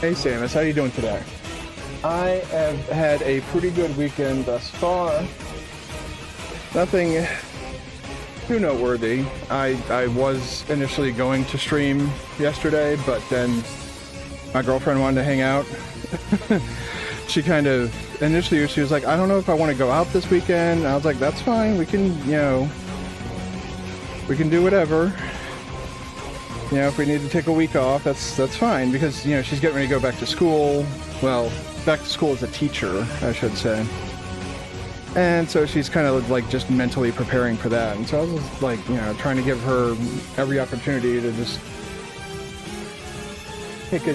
Hey Samus, how you doing today? I have had a pretty good weekend thus far. Nothing too noteworthy. I was initially going to stream yesterday, but then my girlfriend wanted to hang out. She kind of, initially she was like, I don't know if I want to go out this weekend. I was like, that's fine. We can, you know, we can do whatever. You know, if we need to take a week off, that's fine, because, you know, she's getting ready to go back to school. Well, back to school as a teacher, I should say. And so she's kind of like just mentally preparing for that. And so I was just like, you know, trying to give her every opportunity to just take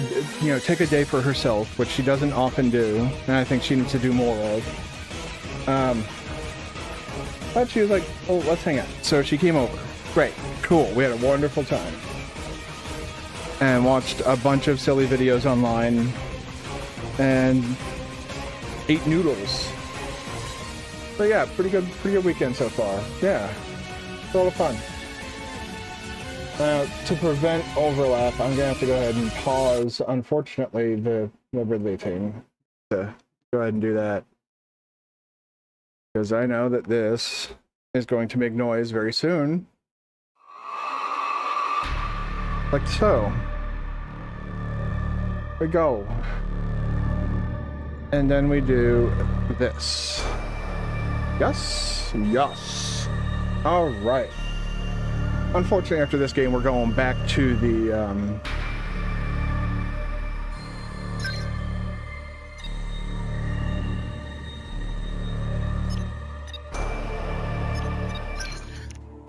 a day for herself, which she doesn't often do, and I think she needs to do more of. But she was like, oh, let's hang out. So she came over. Great, cool, we had a wonderful time. And watched a bunch of silly videos online, and ate noodles. So yeah, pretty good weekend so far. Yeah, it's a lot of fun. To prevent overlap, I'm gonna have to go ahead and pause, unfortunately, the Ridley thing. To go ahead and do that, because I know that this is going to make noise very soon. Like so. We go. And then we do this. Yes? Yes. Alright. Unfortunately, after this game, we're going back to the,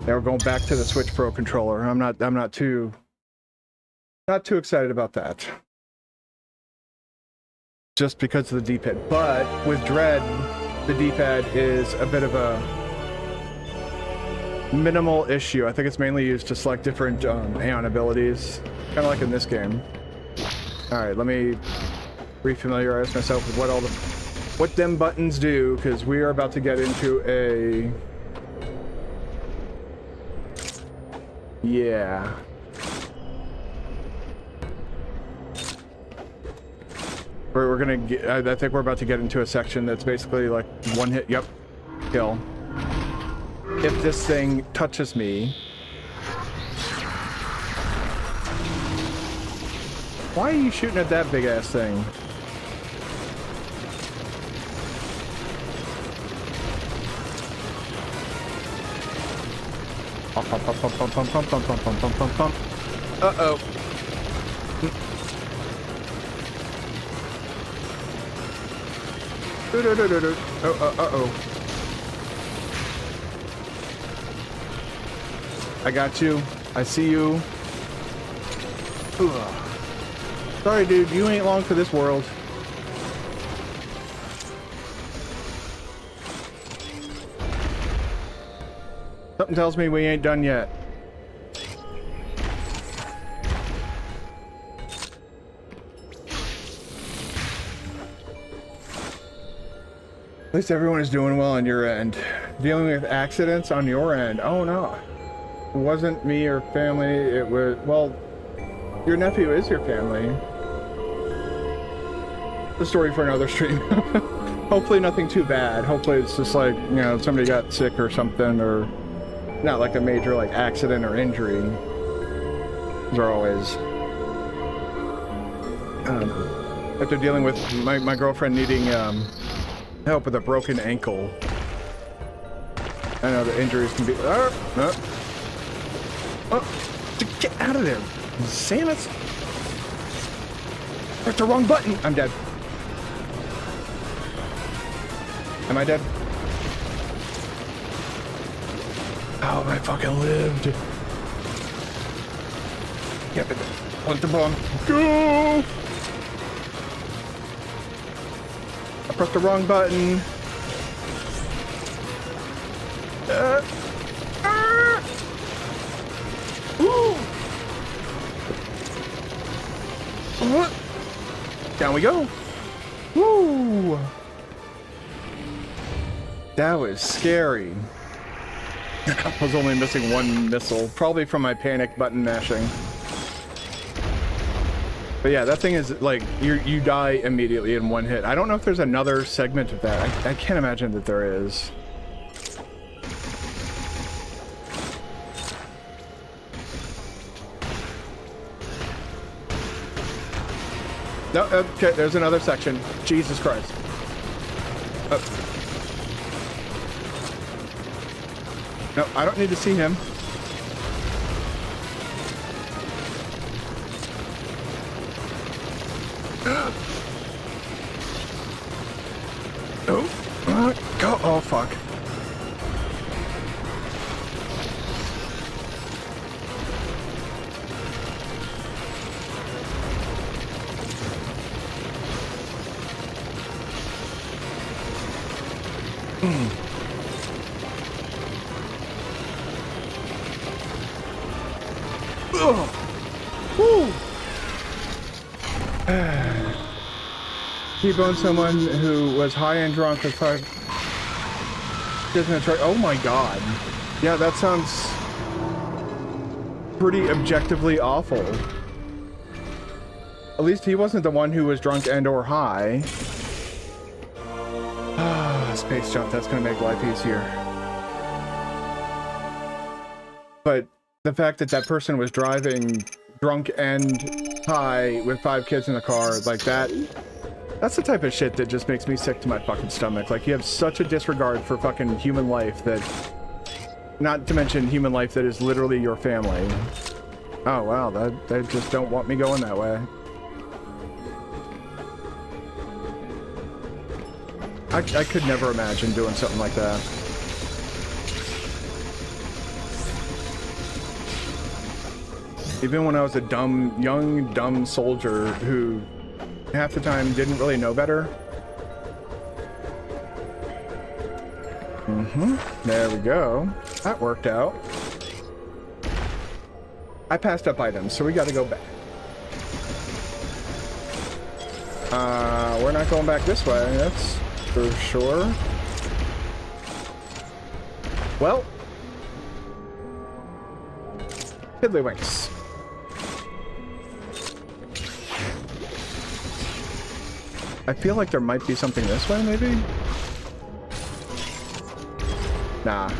yeah, we're going back to the Switch Pro controller. I'm not too excited about that. Just because of the D-pad. But with Dread, the D-pad is a bit of a minimal issue. I think it's mainly used to select different Aeon abilities, kind of like in this game. Alright, let me refamiliarize myself with what them buttons do, because we are about to get into a... yeah. We're gonna get, I think we're about to get into a section that's basically like one hit, yep, kill. If this thing touches me... Why are you shooting at that big ass thing? Uh-oh. Uh-oh. I got you. I see you. Ugh. Sorry, dude. You ain't long for this world. Something tells me we ain't done yet. At least everyone is doing well on your end. Dealing with accidents on your end. Oh no. It wasn't me or family, it was... well, your nephew is your family. The story for another stream. Hopefully nothing too bad. Hopefully it's just like, you know, somebody got sick or something, or not like a major like accident or injury. Those are always... after dealing with my girlfriend needing help with a broken ankle. I know the injuries can be... get out of there, Samus! Press the wrong button! I'm dead. Am I dead? Oh, I fucking lived. Yep, plant the bomb. Go! I pressed the wrong button. Down we go. Woo! That was scary. I was only missing one missile, probably from my panic button mashing. But yeah, that thing is like, you die immediately in one hit. I don't know if there's another segment of that. I can't imagine that there is. No, okay, there's another section. Jesus Christ. No, I don't need to see him. Oh, go! Oh, fuck. T-bone someone who was high and drunk with 5 kids in a truck. Oh my god. Yeah, that sounds pretty objectively awful. At least he wasn't the one who was drunk and or high. Space jump, that's gonna make life easier. But the fact that that person was driving drunk and high with 5 kids in the car, like that's the type of shit that just makes me sick to my fucking stomach. Like, you have such a disregard for fucking human life that, not to mention human life that is literally your family. Oh wow, they just don't want me going that way. I could never imagine doing something like that. Even when I was a young, dumb soldier who half the time didn't really know better. There we go. That worked out. I passed up items, so we gotta go back. We're not going back this way, that's for sure. Well, Tiddlywinks. I feel like there might be something this way, maybe? Nah.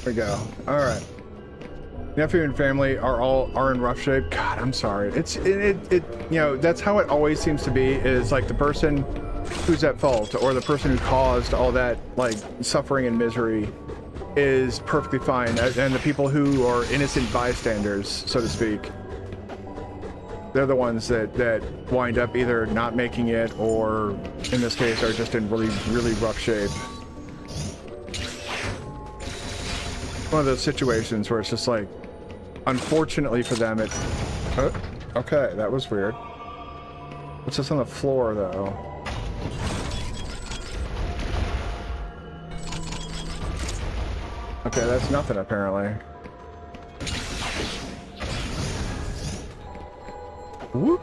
There we go. All right. Nephew and family are in rough shape. God, I'm sorry. It you know, that's how it always seems to be, is like the person who's at fault or the person who caused all that like suffering and misery is perfectly fine, and the people who are innocent bystanders, so to speak, they're the ones that wind up either not making it or, in this case, are just in really rough shape. One of those situations where it's just like, unfortunately for them, it... Oh, okay, that was weird. What's this on the floor, though? Okay, that's nothing, apparently. Whoop.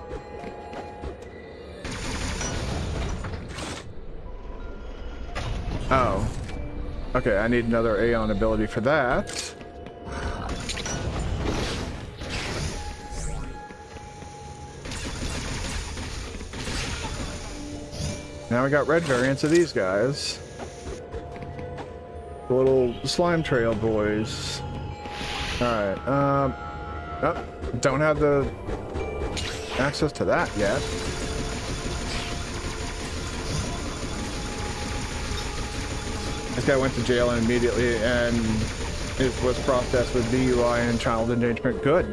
Oh. Okay, I need another Aeon ability for that. Now we got red variants of these guys. The little slime trail boys. Alright, oh, don't have the access to that yet. This guy went to jail and immediately was processed with DUI and child endangerment. Good.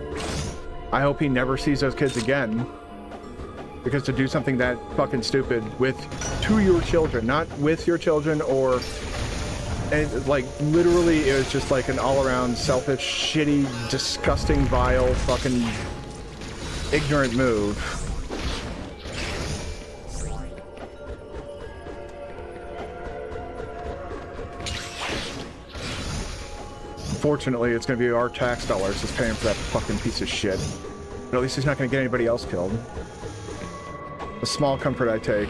I hope he never sees those kids again. Because to do something that fucking stupid to your children, not with your children, or... And, like, literally, it was just like an all-around selfish, shitty, disgusting, vile, fucking ignorant move. Unfortunately, it's gonna be our tax dollars that's paying for that fucking piece of shit. But at least he's not going to get anybody else killed. A small comfort I take.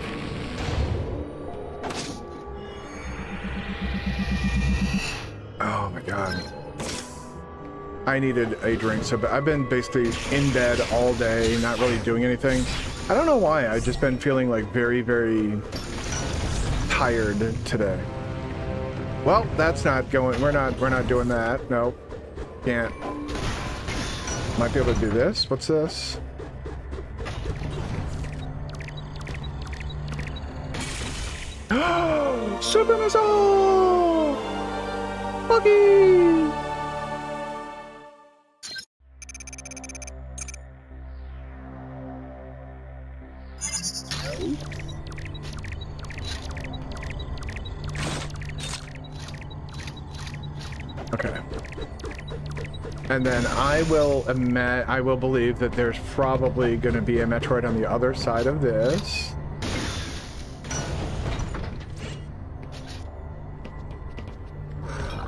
Oh my god. I needed a drink, so I've been basically in bed all day, not really doing anything. I don't know why, I've just been feeling like very, very tired today. Well, that's not going, we're not doing that. Nope. Can't. Might be able to do this. What's this? Super missile! Buggy! Okay. And then I will believe that there's probably going to be a Metroid on the other side of this.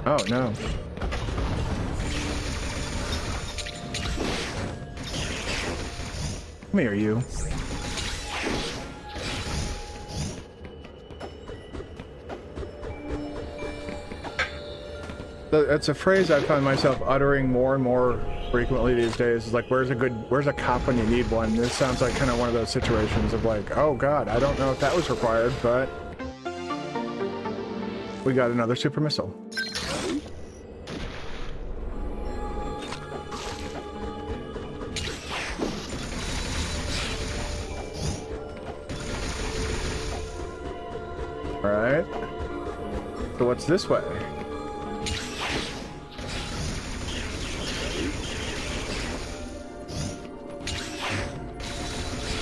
Oh, no. Come here, you. It's a phrase I find myself uttering more and more frequently these days. It's like, where's a cop when you need one? This sounds like kind of one of those situations of like, oh god, I don't know if that was required, but we got another super missile. Alright. So what's this way?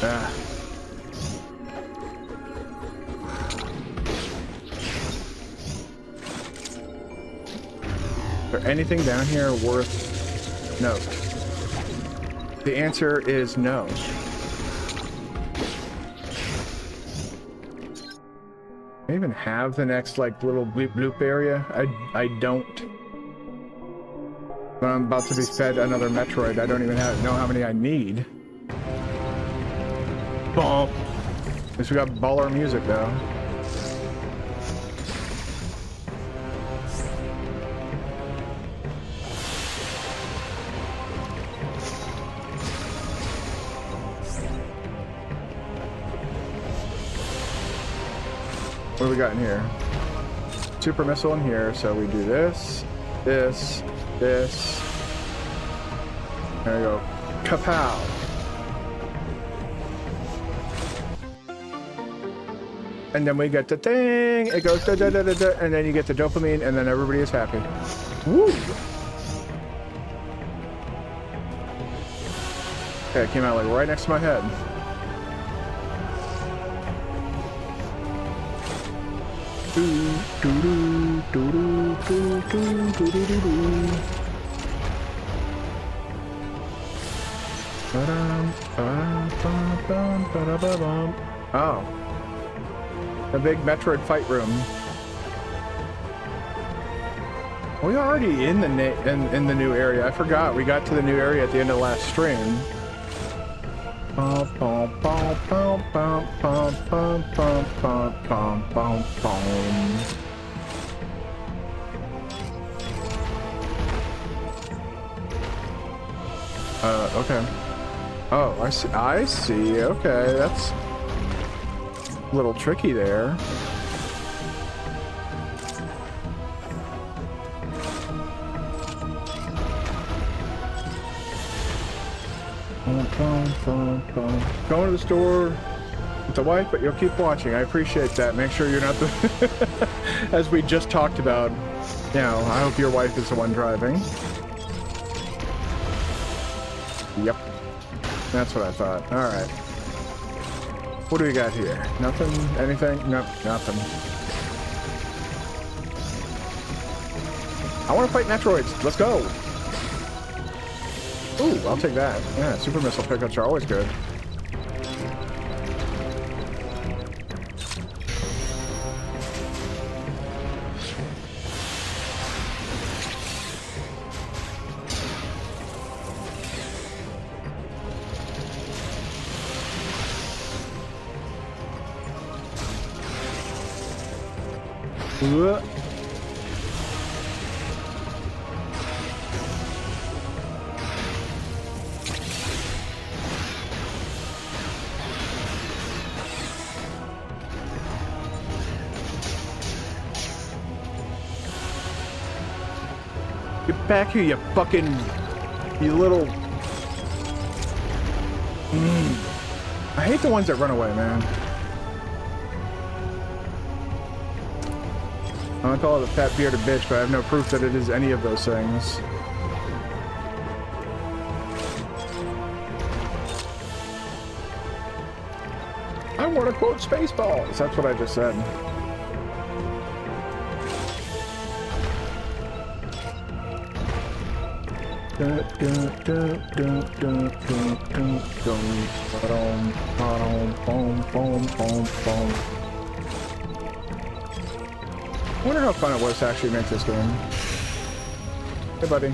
Ah. Is there anything down here worth note? The answer is no. I even have the next like little bloop bloop area. I don't. But I'm about to be fed another Metroid. I don't even know how many I need. Bump. At least we got baller music though. What do we got in here? Super missile in here, so we do this, this, this. There we go. Kapow! And then we get the thing, it goes da da da da da, and then you get the dopamine, and then everybody is happy. Woo! Okay, it came out like right next to my head. Oh. The big Metroid fight room. We're already in the new area. I forgot we got to the new area at the end of the last stream. Okay. Oh, I see. I see. Okay, that's a little tricky there. Going to the store with the wife, but you'll keep watching. I appreciate that. Make sure you're not the... As we just talked about, you know, I hope your wife is the one driving. Yep. That's what I thought. Alright. What do we got here? Nothing? Anything? Nope, nothing. I want to fight Metroids. Let's go! Ooh, I'll take that. Yeah, super missile pickups are always good. Whoa. Get back here, you fucking... You little... I hate the ones that run away, man. I'm gonna call it a fat bearded bitch, but I have no proof that it is any of those things. I want to quote Spaceballs. That's what I just said. I wonder how fun it was to actually make this game. Hey, buddy.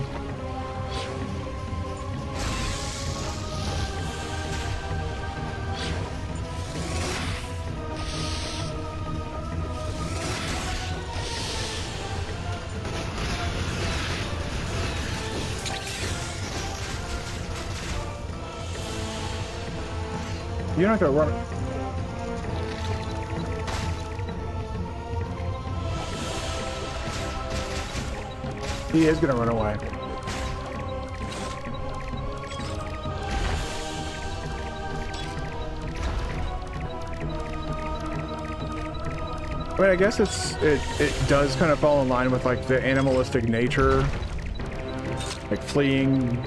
You're not gonna run it. He is gonna run away. I mean, I guess it does kind of fall in line with like the animalistic nature, like fleeing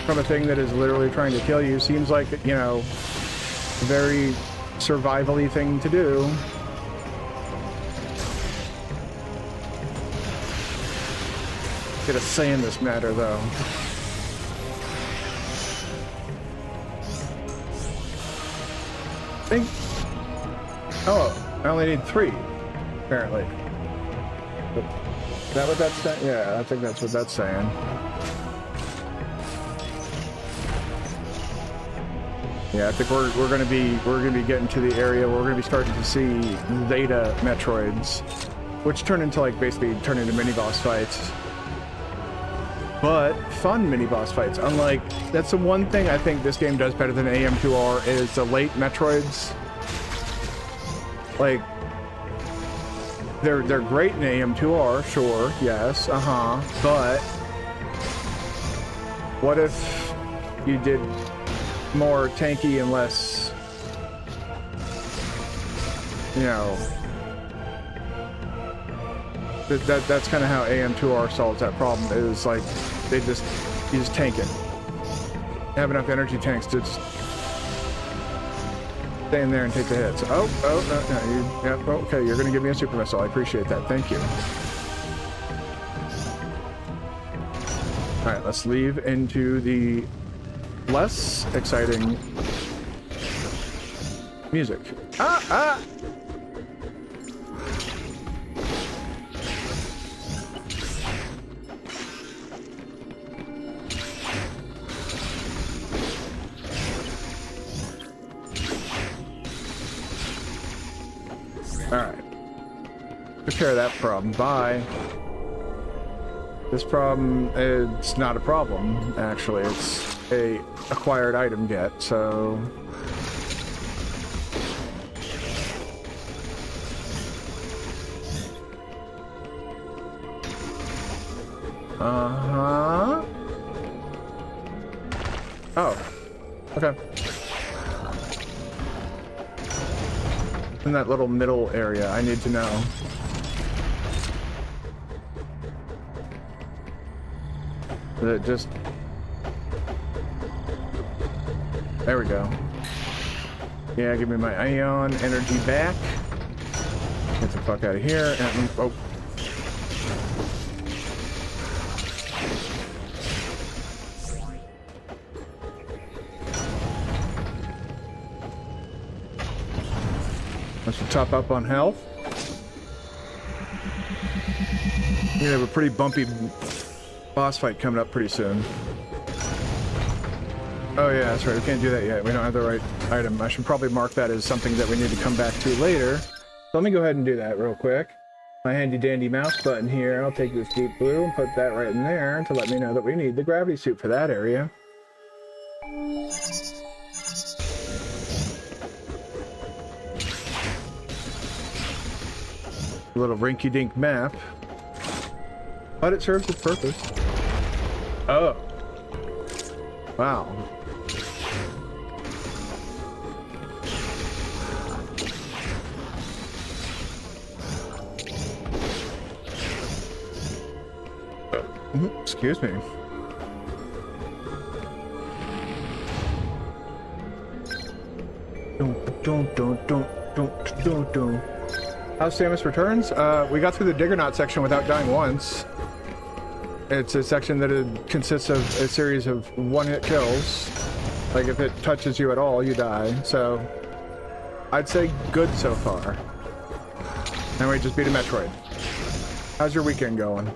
from a thing that is literally trying to kill you. Seems like, you know, a very survival-y thing to do. Get a say in this matter, though. Think. Oh, I only need 3, apparently. Is that what that's saying? Yeah, I think that's what that's saying. Yeah, I think we're gonna be getting to the area where we're gonna be starting to see Zeta Metroids, which turn into like basically turn into mini boss fights. But fun mini boss fights. Unlike, that's the one thing I think this game does better than AM2R is the late Metroids. Like, they're great in AM2R, sure, yes, but what if you did more tanky and less, you know, that's kind of how AM2R solves that problem, is like you just tank it. Have enough energy tanks to just stay in there and take the hits. Oh, no, okay, you're gonna give me a super missile. I appreciate that, thank you. All right, let's leave into the less exciting music. Alright. Took care of that problem. Bye. This problem, it's not a problem, actually. It's a acquired item get, so... Oh. Okay. In that little middle area, I need to know. That just... There we go. Yeah, give me my ion energy back. Get the fuck out of here. And, oh. Let's top up on health. We're gonna have a pretty bumpy boss fight coming up pretty soon. Oh yeah, that's right, we can't do that yet. We don't have the right item. I should probably mark that as something that we need to come back to later. Let me go ahead and do that real quick. My handy dandy mouse button here. I'll take this deep blue and put that right in there to let me know that we need the gravity suit for that area. A little rinky-dink map. But it serves its purpose. Oh. Wow. Excuse me. Don't. How's Samus Returns? We got through the Diggernaut section without dying once. It's a section that consists of a series of one-hit kills. Like, if it touches you at all, you die. So, I'd say good so far. And we just beat a Metroid. How's your weekend going?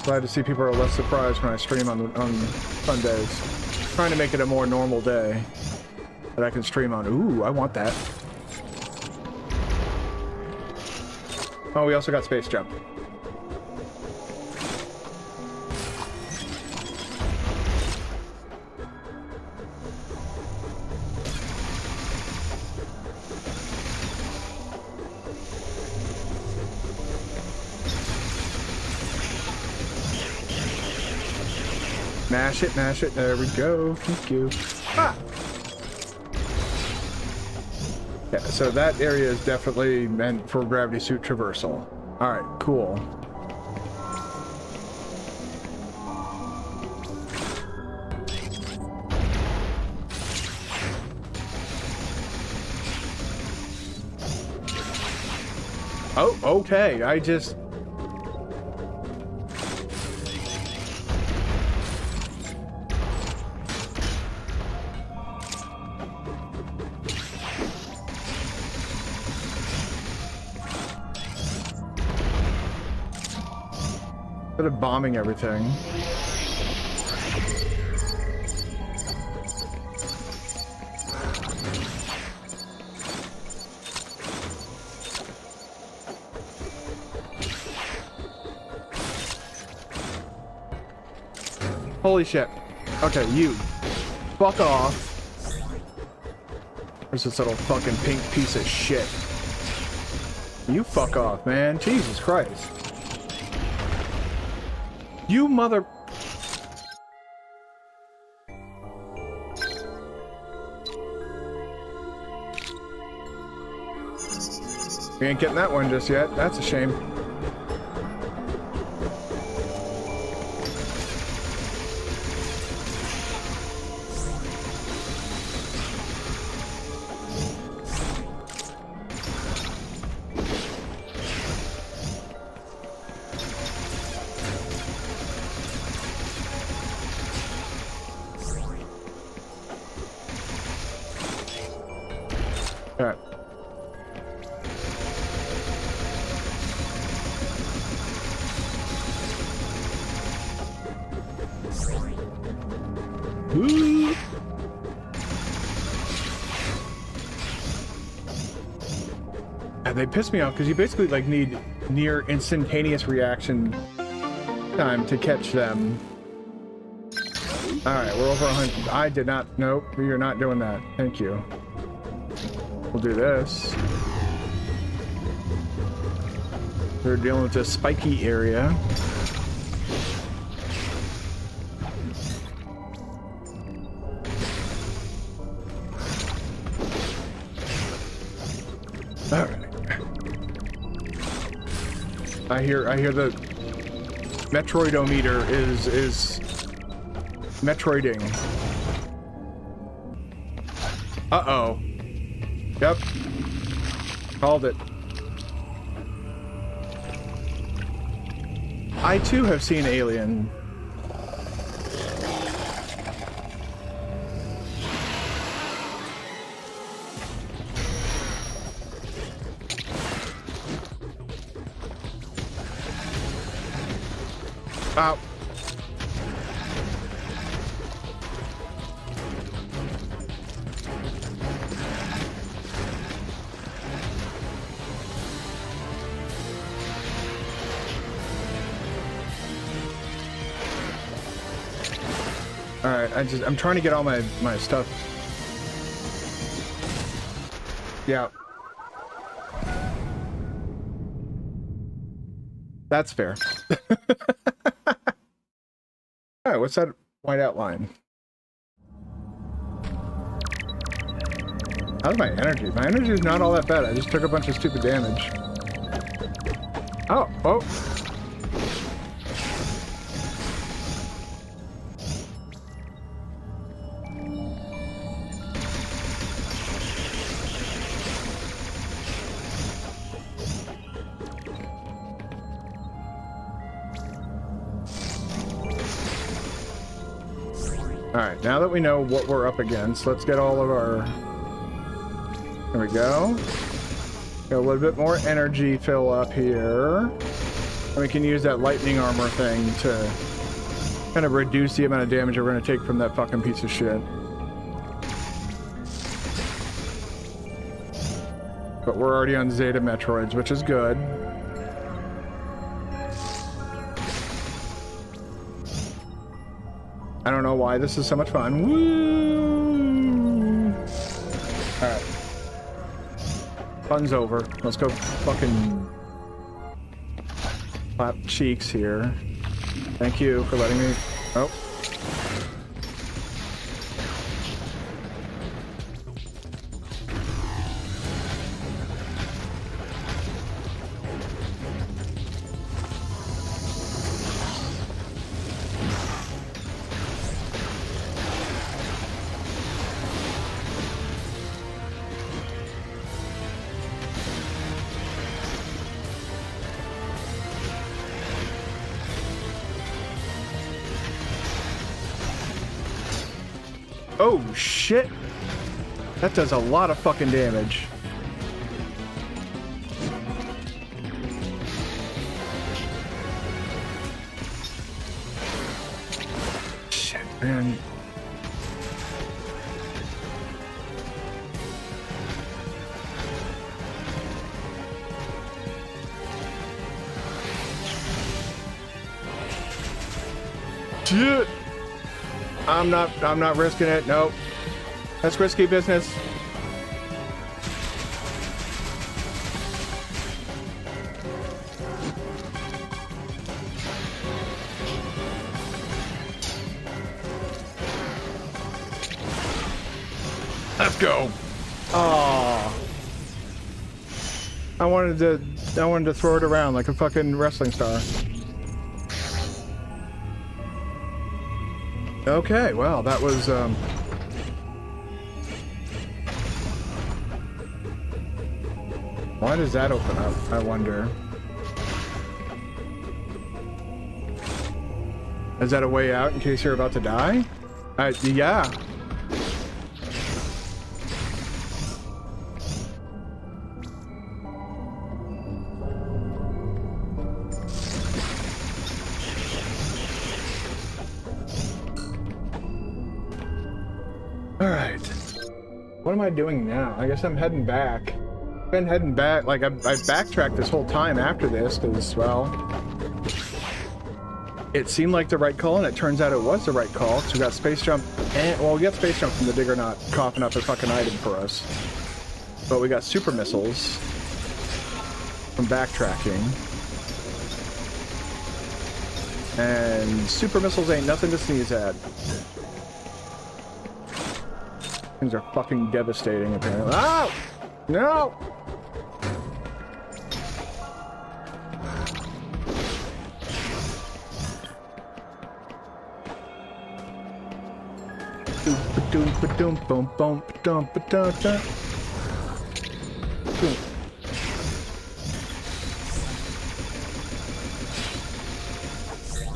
Glad to see people are less surprised when I stream on Sundays. Trying to make it a more normal day that I can stream on. Ooh, I want that. Oh, we also got Space Jump. Mash it, there we go, thank you. Ah! Yeah, so that area is definitely meant for gravity suit traversal. Alright, cool. Oh, okay, I just... Instead of bombing everything. Holy shit. Okay, you. Fuck off. There's this little fucking pink piece of shit. You fuck off, man. Jesus Christ. You mother... We ain't getting that one just yet. That's a shame. Alright. Ooh. And they piss me off because you basically like need near instantaneous reaction time to catch them. Alright, we're over 100. I did not. Nope, you're not doing that. Thank you. We'll do this. We're dealing with this spiky area. Alright. I hear the Metroidometer is Metroiding. Uh-oh. Yep. Called it. I too have seen Alien. Ow. Alright, I'm trying to get all my stuff. Yeah. That's fair. Alright, what's that white outline? How's my energy? My energy is not all that bad. I just took a bunch of stupid damage. Oh, oh. Alright, now that we know what we're up against, let's get all of our... There we go. Got a little bit more energy fill up here. And we can use that lightning armor thing to kind of reduce the amount of damage we're going to take from that fucking piece of shit. But we're already on Zeta Metroids, which is good. I don't know why this is so much fun. Woo! Alright. Fun's over. Let's go fucking clap cheeks here. Thank you for letting me... Oh. Oh, shit! That does a lot of fucking damage. Shit, man. Shit! I'm not risking it. Nope. That's risky business. Let's go. Oh. I wanted to throw it around like a fucking wrestling star. Okay, well, that was, why does that open up, I wonder? Is that a way out in case you're about to die? Yeah. Alright. What am I doing now? I guess I'm heading back. I've been heading back, like, I backtracked this whole time after this, because, well... It seemed like the right call, and it turns out it was the right call, because we got Space Jump, and, well, we got Space Jump from the Digger not coughing up a fucking item for us. But we got Super Missiles from backtracking. And Super Missiles ain't nothing to sneeze at. Things are fucking devastating, apparently. Oh! No!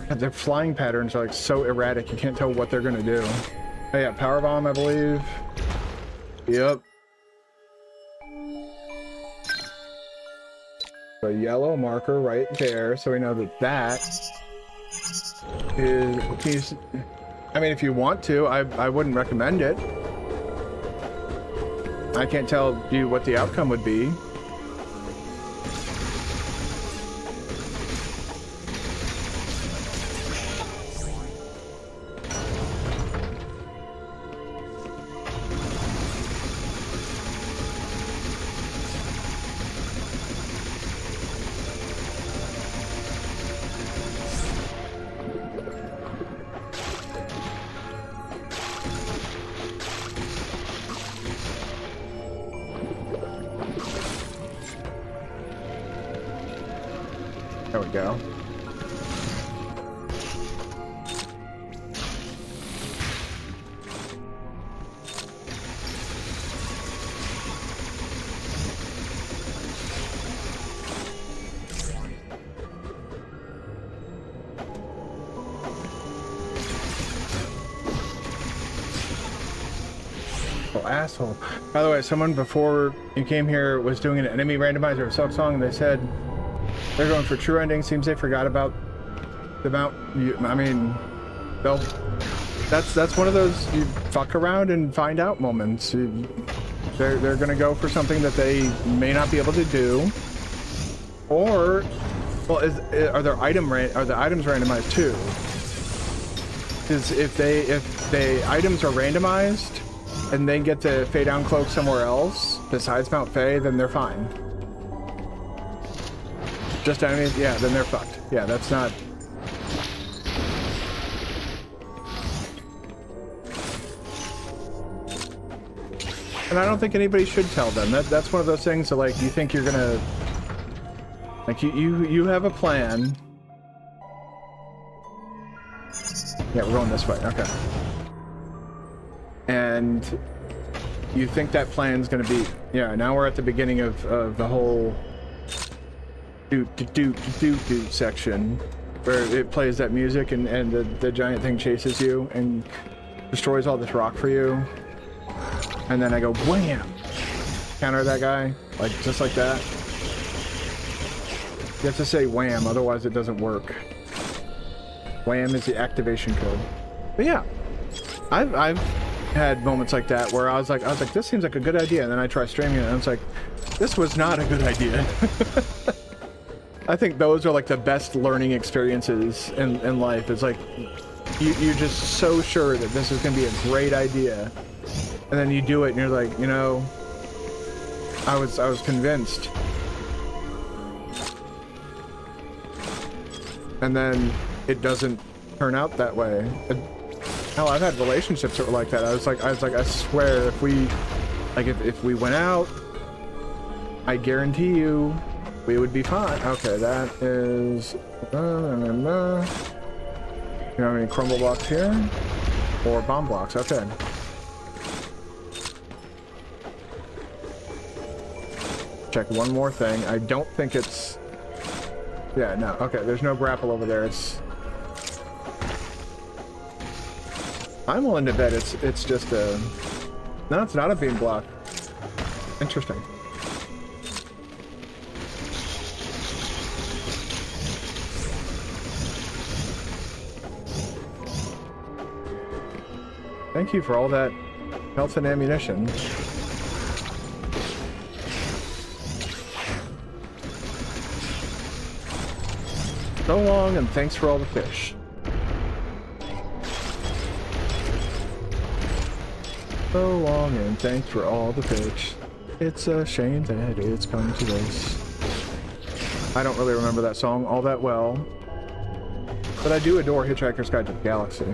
God, their flying patterns are like so erratic, you can't tell what they're gonna do. Oh yeah, power bomb, I believe. Yep. A yellow marker right there, so we know that that is... I mean, if you want to, I wouldn't recommend it. I can't tell you what the outcome would be. There we go. Asshole. By the way, someone before you came here was doing an enemy randomizer of Silk Song, and they said they're going for true ending. Seems they forgot about the amount. I mean, they'll. That's one of those you fuck around and find out moments. They're gonna go for something that they may not be able to do, or well, are the items randomized too? Because if the items are randomized and they get the Fey Down Cloak somewhere else besides Mount Fey, then they're fine. Just enemies, yeah, then they're fucked. Yeah, that's not. And I don't think anybody should tell them. That's one of those things that, like, you think you're gonna, like, you have a plan. Yeah, we're going this way. Okay. And you think that plan's gonna be, yeah, now we're at the beginning of the whole do section where it plays that music and the giant thing chases you and destroys all this rock for you. And then I go wham, counter that guy, like just like that. You have to say wham, otherwise it doesn't work. Wham is the activation code. But yeah, I've had moments like that where I was like, this seems like a good idea, and then I try streaming it, and I was like, this was not a good idea. I think those are like the best learning experiences in life. It's like you're just so sure that this is gonna be a great idea, and then you do it, and you're like, you know, I was convinced, and then it doesn't turn out that way. Hell, I've had relationships that were like that. I was like, I swear, if we went out, I guarantee you, we would be fine. Okay, that is. You know how many crumble blocks here, or bomb blocks? Okay. Check one more thing. I don't think it's. Yeah, no. Okay, there's no grapple over there. It's. I'm willing to bet it's just a. No, it's not a beam block. Interesting. Thank you for all that health and ammunition. So long, and thanks for all the fish. So long, and thanks for all the fish. It's a shame that it's come to this. I don't really remember that song all that well, but I do adore Hitchhiker's Guide to the Galaxy.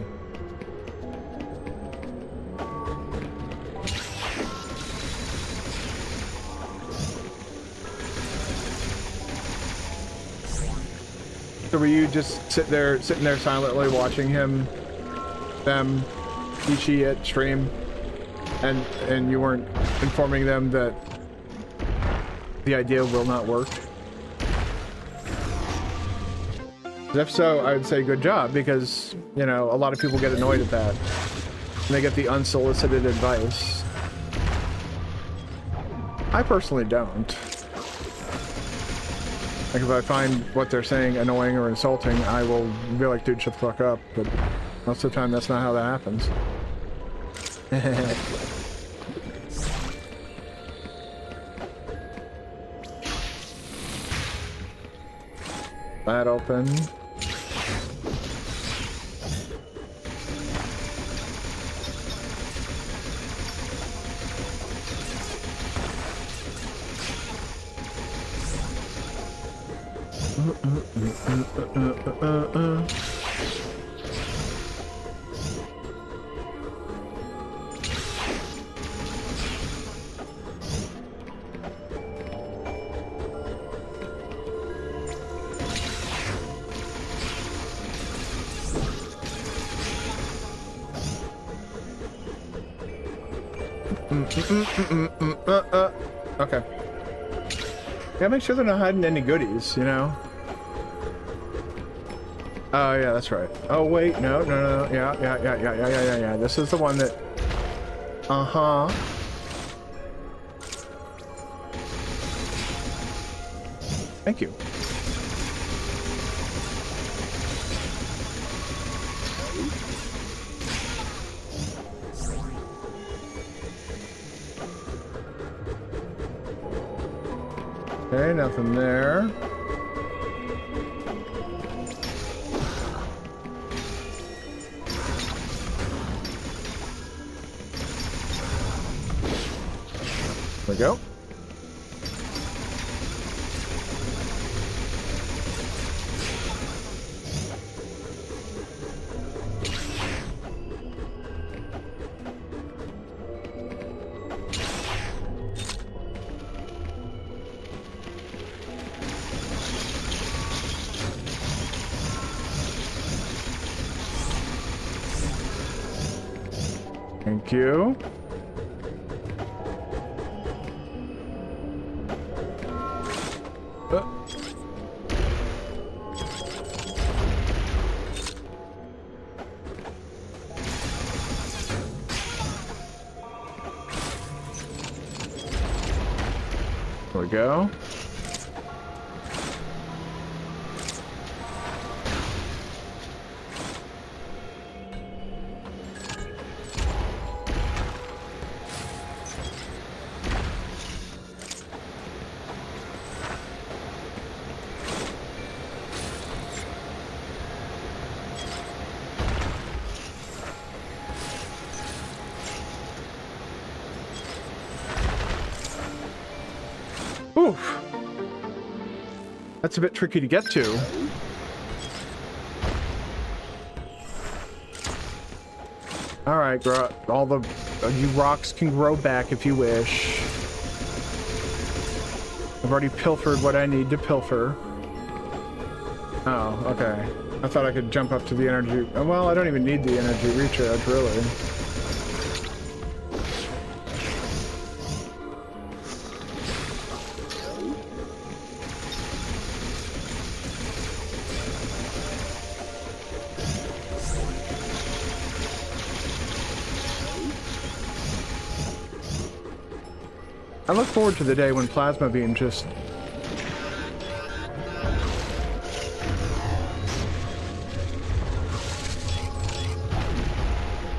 So were you just sitting there silently watching them, Ichi at stream, and you weren't informing them that the idea will not work? If so, I would say good job, because, you know, a lot of people get annoyed at that. And they get the unsolicited advice. I personally don't. Like, if I find what they're saying annoying or insulting, I will be like, dude, shut the fuck up. But most of the time, that's not how that happens. That open. Okay. Yeah, make sure they're not hiding any goodies, you know? Oh, yeah, that's right. Oh, wait, no. Yeah. This is the one that... Uh-huh. Thank you. Okay, nothing there. There we go. Thank you. There we go. Oof. That's a bit tricky to get to. Alright, all the you rocks can grow back if you wish. I've already pilfered what I need to pilfer. Oh, okay. I thought I could jump up to the energy... Well, I don't even need the energy recharge, really. I look forward to the day when Plasma Beam just...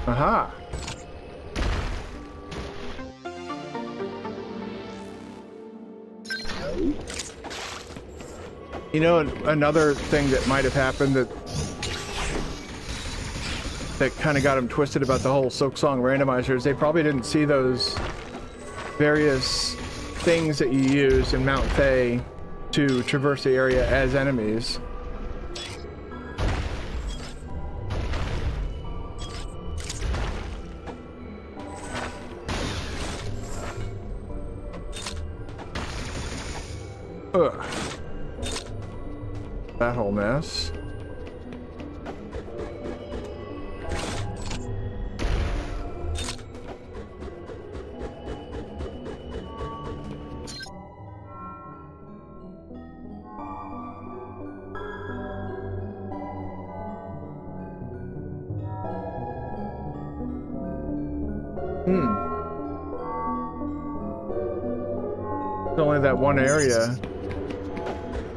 Aha! You know, another thing that might have happened that kind of got him twisted about the whole Silksong randomizers, they probably didn't see those various things that you use in Mount Faye to traverse the area as enemies. Ugh. That whole mess. It's only that one area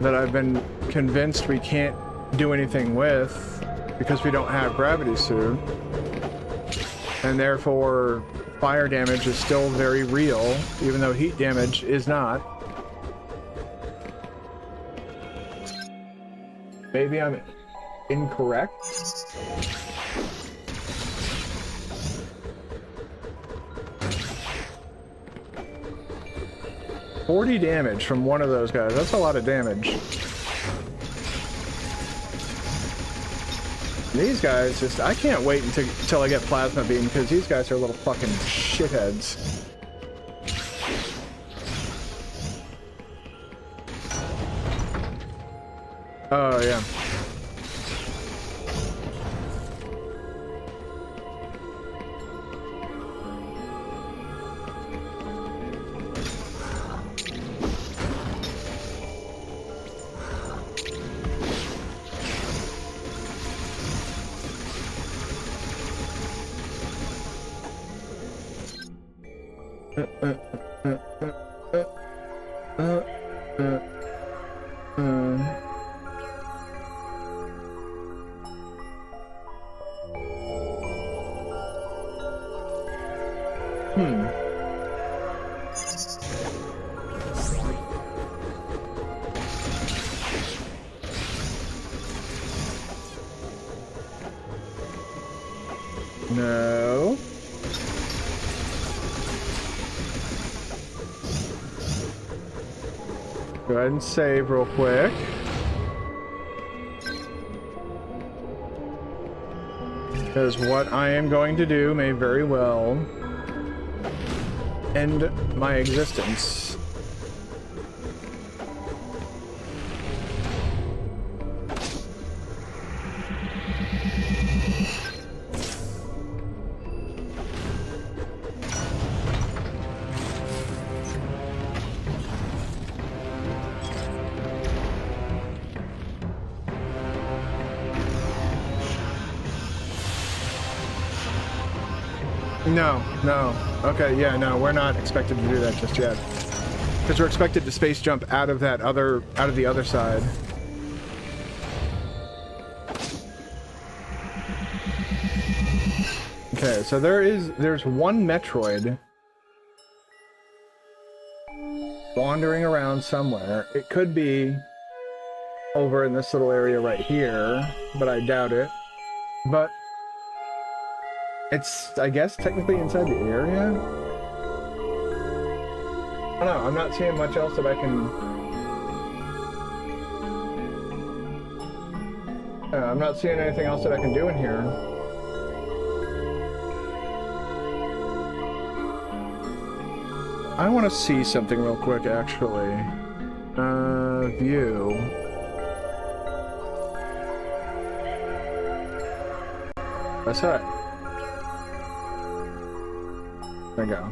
that I've been convinced we can't do anything with because we don't have gravity suit, and therefore fire damage is still very real, even though heat damage is not. Maybe I'm incorrect. 40 damage from one of those guys. That's a lot of damage. These guys just... I can't wait until I get Plasma Beam, because these guys are little fucking shitheads. Oh, yeah. No. Go ahead and save real quick. Because what I am going to do may very well end my existence. No. Okay, yeah, no, we're not expected to do that just yet. Because we're expected to space jump out of the other side. Okay, so there's one Metroid wandering around somewhere. It could be over in this little area right here, but I doubt it. But it's, I guess, technically inside the area? I don't know, I'm not seeing much else that I can... I'm not seeing anything else that I can do in here. I want to see something real quick, actually. View. That's it. There we go.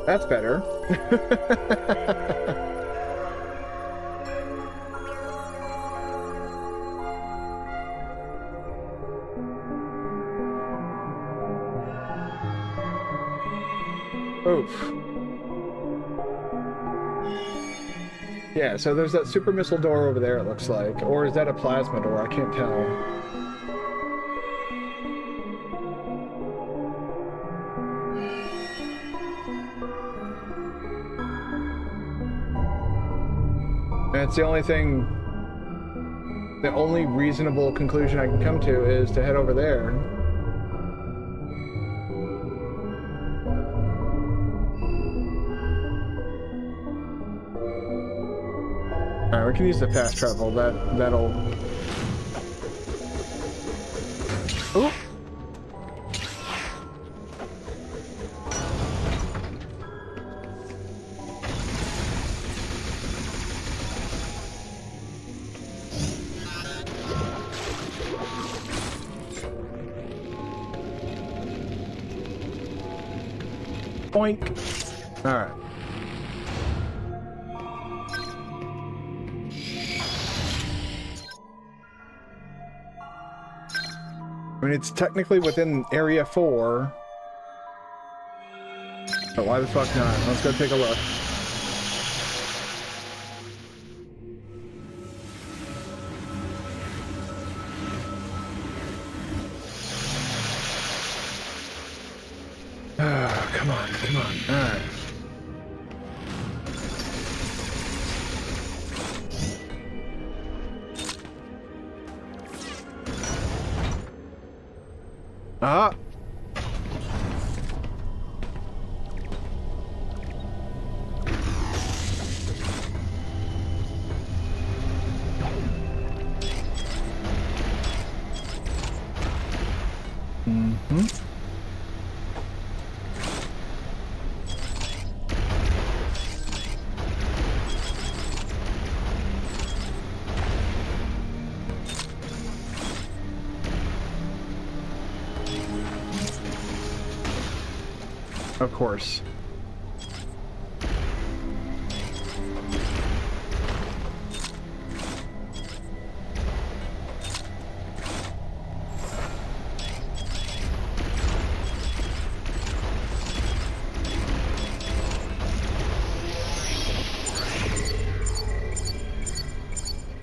That's better. Oof. Yeah, so there's that super missile door over there, it looks like. Or is that a plasma door? I can't tell. And it's the only reasonable conclusion I can come to is to head over there. Alright, we can use the fast travel. That'll... Ooh! Boink. Alright. I mean, it's technically within Area 4. But why the fuck not? Let's go take a look. Come on, come on. Alright. Ah! Mm-hmm. Of course.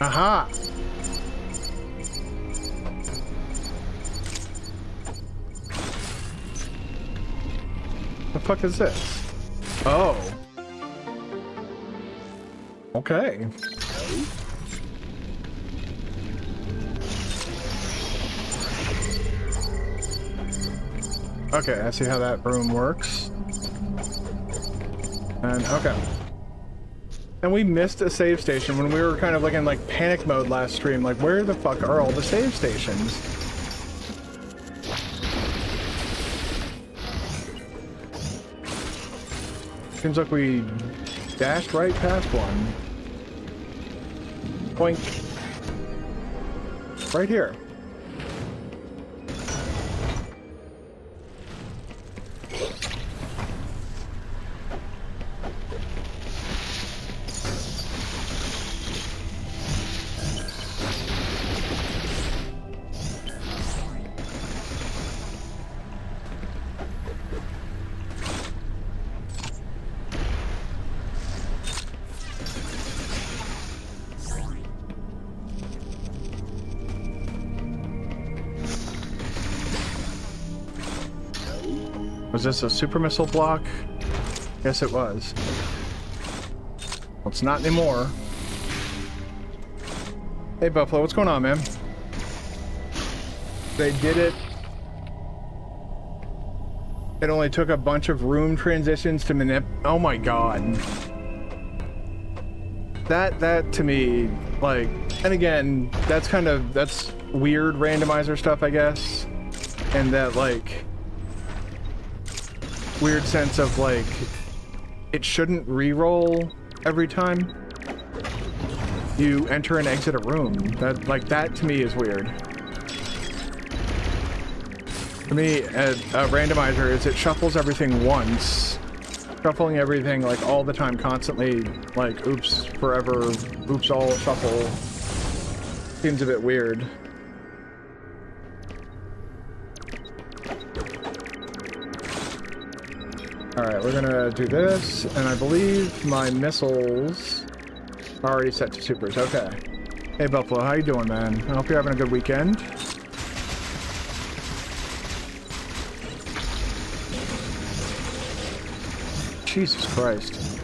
Aha! The fuck is this? Oh. Okay. Okay, I see how that room works. And okay. And we missed a save station when we were kind of like in like panic mode last stream. Like, where the fuck are all the save stations? Seems like we dashed right past one. Boink. Right here. Was this a super missile block? Yes, it was. Well, it's not anymore. Hey, Buffalo, what's going on, man? They did it. It only took a bunch of room transitions to oh my god. That to me, like, and again, that's weird randomizer stuff, I guess. And that, like, weird sense of, like, it shouldn't re-roll every time you enter and exit a room. That to me is weird. To me, a randomizer is it shuffles everything once. Shuffling everything, like, all the time, constantly, like, oops, forever, oops, all shuffle. Seems a bit weird. Alright, we're gonna do this, and I believe my missiles are already set to supers. Okay. Hey, Buffalo, how you doing, man? I hope you're having a good weekend. Jesus Christ.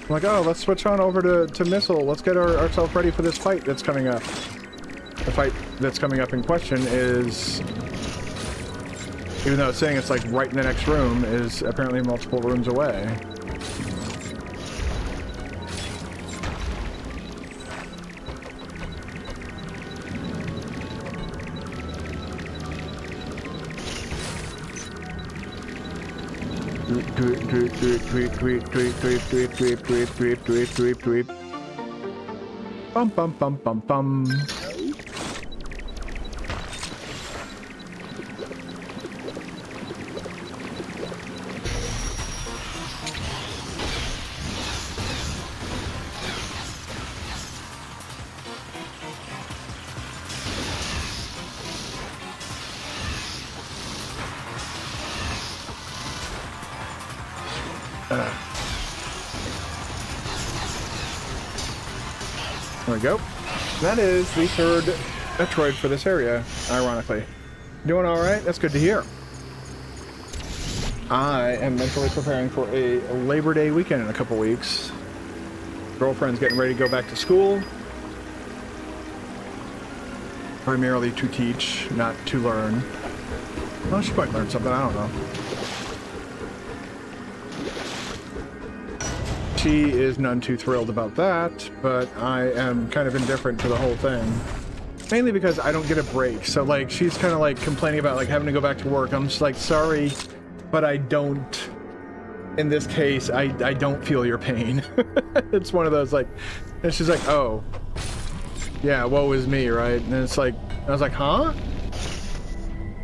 I'm like, oh, let's switch on over to missile. Let's get ourselves ready for this fight that's coming up. The fight that's coming up in question is, even though it's saying it's like right in the next room, is apparently multiple rooms away. Bum bum bum bum bum. There we go. That is the third Metroid for this area, ironically. Doing alright? That's good to hear. I am mentally preparing for a Labor Day weekend in a couple weeks. Girlfriend's getting ready to go back to school. Primarily to teach, not to learn. Well, she might learn something, I don't know. She is none too thrilled about that, but I am kind of indifferent to the whole thing. Mainly because I don't get a break, so like she's kind of like complaining about like having to go back to work. I'm just like, sorry, but I don't, in this case, I don't feel your pain. It's one of those like, and she's like, oh, yeah, woe is me, right? And it's like, I was like, huh?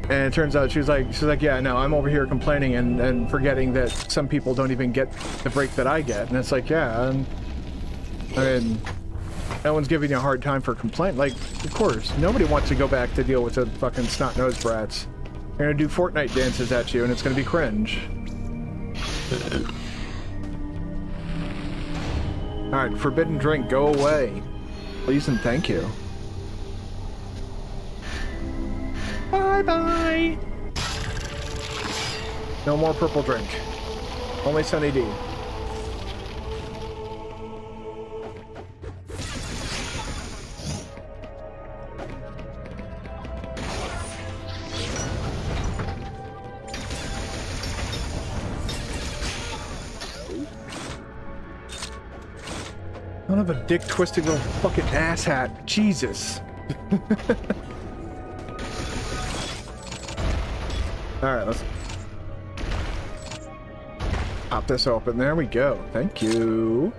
And it turns out she's like, yeah, no, I'm over here complaining and forgetting that some people don't even get the break that I get. And it's like, yeah, and, I mean, no one's giving you a hard time for complaint. Like, of course, nobody wants to go back to deal with the fucking snot-nosed brats. They're gonna do Fortnite dances at you, and it's gonna be cringe. Alright, forbidden drink, go away. Please and thank you. Bye-bye. No more purple drink. Only Sunny D. Son of a dick-twisting little fucking asshat. Jesus. Alright, let's pop this open. There we go. Thank you.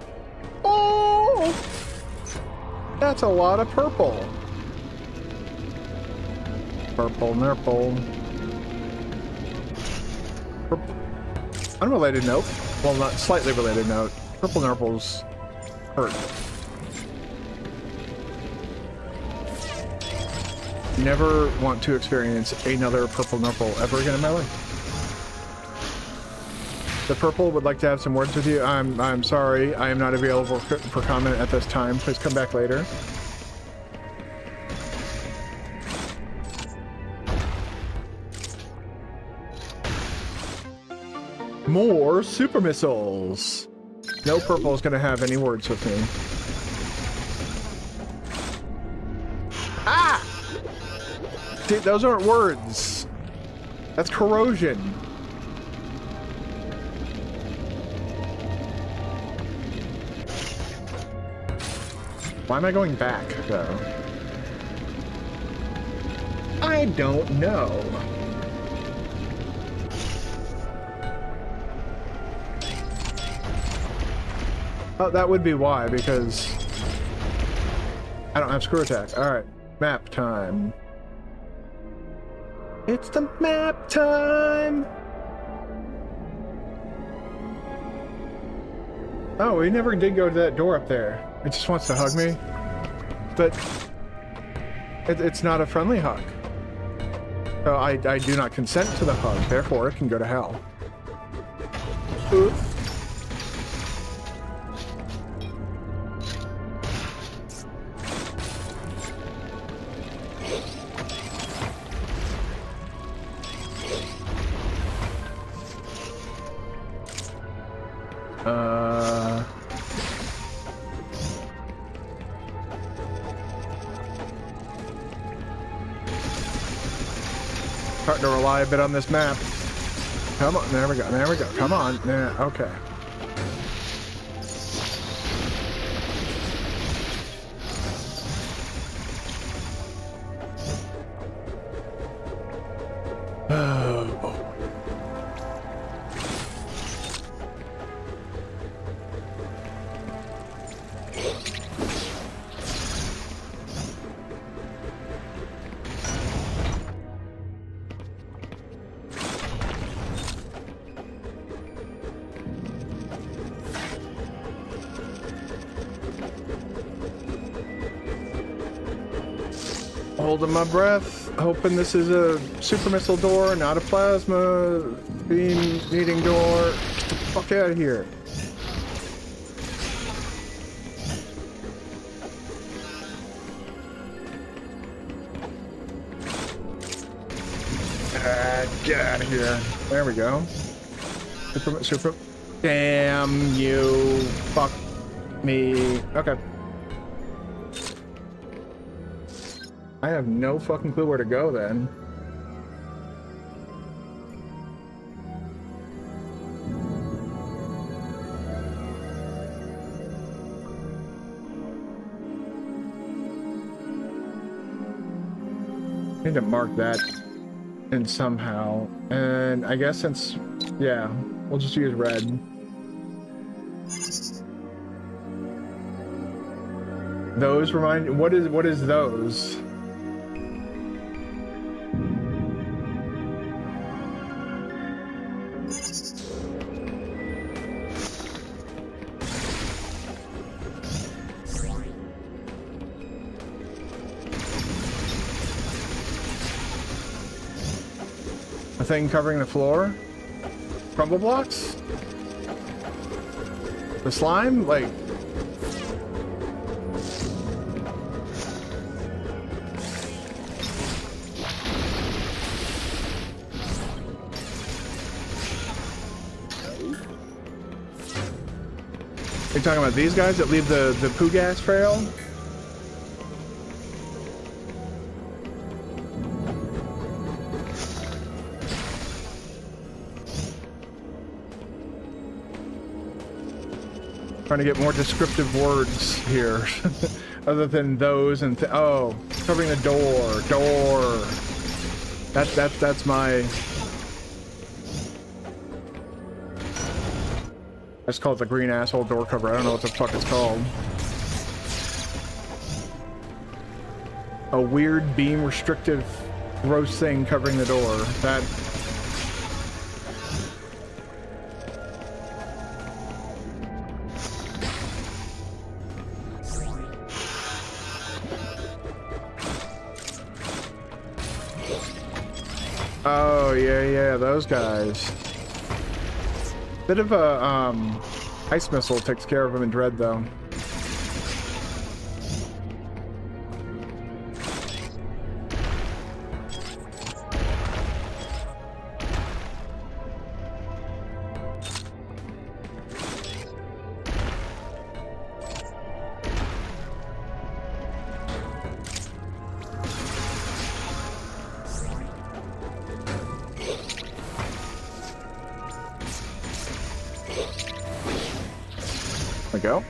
Oh! That's a lot of purple. Purple, nurple. Purple. Unrelated note. Well, not slightly related note. Purple nurples hurt. Never want to experience another purple nurple ever again in my life. The purple would like to have some words with you. I'm sorry, I am not available for comment at this time. Please come back later. More super missiles. No purple is going to have any words with me. Ah! Dude, those aren't words. That's corrosion. Why am I going back, though? I don't know. Oh, that would be why, because I don't have screw attack. Alright, map time. It's the map time! Oh, we never did go to that door up there. It just wants to hug me. But it's not a friendly hug. So I do not consent to the hug, therefore it can go to hell. Oops. Starting to rely a bit on this map. Come on, there we go, there we go. Come on, yeah, okay. Oh. Holding my breath, hoping this is a super missile door, not a plasma beam needing door. Get the fuck out of here. Get out of here. There we go. Super. Damn you. Fuck me. Okay. I have no fucking clue where to go then. I need to mark that in somehow. And I guess since, yeah, we'll just use red. Those remind, what is those? A thing covering the floor? Crumble blocks? The slime? Like... Are you talking about these guys that leave the poo gas trail? Trying to get more descriptive words here, other than those and oh, covering the door. That's my. That's called the green asshole door cover. I don't know what the fuck it's called. A weird beam restrictive gross thing covering the door. That. Oh, yeah, those guys. Bit of a, ice missile takes care of them in Dread, though. Go.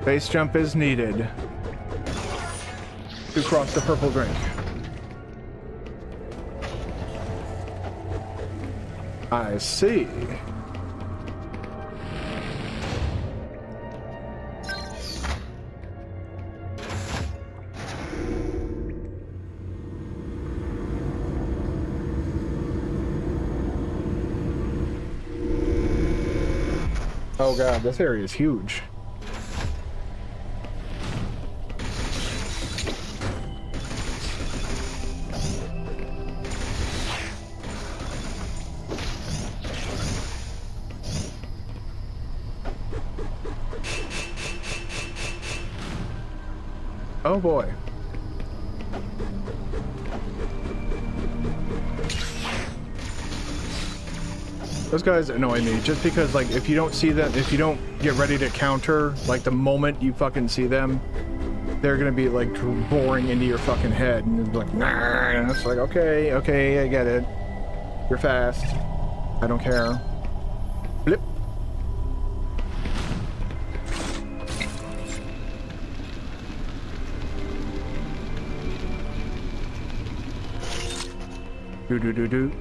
Base jump is needed to cross the purple drink. I see. Oh god, this area is huge. Oh boy. Those guys annoy me just because, like, if you don't see them, if you don't get ready to counter, like, the moment you fucking see them, they're gonna be, like, boring into your fucking head. And it's like, nah. And it's like, okay, I get it. You're fast. I don't care. Blip. Do.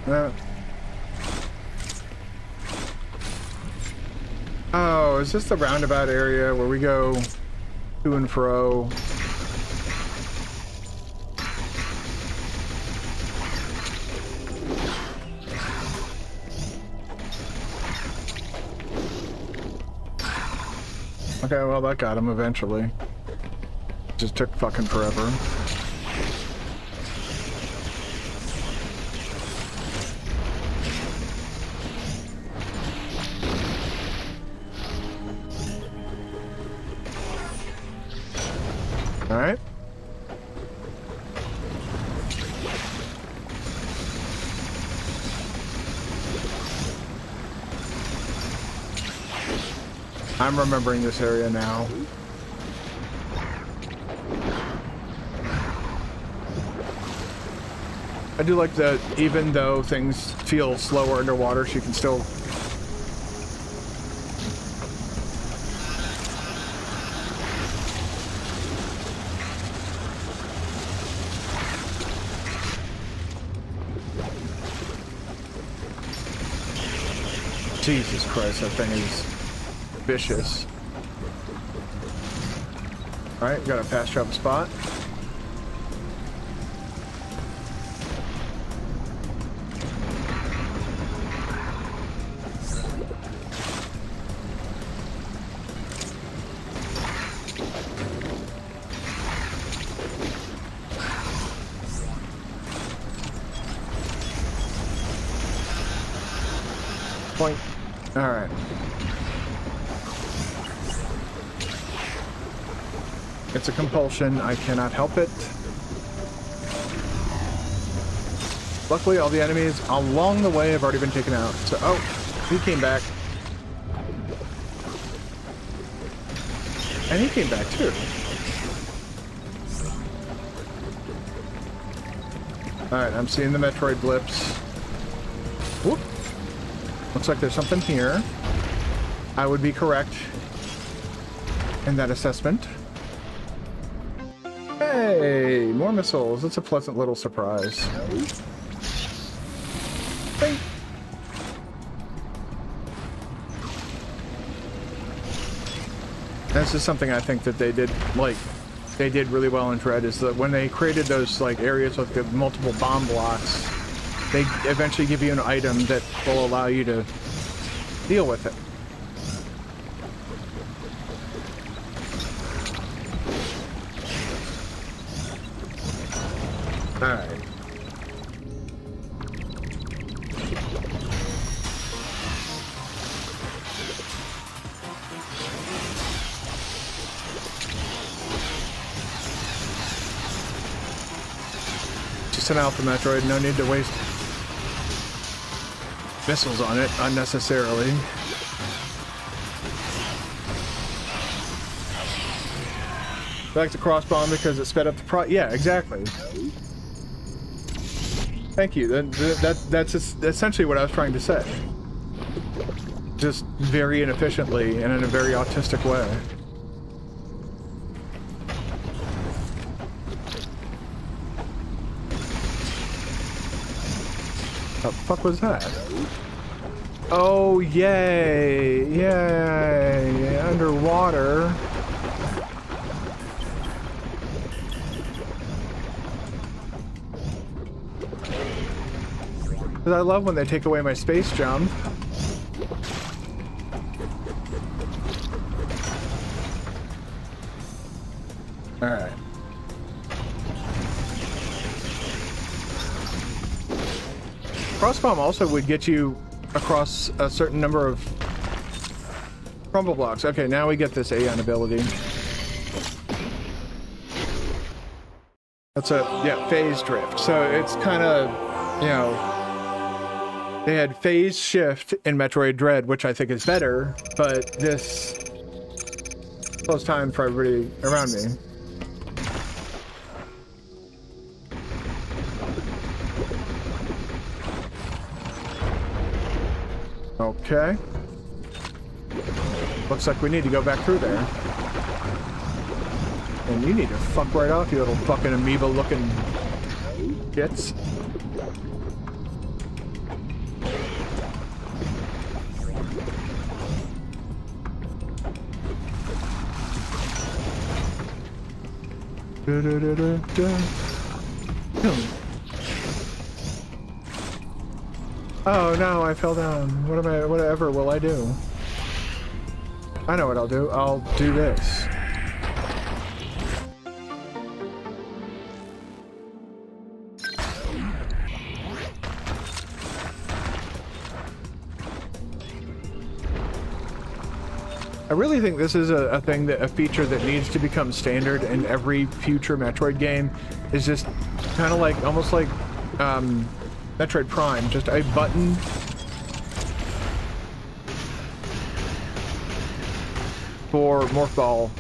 No. Oh, is this the roundabout area where we go to and fro? Okay, well, that got him eventually. Just took fucking forever. All right. I'm remembering this area now. I do like that even though things feel slower underwater, she can still... Jesus Christ, that thing is vicious. Alright, got a fast travel spot. Point. All right. It's a compulsion. I cannot help it. Luckily, all the enemies along the way have already been taken out. So, oh, he came back. And he came back too. Alright, I'm seeing the Metroid blips. Whoop. Looks like there's something here. I would be correct in that assessment. Hey, more missiles. That's a pleasant little surprise. Bing. This is something I think that they did, like, they did really well in Dread, is that when they created those, like, areas with the multiple bomb blocks, they eventually give you an item that will allow you to deal with it. Alright. Just an Alpha Metroid, no need to waste missiles on it unnecessarily. I like the cross bomb because it sped up the yeah, exactly. Thank you. That's essentially what I was trying to say. Just very inefficiently and in a very autistic way. What the fuck was that? Oh, yay! Yay! Underwater. I love when they take away my space jump. Alright. Crossbomb also would get you across a certain number of crumble blocks. Okay, now we get this Aeon ability. That's a, yeah, phase drift. So it's kind of, you know, they had phase shift in Metroid Dread, which I think is better, but this slows time for everybody around me. Okay. Looks like we need to go back through there. And you need to fuck right off, you little fucking amoeba-looking shits. Oh no, I fell down. Whatever will I do? I know what I'll do. I'll do this. I really think this is a thing, that a feature that needs to become standard in every future Metroid game, is just kind of like, almost like Metroid Prime, just a button for Morph Ball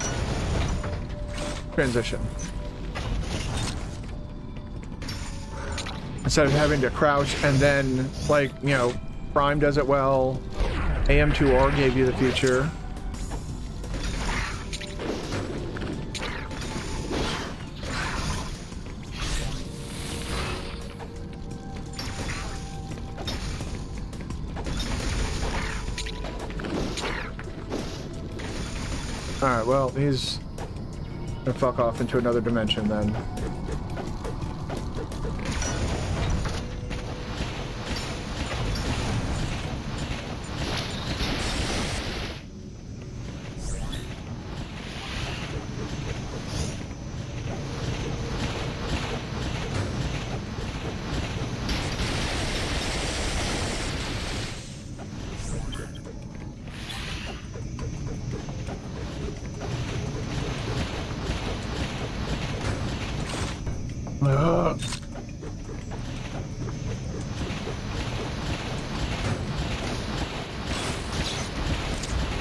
transition. Instead of having to crouch and then, like, you know, Prime does it well, AM2R gave you the feature. Alright, well, he's gonna fuck off into another dimension then.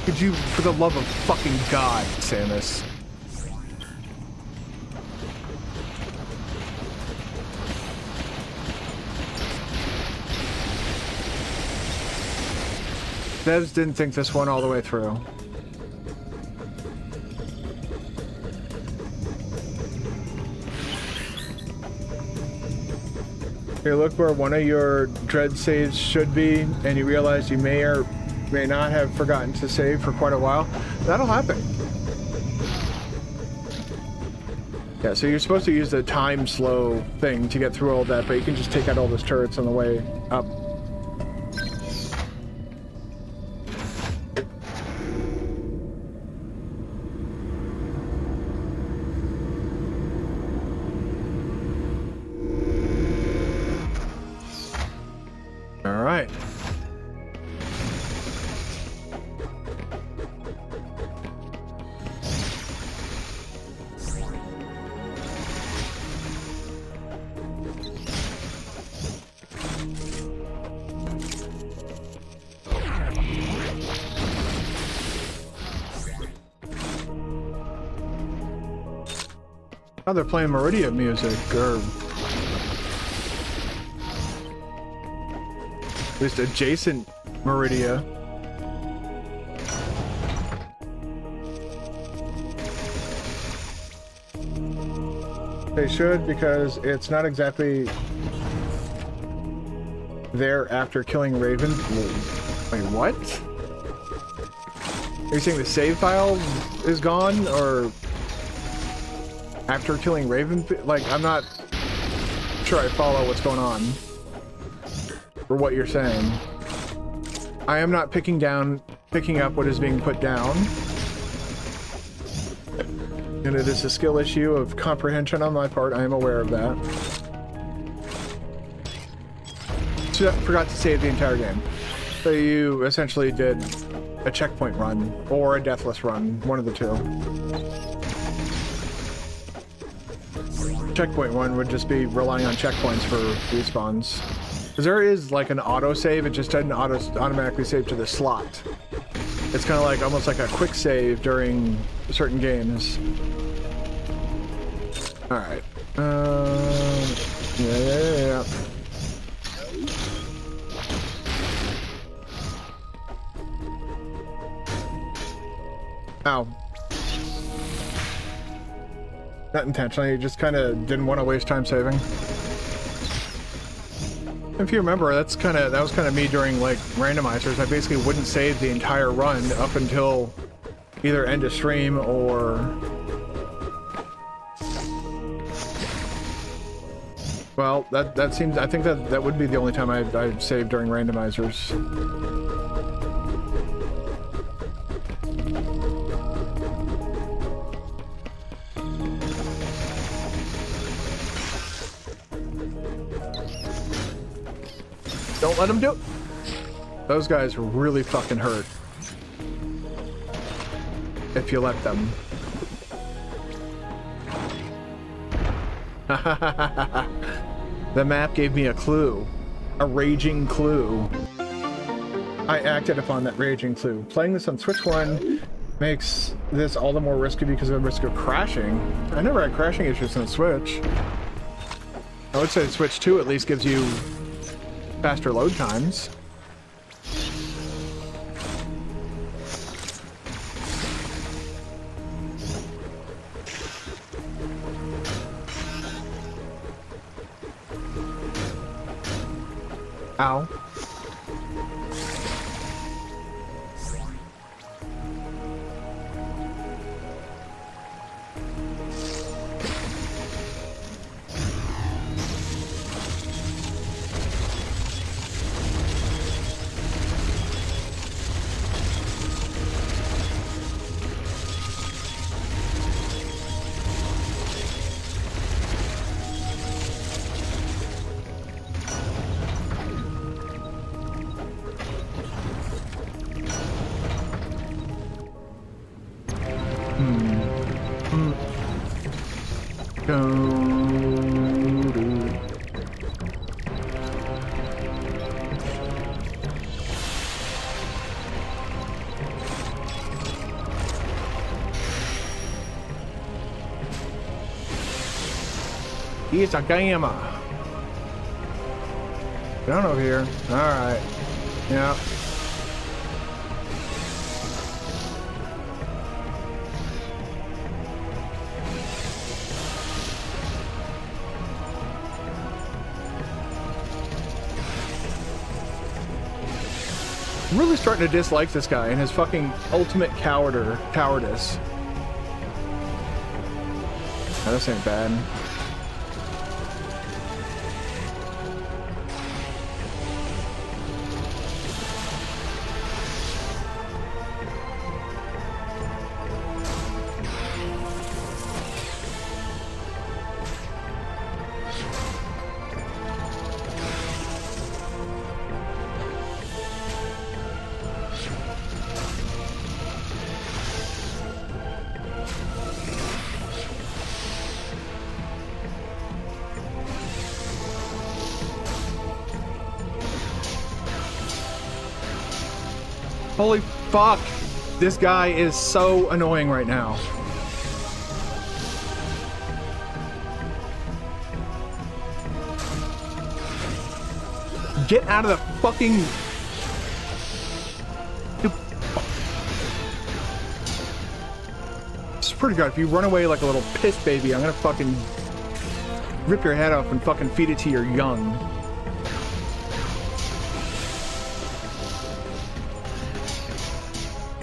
Could you, for the love of fucking God, Samus? Devs didn't think this one all the way through. Here, look where one of your Dread saves should be, and you realize you may or may not have forgotten to save for quite a while. That'll happen. Yeah, so you're supposed to use the time slow thing to get through all that, but you can just take out all those turrets on the way up. Oh, they're playing Meridia music, or at least adjacent Meridia. They should, because it's not exactly there after killing Raven. Wait, what? Are you saying the save file is gone, or after killing Raven? Like, I'm not sure I follow what's going on, or what you're saying. I am not picking up what is being put down. And it is a skill issue of comprehension on my part. I am aware of that. So I forgot to save the entire game. So you essentially did a checkpoint run, or a deathless run, one of the two. Checkpoint one would just be relying on checkpoints for respawns. Because there is like an auto-save, it just doesn't automatically save to the slot. It's kind of like, almost like a quick save during certain games. Alright. Yeah. Ow. Not intentionally, you just kind of didn't want to waste time saving. If you remember, that was kind of me during like randomizers. I basically wouldn't save the entire run up until either end of stream or... Well, that seems... I think that would be the only time I'd save during randomizers. Don't let them do it. Those guys really fucking hurt if you let them. The map gave me a clue. A raging clue. I acted upon that raging clue. Playing this on Switch 1 makes this all the more risky because of the risk of crashing. I never had crashing issues on Switch. I would say Switch 2 at least gives you faster load times. Ow. It's a gamma. Down over here. Alright. Yeah. I'm really starting to dislike this guy and his fucking ultimate cowardice. Oh, this ain't bad. Holy fuck! This guy is so annoying right now. Get out of the fucking... It's pretty good. If you run away like a little piss baby, I'm gonna fucking rip your head off and fucking feed it to your young.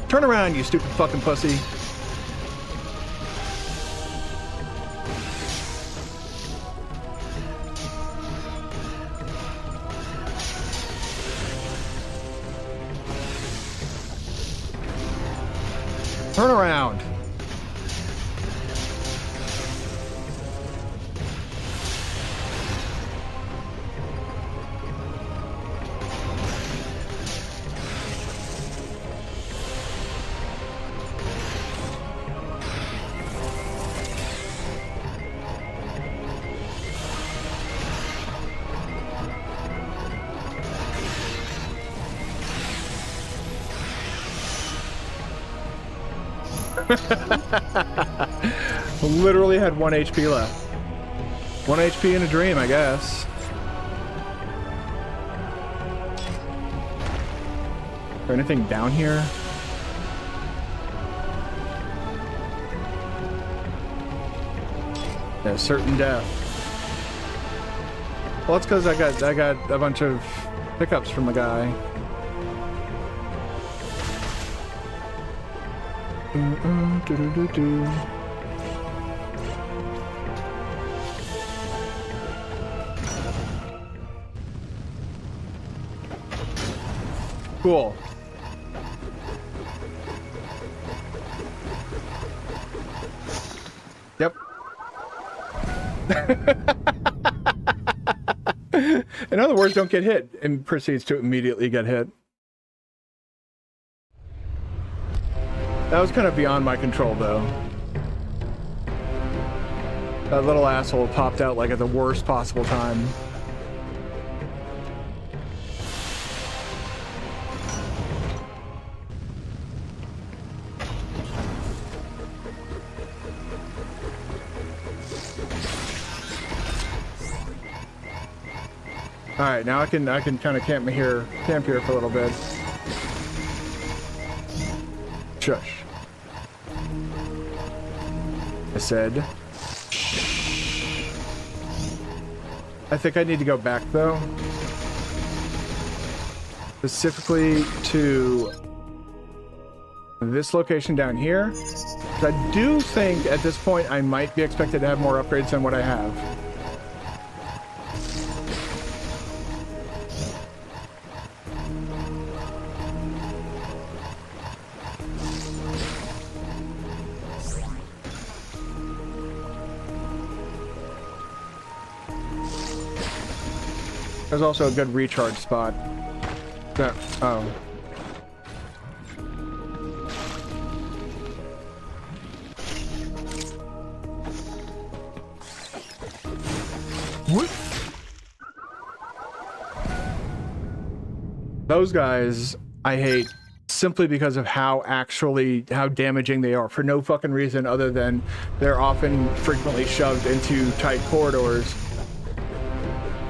Turn around, you stupid fucking pussy. Turn around. Literally had 1 HP left. 1 HP in a dream, I guess. Is there anything down here? Yeah, certain death. Well, that's because I got a bunch of pickups from the guy. Cool. Yep. In other words, don't get hit, and proceeds to immediately get hit. That was kind of beyond my control, though. That little asshole popped out like at the worst possible time. All right, now I can kind of camp here for a little bit. Shush. I said. I think I need to go back though. Specifically to this location down here. I do think at this point I might be expected to have more upgrades than what I have. There's also a good recharge spot. Oh. What? Those guys I hate simply because of how damaging they are, for no fucking reason other than they're often frequently shoved into tight corridors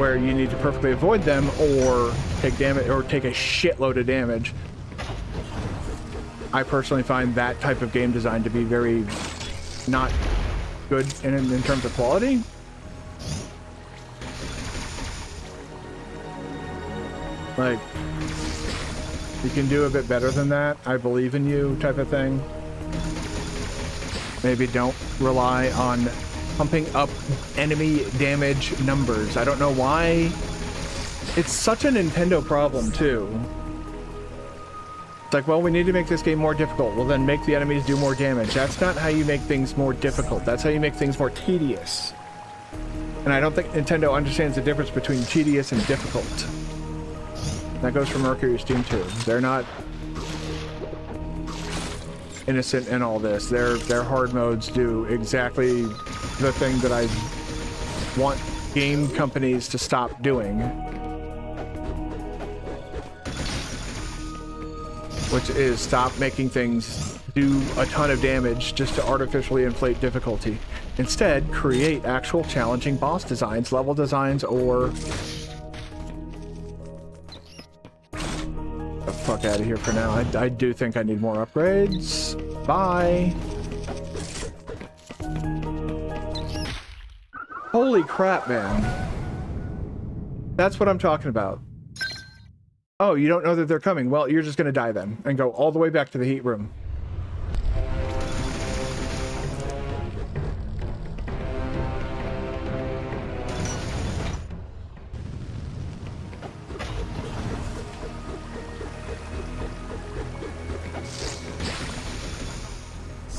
where you need to perfectly avoid them or take damage or take a shitload of damage. I personally find that type of game design to be very not good in terms of quality. Like, you can do a bit better than that. I believe in you type of thing. Maybe don't rely on pumping up enemy damage numbers. I don't know why. It's such a Nintendo problem too. It's like, well, we need to make this game more difficult. Well, then make the enemies do more damage. That's not how you make things more difficult. That's how you make things more tedious. And I don't think Nintendo understands the difference between tedious and difficult. That goes for Mercury's team too. They're not innocent in all this. Their hard modes do exactly the thing that I want game companies to stop doing, which is stop making things do a ton of damage just to artificially inflate difficulty. Instead, create actual challenging boss designs, level designs, or the fuck out of here for now. I do think I need more upgrades. Bye. Holy crap, man. That's what I'm talking about. Oh, you don't know that they're coming. Well, you're just gonna die then and go all the way back to the heat room.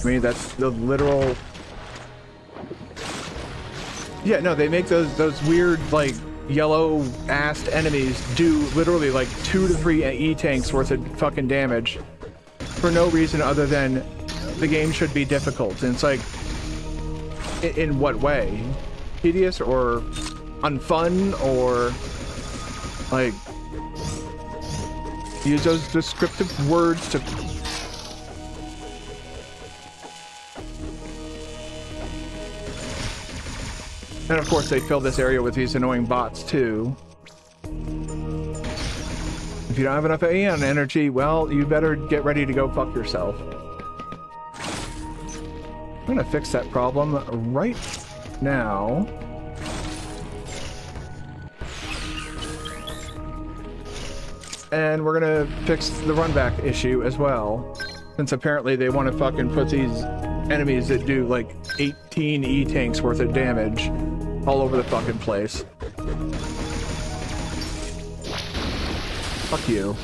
I mean, that's the literal... Yeah, no, they make those weird, like, yellow-assed enemies do literally, like, 2 to 3 E-tanks worth of fucking damage for no reason other than the game should be difficult. And it's like, in what way? Tedious or unfun or, like, use those descriptive words to... And of course they fill this area with these annoying bots too. If you don't have enough Aeon energy, well, you better get ready to go fuck yourself. I'm gonna fix that problem right now. And we're gonna fix the run back issue as well. Since apparently they want to fucking put these enemies that do like 18 E-tanks worth of damage all over the fucking place. Fuck you.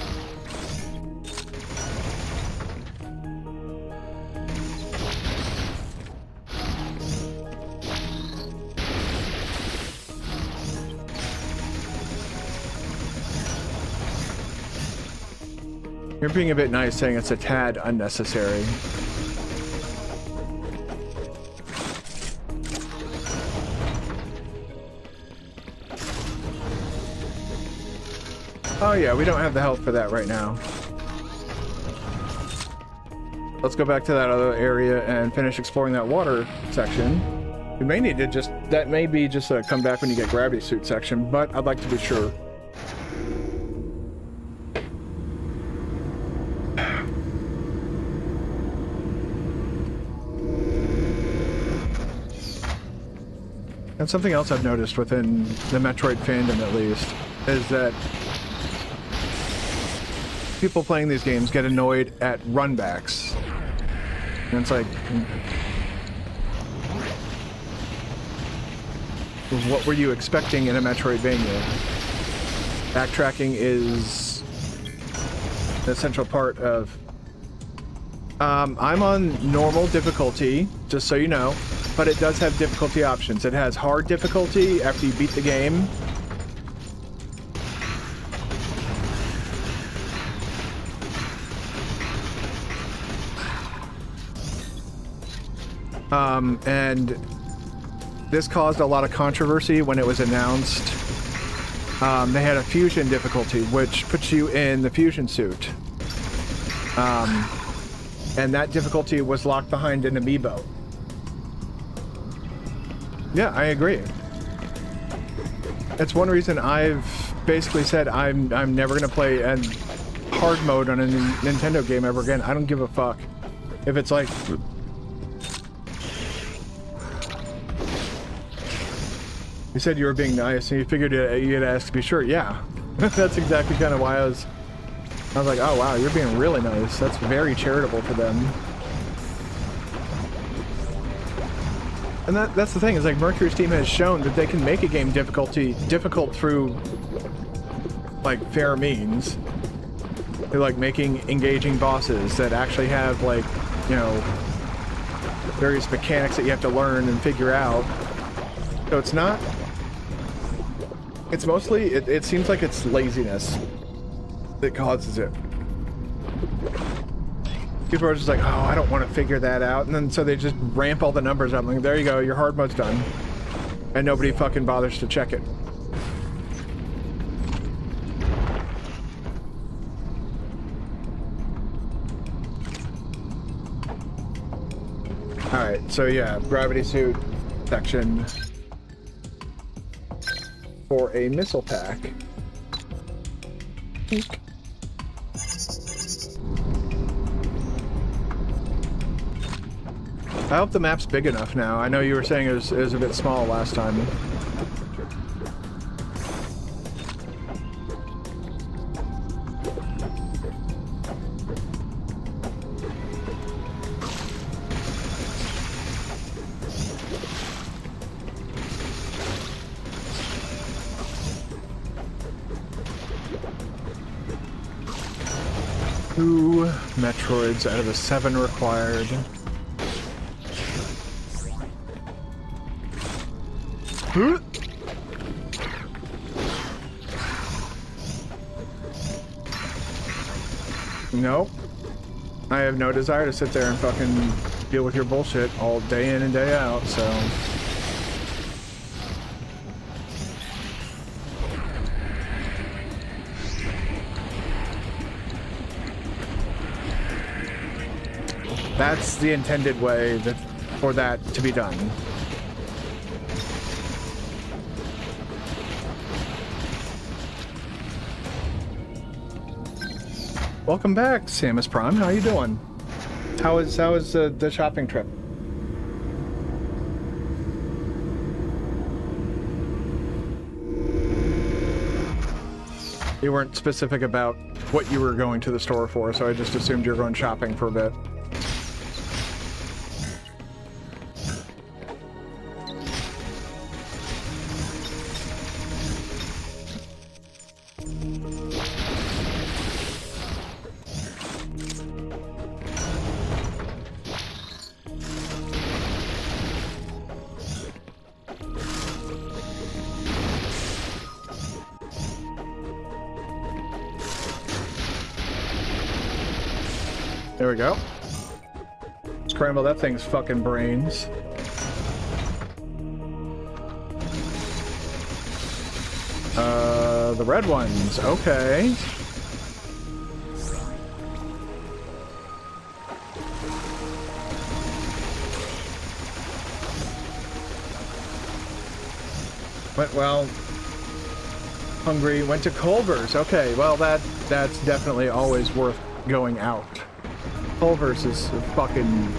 You're being a bit nice saying it's a tad unnecessary. Oh yeah, we don't have the health for that right now. Let's go back to that other area and finish exploring that water section. We may need to just... That may be just a come back when you get gravity suit section, but I'd like to be sure. And something else I've noticed within the Metroid fandom, at least, is that people playing these games get annoyed at runbacks. And it's like... What were you expecting in a Metroidvania? Backtracking is an essential part of... I'm on normal difficulty, just so you know, but it does have difficulty options. It has hard difficulty after you beat the game. And this caused a lot of controversy when it was announced. They had a fusion difficulty, which puts you in the fusion suit. And that difficulty was locked behind an amiibo. Yeah, I agree. It's one reason I've basically said I'm never gonna play a hard mode on a Nintendo game ever again. I don't give a fuck. If it's like... You said you were being nice, and you figured you'd ask to be sure. Yeah, that's exactly kind of why I was like, oh wow, you're being really nice. That's very charitable for them. And that's the thing, is like Mercury's team has shown that they can make a game difficult through like fair means. They're like making engaging bosses that actually have like, you know, various mechanics that you have to learn and figure out. So it's not... It's mostly... It seems like it's laziness that causes it. People are just like, oh, I don't want to figure that out. And then so they just ramp all the numbers up. Like, there you go, your hard mode's done. And nobody fucking bothers to check it. Alright, so yeah, gravity suit section for a missile pack. I hope the map's big enough now. I know you were saying it was a bit small last time. Two Metroids out of the 7 required. Nope. I have no desire to sit there and fucking deal with your bullshit all day in and day out, so... That's the intended way for that to be done. Welcome back, Samus Prime. How you doing? How is the shopping trip? You weren't specific about what you were going to the store for, so I just assumed you were going shopping for a bit. There we go. Scramble that thing's fucking brains. The red ones, okay. Went well. Hungry, went to Culver's. Okay, well that's definitely always worth going out. Culver's is fucking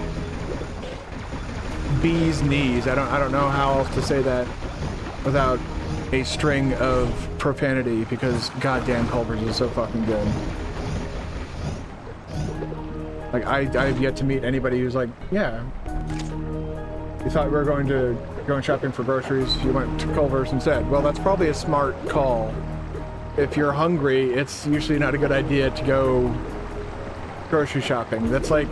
bee's knees. I don't know how else to say that without a string of profanity, because goddamn Culver's is so fucking good. Like I've yet to meet anybody who's like, yeah, you thought we were going shopping for groceries, you went to Culver's instead. Well, that's probably a smart call. If you're hungry, it's usually not a good idea to go grocery shopping. That's like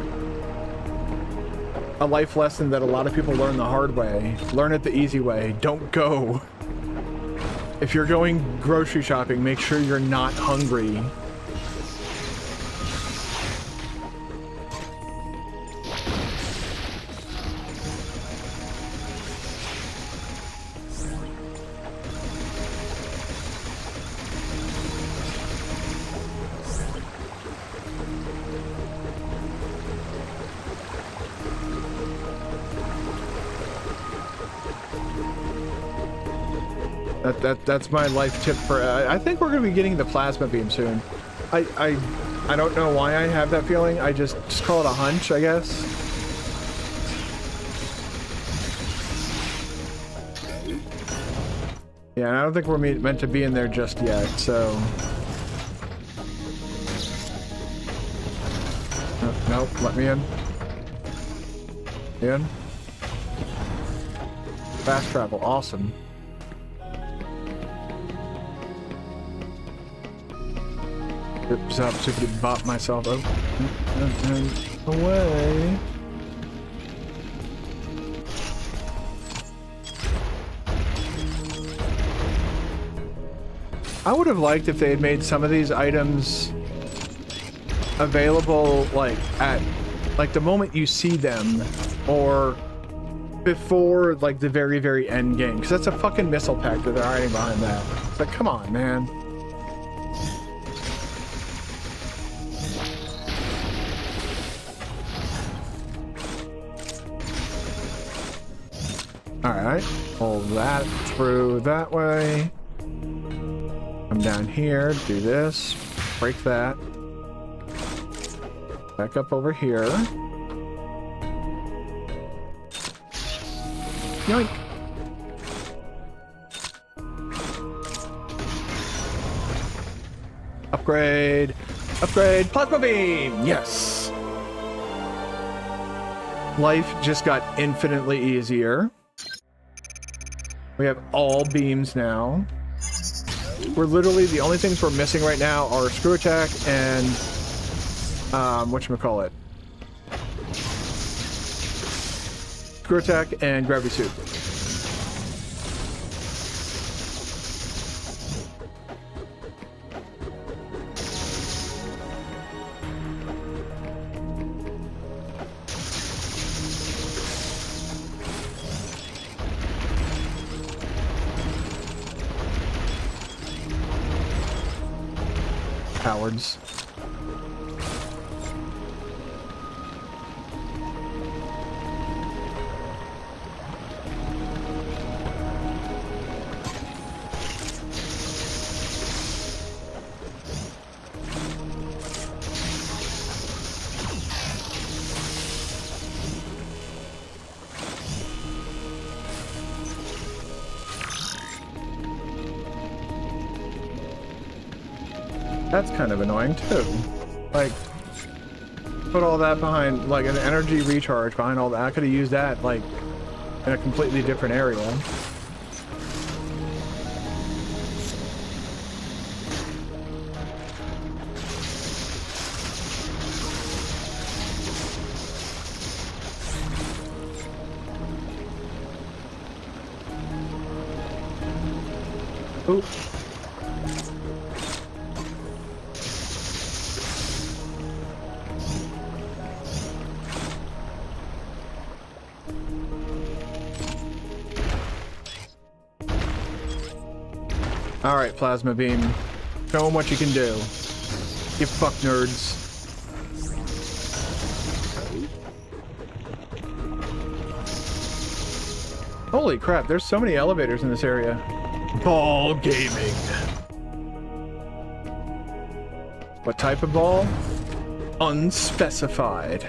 a life lesson that a lot of people learn the hard way. Learn it the easy way. Don't go. If you're going grocery shopping, make sure you're not hungry. That's my life tip for. I think we're gonna be getting the plasma beam soon. I don't know why I have that feeling. I just call it a hunch, I guess. Yeah, I don't think we're meant to be in there just yet, so... Nope, let me in. In. Fast travel, awesome. Oops, I'm super to bop myself. Oh, and away. I would have liked if they had made some of these items available, like, at, like, the moment you see them, or before, like, the very, very end game. Because that's a fucking missile pack that they're hiding behind that. It's like, come on, man. Alright, pull that through that way. Come down here, do this, break that. Back up over here. Yoink! Upgrade! Upgrade! Plasma beam! Yes! Life just got infinitely easier. We have all beams now. We're literally, the only things we're missing right now are screw attack and, whatchamacallit? Screw attack and gravity suit. Cowards. That's kind of annoying too. Like, put all that behind, like, an energy recharge behind all that. I could have used that, like, in a completely different area. Oop. Alright, Plasma Beam. Show them what you can do. You fuck nerds. Holy crap, there's so many elevators in this area. Ball gaming. What type of ball? Unspecified.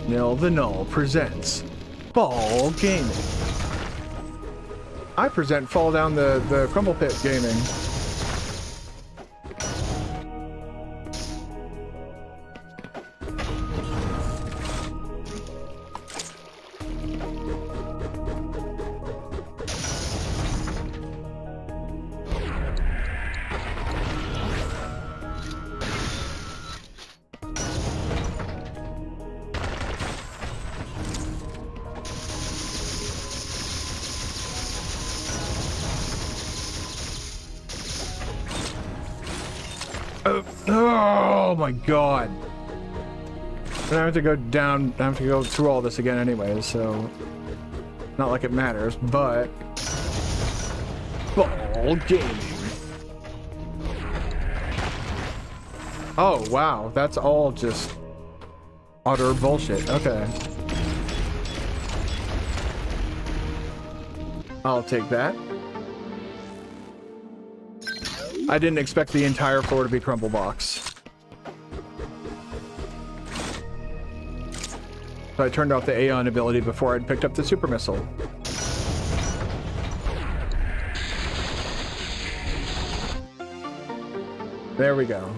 Nil the Null presents Ball Gaming. I present Fall Down the Crumble Pit Gaming. Oh my god. I have to go down, I have to go through all this again anyways, so not like it matters, but ball gaming. Oh wow, that's all just utter bullshit. Okay. I'll take that. I didn't expect the entire floor to be crumble blocks. So I turned off the Aeon ability before I'd picked up the super missile. There we go.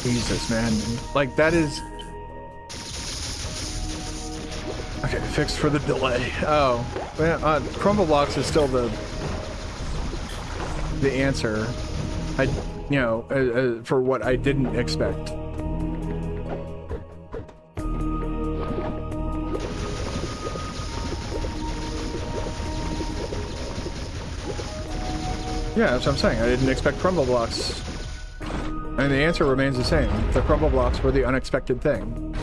Jesus, man. Like, that is... Okay, fixed for the delay. Oh. Crumble blocks is still the answer. You know, for what I didn't expect. Yeah, that's what I'm saying. I didn't expect crumble blocks. And the answer remains the same. The crumble blocks were the unexpected thing.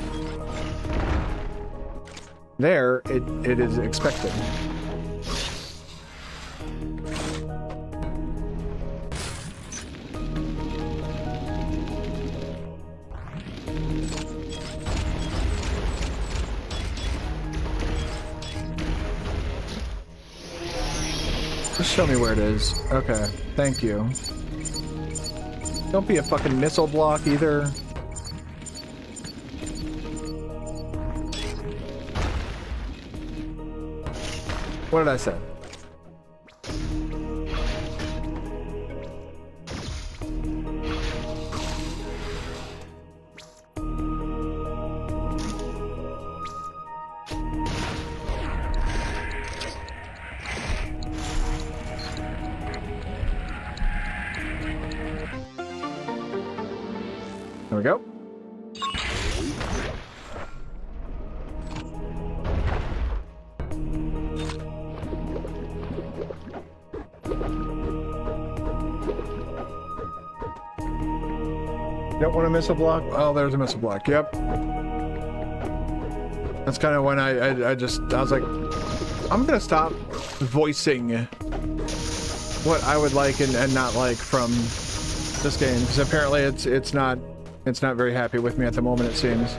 There, it is expected. Just show me where it is. Okay, thank you. Don't be a fucking missile block either. What did I say? There we go. Don't want to miss a block? Oh, there's a miss a block. Yep. That's kind of when I was like, I'm gonna stop voicing what I would like and not like from this game, because apparently it's not very happy with me at the moment, it seems.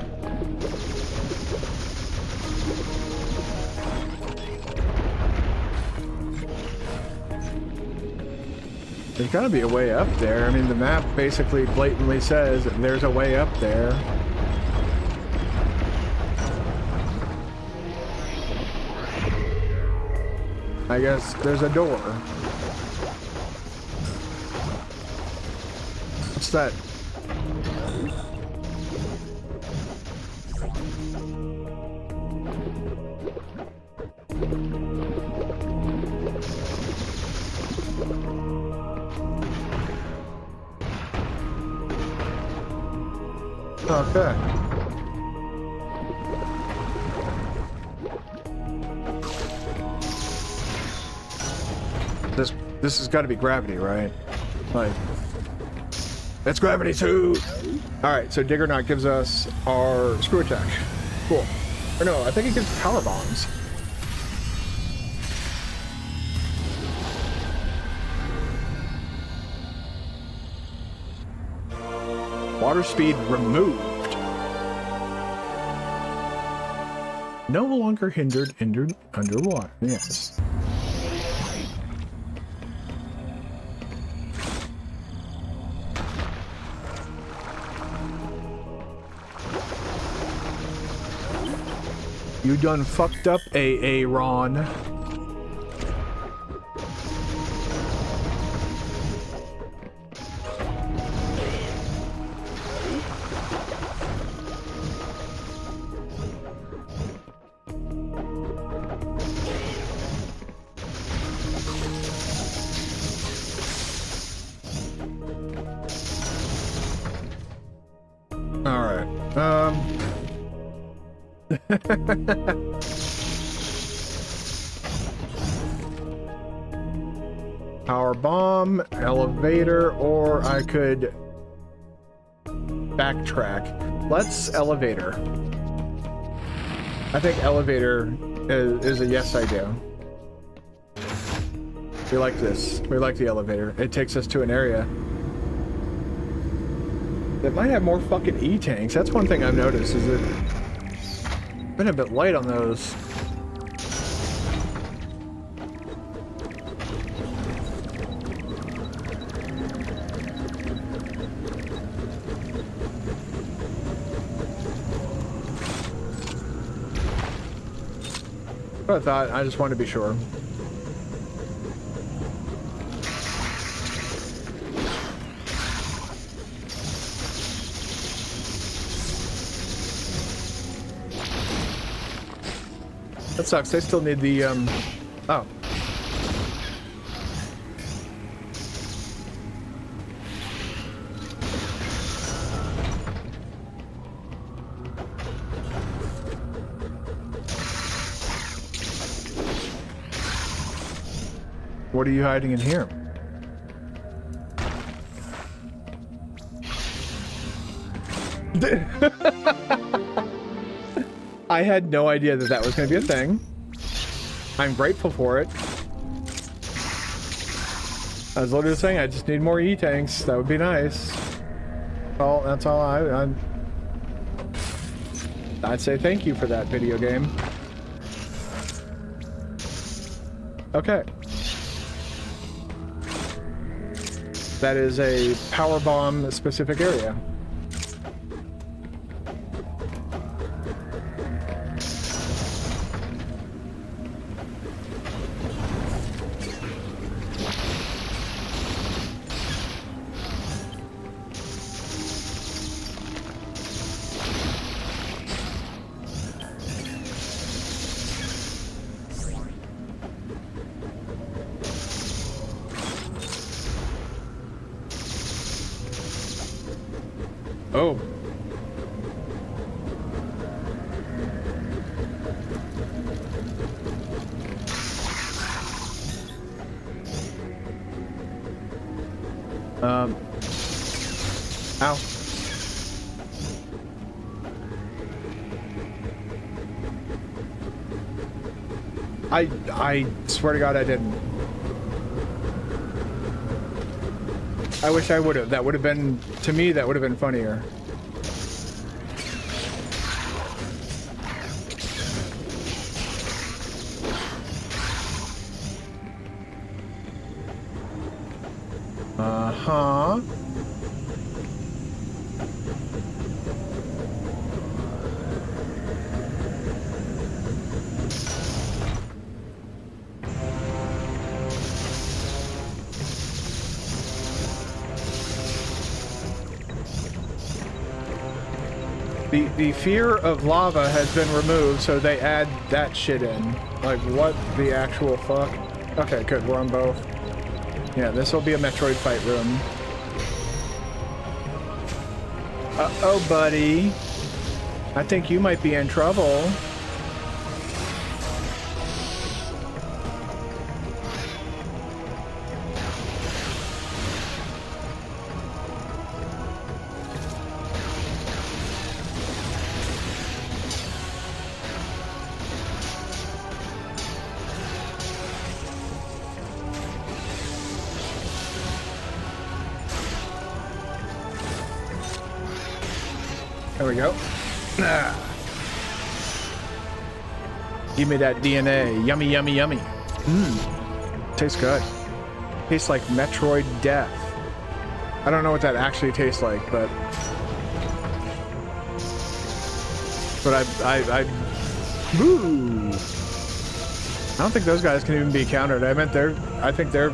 There's gotta be a way up there. I mean, the map basically blatantly says that there's a way up there. I guess there's a door. What's that? Okay. This has got to be gravity, right? Like, it's gravity too. All right, so Diggernaut gives us our screw attack. Cool. Or no, I think it gives power bombs. Water speed removed. No longer hindered underwater. Yes. You done fucked up, Aaron. Power bomb, elevator, or I could backtrack. Let's elevator. I think elevator is a yes I do. We like this. We like the elevator. It takes us to an area that might have more fucking E-tanks. That's one thing I've noticed, is it been a bit light on those. I thought, I just wanted to be sure. That sucks. They still need the, oh. What are you hiding in here? I had no idea that that was going to be a thing. I'm grateful for it. I was literally saying I just need more E-tanks. That would be nice. Well, that's all I'd say thank you for that, video game. Okay. That is a power bomb specific area. Oh. Ow. I swear to God I didn't. I wish I would have. That would have been, to me, that would have been funnier. Uh-huh. The fear of lava has been removed, so they add that shit in. Like, what the actual fuck? Okay, good, we're on both. Yeah, this will be a Metroid fight room. Uh-oh, buddy. I think you might be in trouble. There we go. Ah. Give me that DNA. Yummy, yummy, yummy. Mmm. Tastes good. Tastes like Metroid Death. I don't know what that actually tastes like, but Ooh. I don't think those guys can even be countered. I think their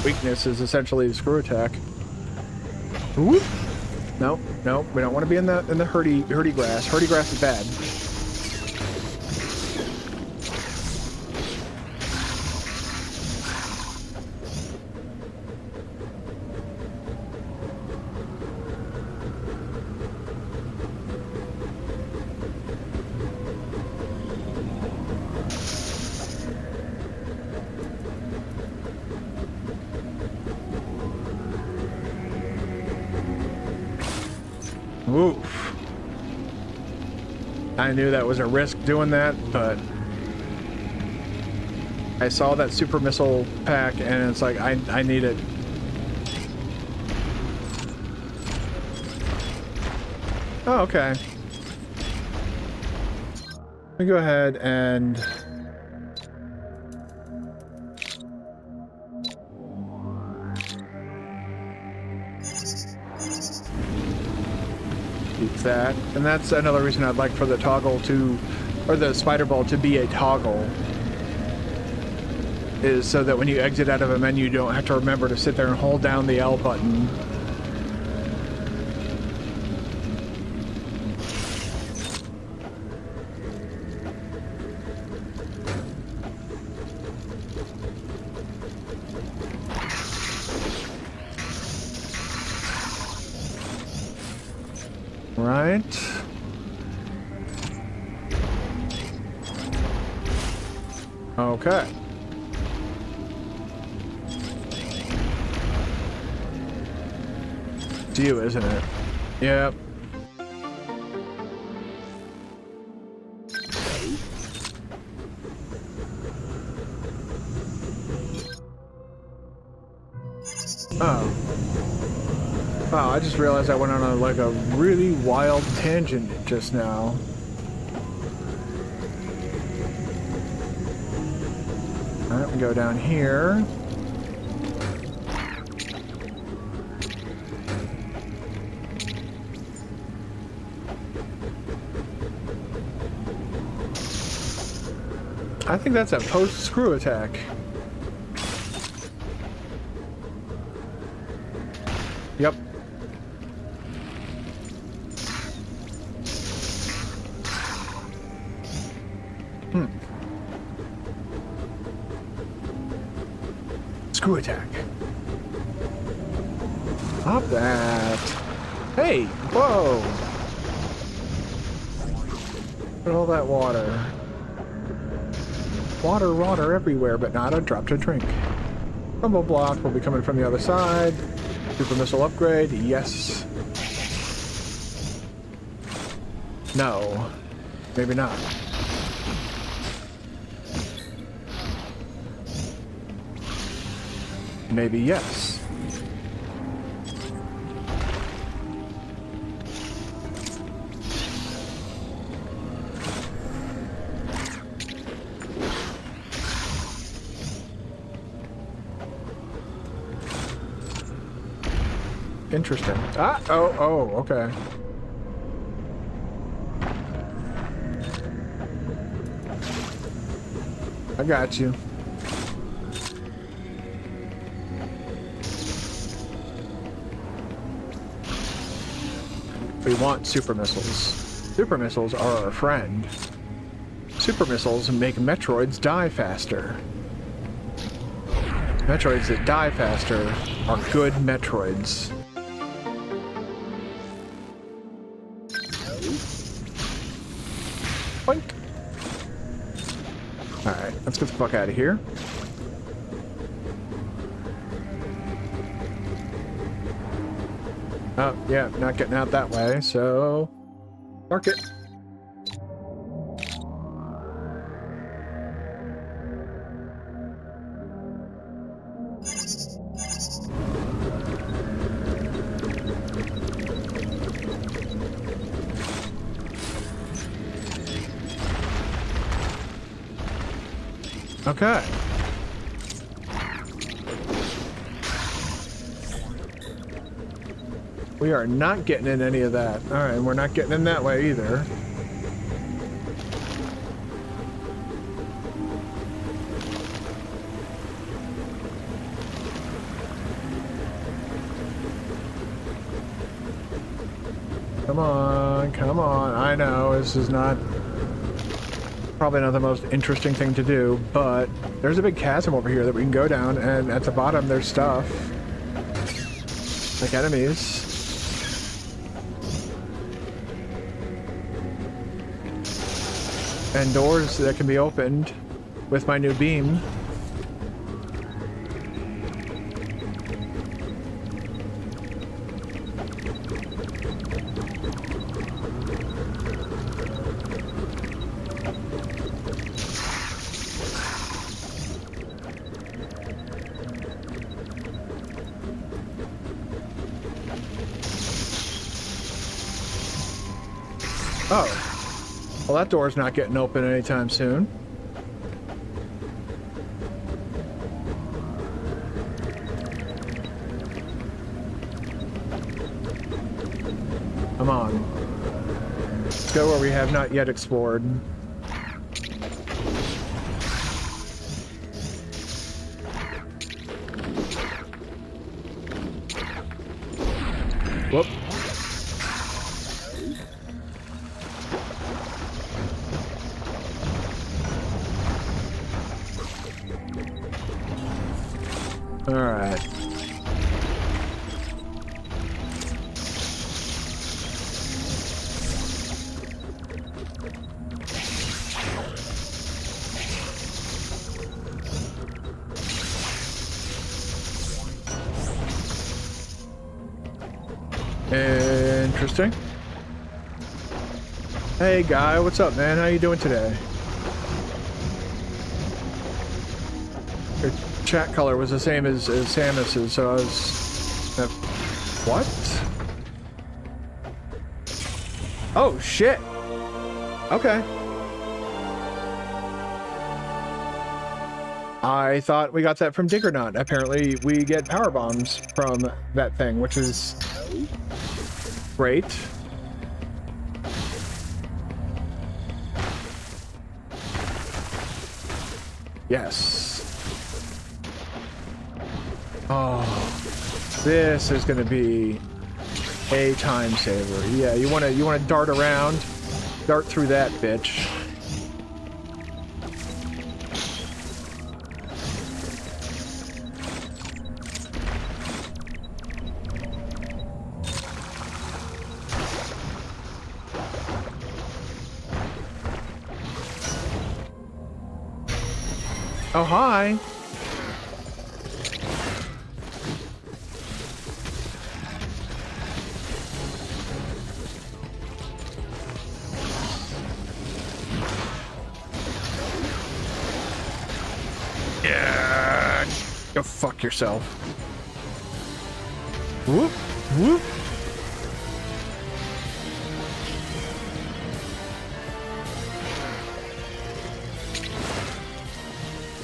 weakness is essentially the screw attack. Whoop. No, no, we don't want to be in the hurdy grass. Hurdy grass is bad. Oof. I knew that was a risk doing that, but I saw that super missile pack and it's like, I need it. Oh, okay. Let me go ahead and keep that. And that's another reason I'd like for the toggle to, or the spider ball to be a toggle, is so that when you exit out of a menu, you don't have to remember to sit there and hold down the L button. Right. Okay. It's you, isn't it? Yep. Oh. Wow, I just realized I went on like a really wild tangent just now. Alright, we go down here. I think that's a post-screw attack. Yep. Screw attack. Stop that. Hey, whoa. Look at all that water. Water everywhere, but not a drop to drink. Rumble block will be coming from the other side. Super missile upgrade, yes. No. Maybe not. Maybe yes. Interesting. Ah, oh, okay. I got you. We want super missiles. Super missiles are our friend. Super missiles make Metroids die faster. Metroids that die faster are good Metroids. Boink. Alright, let's get the fuck out of here. Oh, yeah, not getting out that way, so... Mark it. Okay. We are not getting in any of that. Alright, and we're not getting in that way either. Come on, come on. I know, this is not... probably not the most interesting thing to do, but there's a big chasm over here that we can go down, and at the bottom there's stuff. Like enemies. And doors that can be opened with my new beam. Oh. Well, that door's not getting open anytime soon. Come on. Let's go where we have not yet explored. Whoop. All right. Interesting. Hey guy, what's up, man? How you doing today? Your chat color was the same as Samus's, so I was... what? Oh, shit! Okay. I thought we got that from Diggernaut. Apparently, we get power bombs from that thing, which is great. Yes. Oh, this is going to be a time saver. Yeah, you want to dart around, dart through that bitch. Oh, hi. Yeah. Go fuck yourself. Whoop, whoop.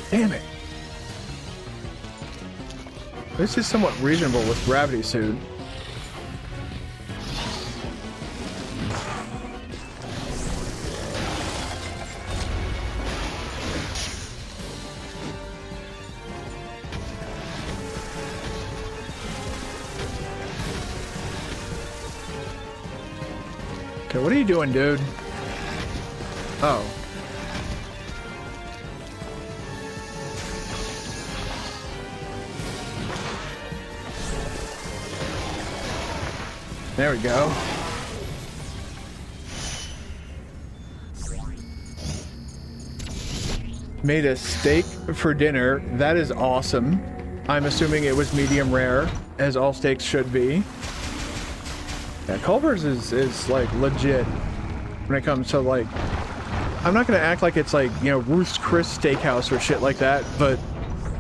Damn it. This is somewhat reasonable with gravity suit. Okay, what are you doing, dude? Oh. There we go. Made a steak for dinner. That is awesome. I'm assuming it was medium rare, as all steaks should be. Yeah, Culver's is like legit when it comes to like... I'm not gonna act like it's like, you know, Ruth's Chris Steakhouse or shit like that, but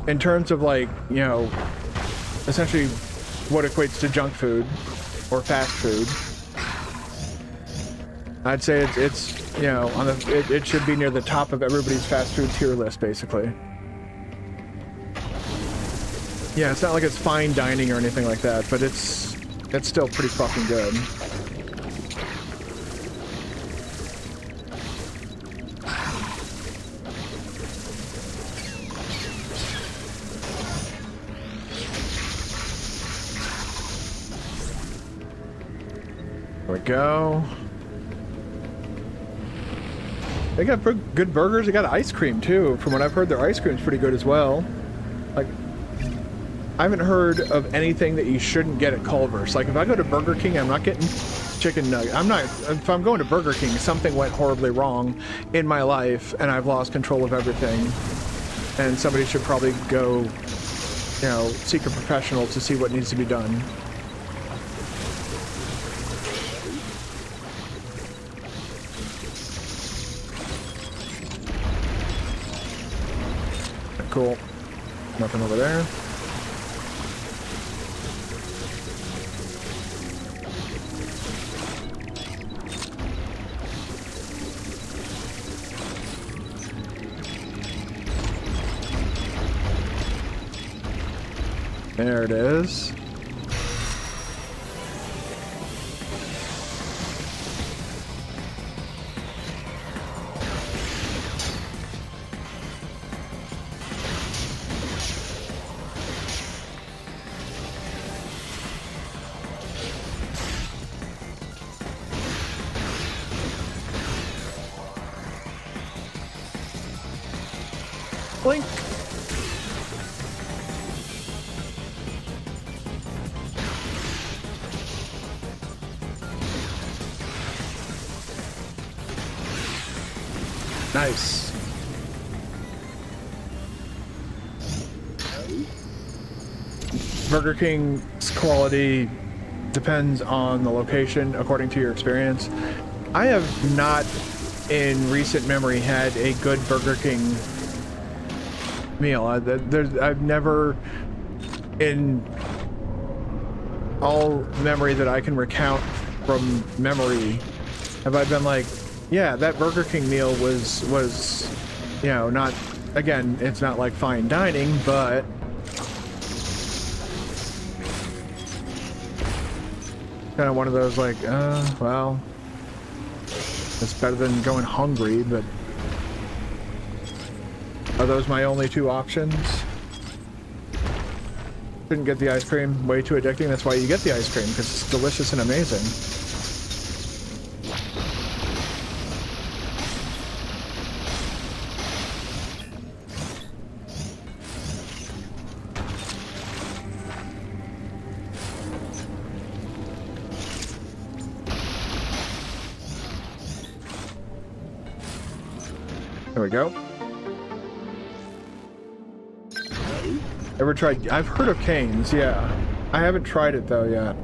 in terms of like, you know, essentially what equates to junk food or fast food, I'd say it's you know, on the it should be near the top of everybody's fast food tier list, basically. Yeah, it's not like it's fine dining or anything like that, but it's still pretty fucking good. There we go. They got good burgers. They got ice cream too. From what I've heard, their ice cream's pretty good as well. Like, I haven't heard of anything that you shouldn't get at Culver's. Like, if I go to Burger King, I'm not getting chicken nugget. If I'm going to Burger King, something went horribly wrong in my life and I've lost control of everything. And somebody should probably go, you know, seek a professional to see what needs to be done. Cool. Nothing over there. There it is. Blink. Nice. Burger King's quality depends on the location, according to your experience. I have not, in recent memory, had a good Burger King meal. I've never, in all memory that I can recount from memory, have I been like, yeah, that Burger King meal was, you know, not, again, it's not like fine dining, but kind of one of those like, well, it's better than going hungry, but are those my only two options? Couldn't get the ice cream. Way too addicting. That's why you get the ice cream, because it's delicious and amazing. There we go. Ever tried? I've heard of Cane's, yeah. I haven't tried it though yet.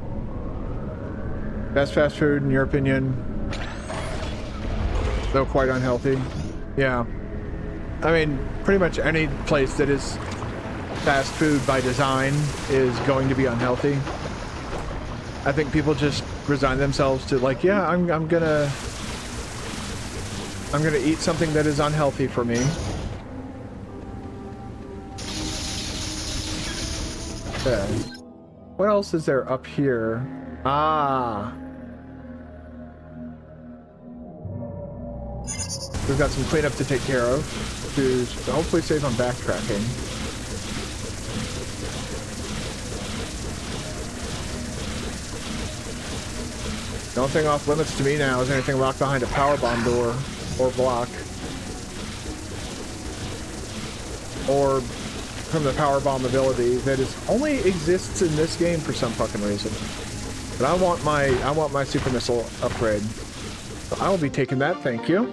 Best fast food in your opinion? Though quite unhealthy. Yeah. I mean, pretty much any place that is fast food by design is going to be unhealthy. I think people just resign themselves to like, yeah, I'm gonna eat something that is unhealthy for me. Okay. What else is there up here? Ah. We've got some cleanup to take care of to hopefully save on backtracking. The only thing off limits to me now is anything locked behind a power bomb door or block. Or from the power bomb ability that is only exists in this game for some fucking reason. But I want my super missile upgrade. So I will be taking that, thank you.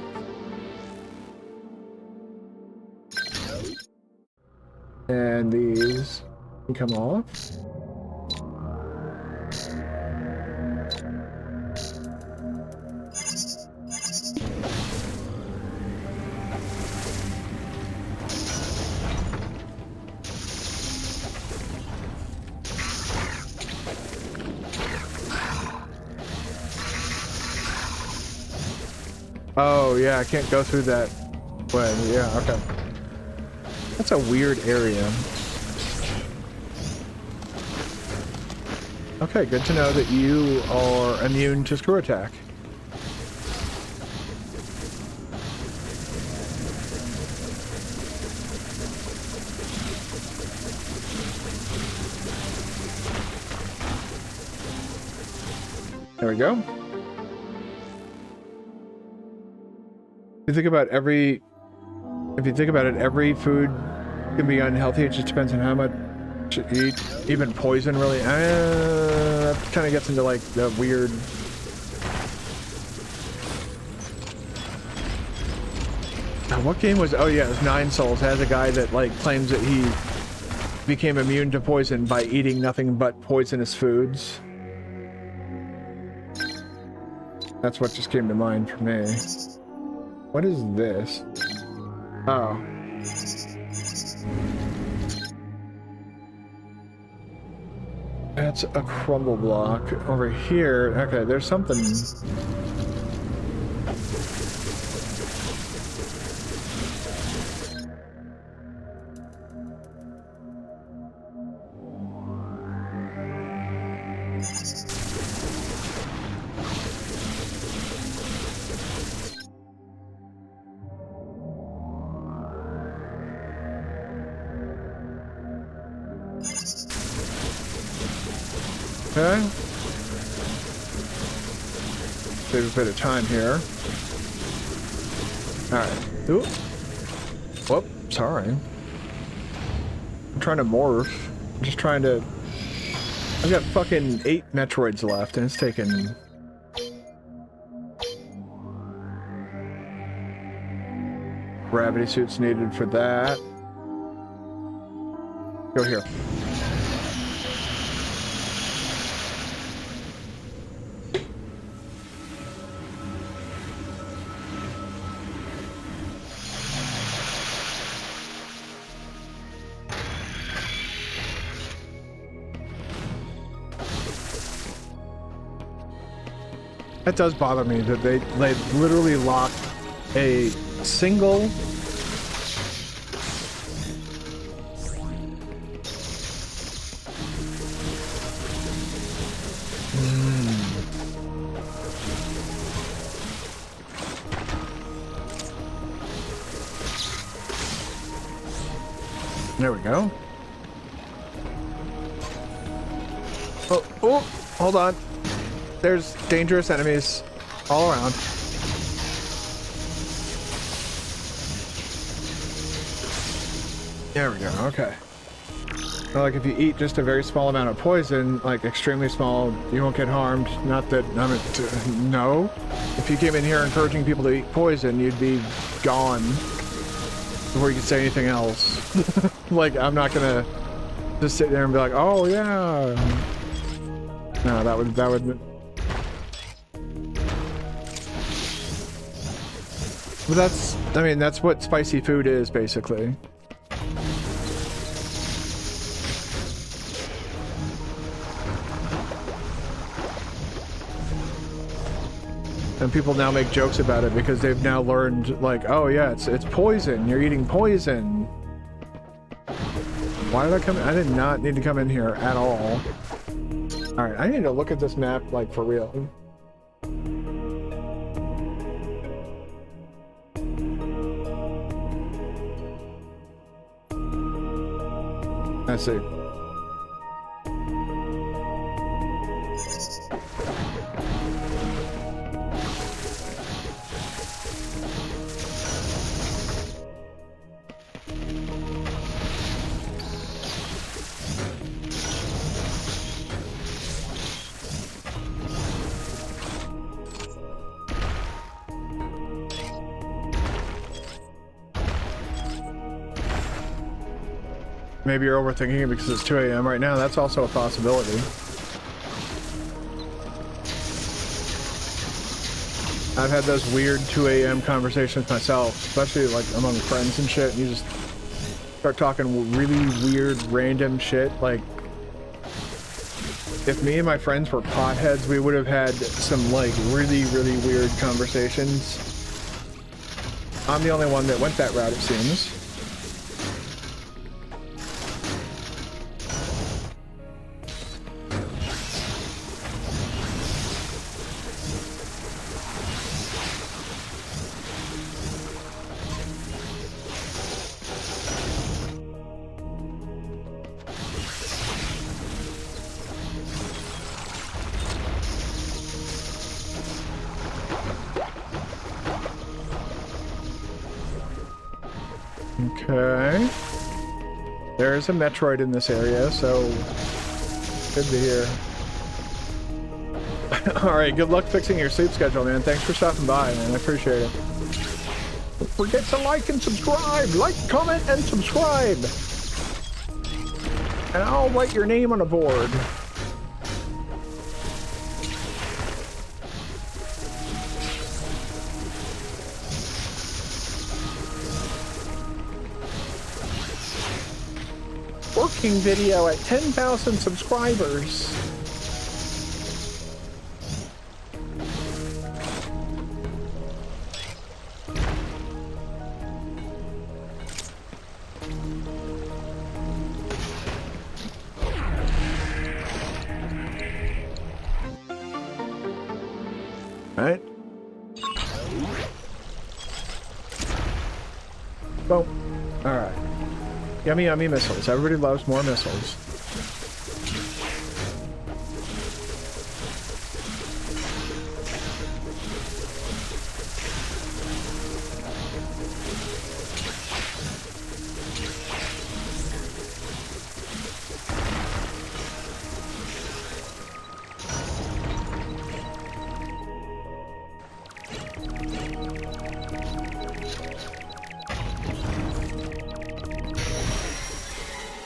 And these can come off. Oh, yeah, I can't go through that way. Yeah, okay. That's a weird area. Okay, good to know that you are immune to screw attack. There we go. If you think about it, every food can be unhealthy. It just depends on how much you eat. Even poison, really. That kind of gets into like the weird. What game was? Oh yeah, it was Nine Souls. It has a guy that like claims that he became immune to poison by eating nothing but poisonous foods. That's what just came to mind for me. What is this? Oh. That's a crumble block. Over here, okay, there's something. Okay. Save a bit of time here. Alright. Oop. Whoop. Sorry. I'm trying to morph. I'm just trying to... I've got fucking 8 Metroids left, and it's taking... Gravity suits needed for that. Go here. That does bother me that they literally locked a single There we go. Oh, hold on. There's dangerous enemies all around. There we go, okay. Well, like if you eat just a very small amount of poison, like extremely small, you won't get harmed. Not that, I mean, no. If you came in here encouraging people to eat poison, you'd be gone before you could say anything else. Like, I'm not gonna just sit there and be like, oh yeah. No, that would... But that's, I mean, that's what spicy food is, basically. And people now make jokes about it because they've now learned, like, oh yeah, it's poison. You're eating poison. Why did I come in? I did not need to come in here at all. Alright, I need to look at this map, like, for real. I see. Maybe you're overthinking it because it's 2 a.m. right now. That's also a possibility. I've had those weird 2 a.m. conversations myself, especially like among friends and shit, and you just start talking really weird, random shit. Like, if me and my friends were potheads, we would have had some like really, really weird conversations. I'm the only one that went that route, it seems. Okay. There's a Metroid in this area, so good to hear. Alright, good luck fixing your sleep schedule, man. Thanks for stopping by, man. I appreciate it. Don't forget to like and subscribe! Like, comment, and subscribe! And I'll write your name on a board. Working video at 10,000 subscribers. Right? Boom. Alright. Yummy, yummy missiles. Everybody loves more missiles.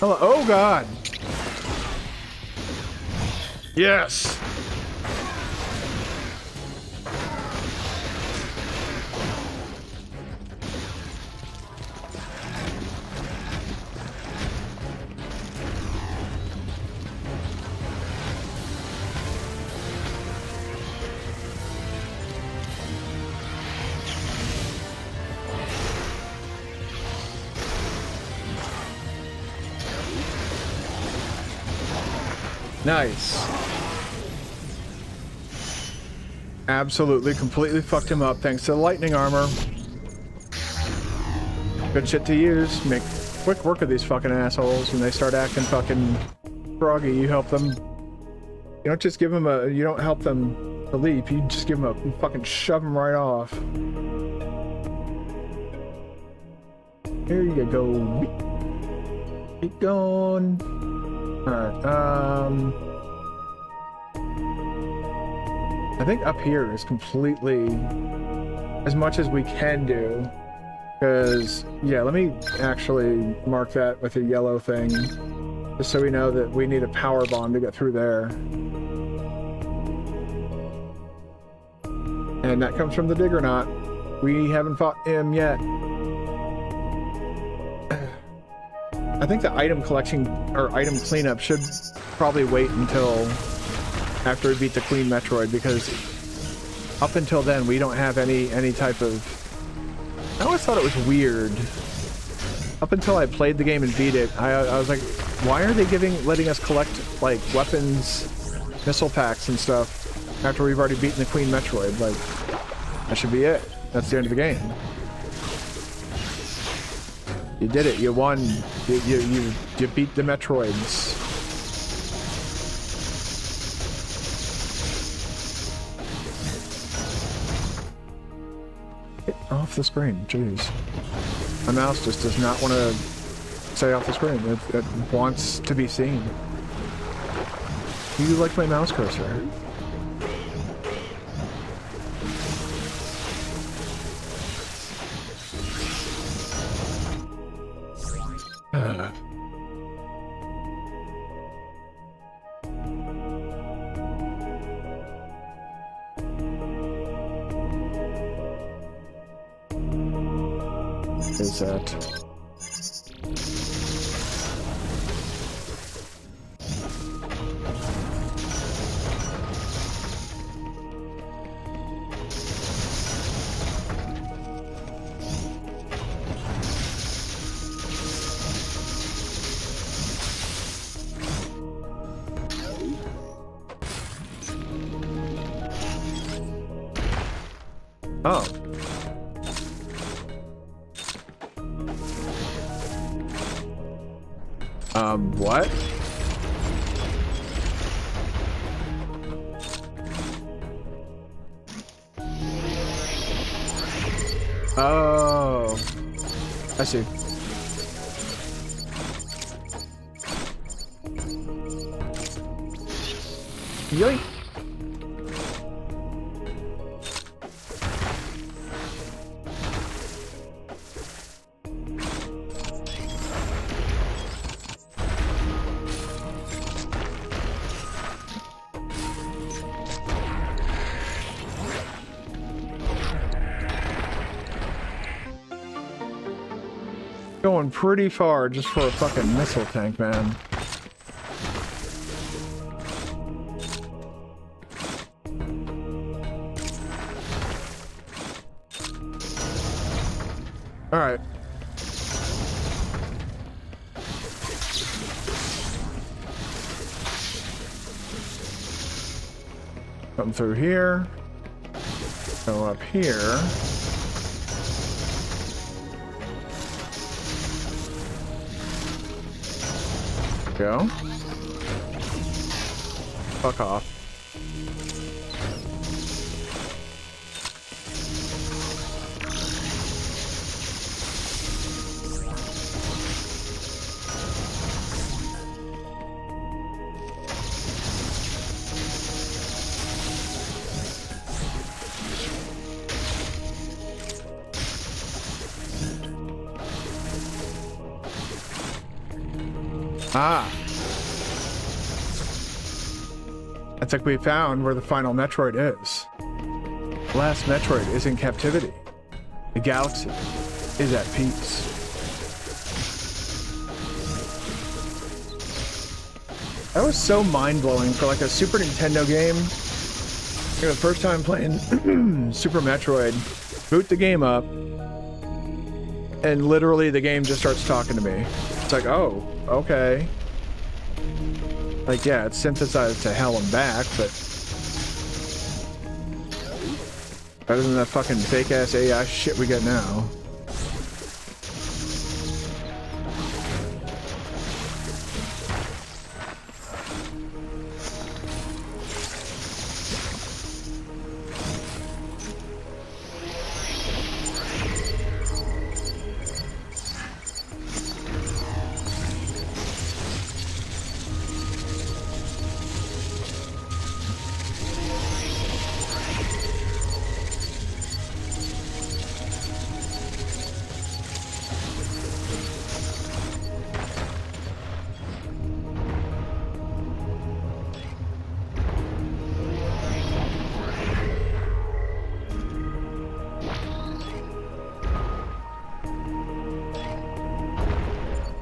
Hello. Oh, God. Yes. Nice. Absolutely, completely fucked him up thanks to the lightning armor. Good shit to use. Make quick work of these fucking assholes when they start acting fucking froggy. You help them. You don't just give them a... You don't help them to leap. You just give them a... You fucking shove them right off. Here you go. Keep going. Alright, I think up here is completely as much as we can do. Because, yeah, let me actually mark that with a yellow thing. Just so we know that we need a power bomb to get through there. And that comes from the Diggernaut. We haven't fought him yet. I think the item collection, or item cleanup, should probably wait until after we beat the Queen Metroid, because up until then we don't have any type of... I always thought it was weird. Up until I played the game and beat it, I was like, why are they letting us collect, like, weapons, missile packs and stuff after we've already beaten the Queen Metroid? Like, that should be it. That's the end of the game. You did it. You won. You beat the Metroids. Get off the screen. Jeez. My mouse just does not want to stay off the screen. It wants to be seen. Do you like my mouse cursor? Is that? Oh. What? Oh. I see. Yoink. Going pretty far just for a fucking missile tank, man. All right. Come through here. Go up here. Go. Fuck off. Ah. It's like we found where the final Metroid is. The last Metroid is in captivity. The galaxy is at peace. That was so mind-blowing for like a Super Nintendo game. You know, the first time playing Super Metroid, boot the game up, and literally the game just starts talking to me. It's like, oh, okay. Like, yeah, it's synthesized to hell and back, but better than that fucking fake-ass AI shit we get now.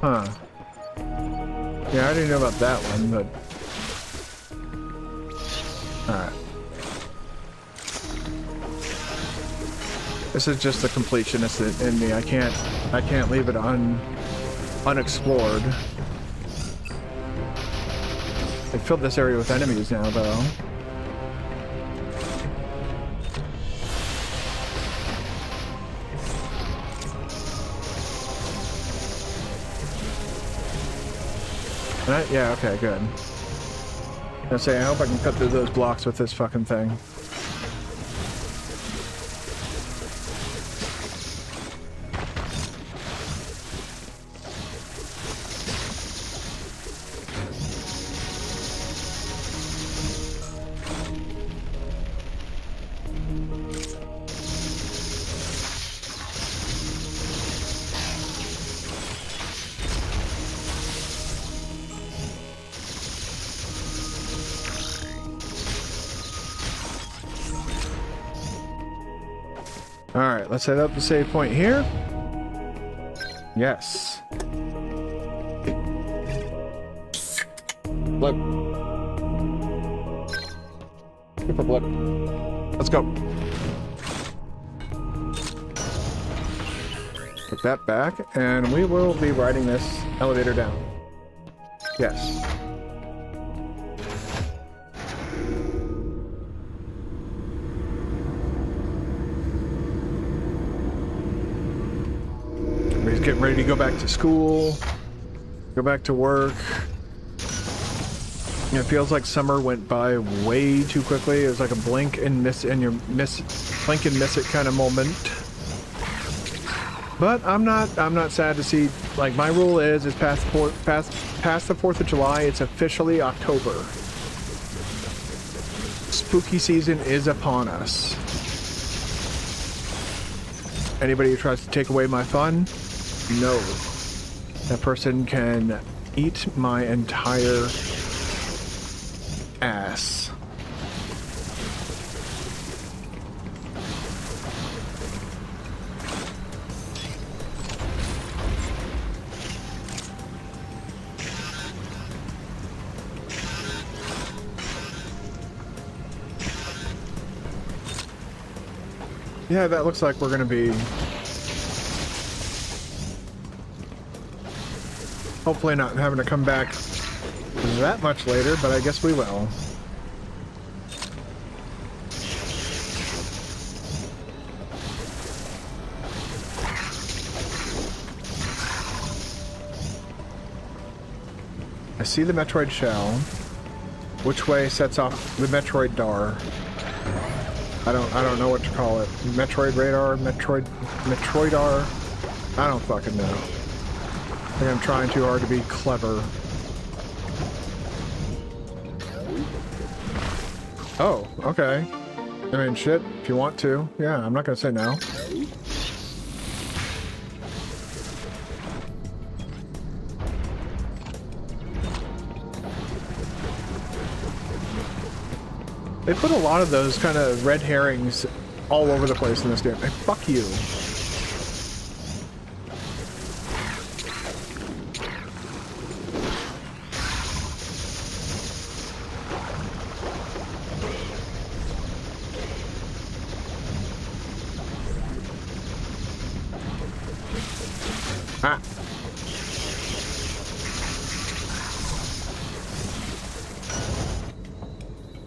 Huh. Yeah, I didn't know about that one, but... Alright. This is just the completionist in me. I can't leave it unexplored. I filled this area with enemies now, though. Yeah, okay, good. I say, I hope I can cut through those blocks with this fucking thing. Alright, let's set up the save point here. Yes. Blip. Super blip. Let's go. Put that back, and we will be riding this elevator down. Yes. Getting ready to go back to school, go back to work. It feels like summer went by way too quickly. It was like a blink and miss, and blink and miss it kind of moment. But I'm not sad to see. Like, my rule is past the 4th of July, it's officially October. Spooky season is upon us. Anybody who tries to take away my fun, no, that person can eat my entire ass. Yeah, that looks like we're gonna be hopefully not having to come back that much later, but I guess we will. I see the Metroid shell. Which way sets off the Metroid dar? I don't know what to call it. Metroid radar, Metroidar. I don't fucking know. I think I'm trying too hard to be clever. Oh, okay. I mean, shit, if you want to. Yeah, I'm not gonna say no. They put a lot of those kind of red herrings all over the place in this game. Hey, fuck you. Ah.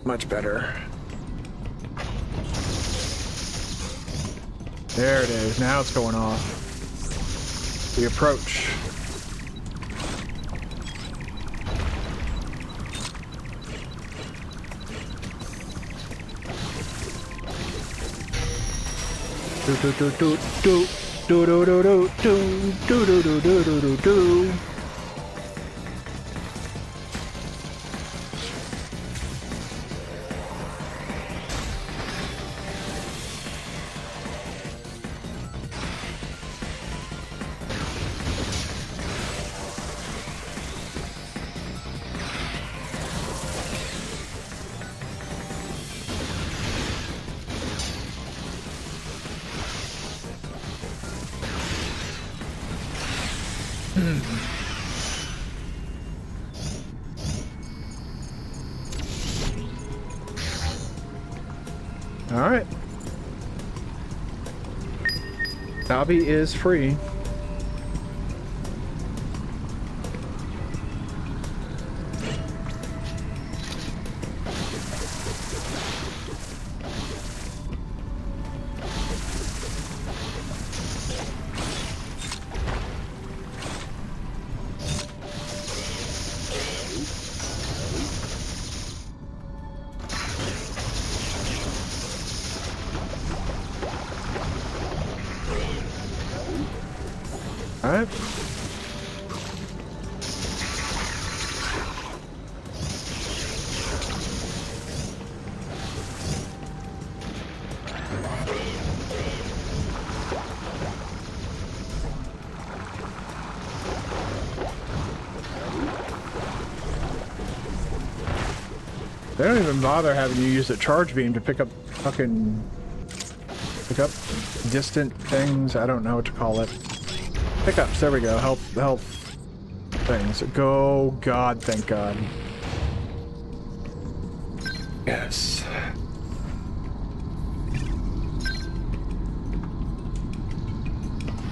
Much better. There it is. Now it's going off. We approach. Do do do do do do do do do do do do do do do do. Alright. Dobby is free. Alright. They don't even bother having you use a charge beam to pick up distant things. I don't know what to call it. Pickups, there we go. Help things. Go, God, thank God. Yes.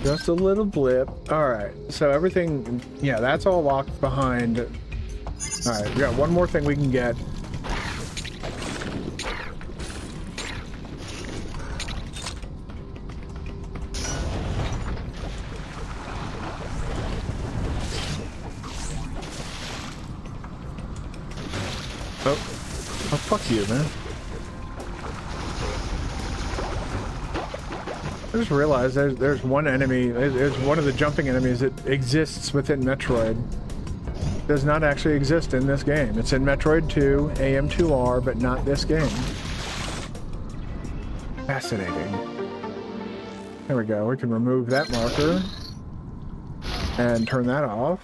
Just a little blip. Alright, so everything, yeah, that's all locked behind. Alright, we got one more thing we can get. Oh, fuck you, man. I just realized there's one enemy, there's one of the jumping enemies that exists within Metroid. Does not actually exist in this game. It's in Metroid 2, AM2R, but not this game. Fascinating. There we go, we can remove that marker and turn that off.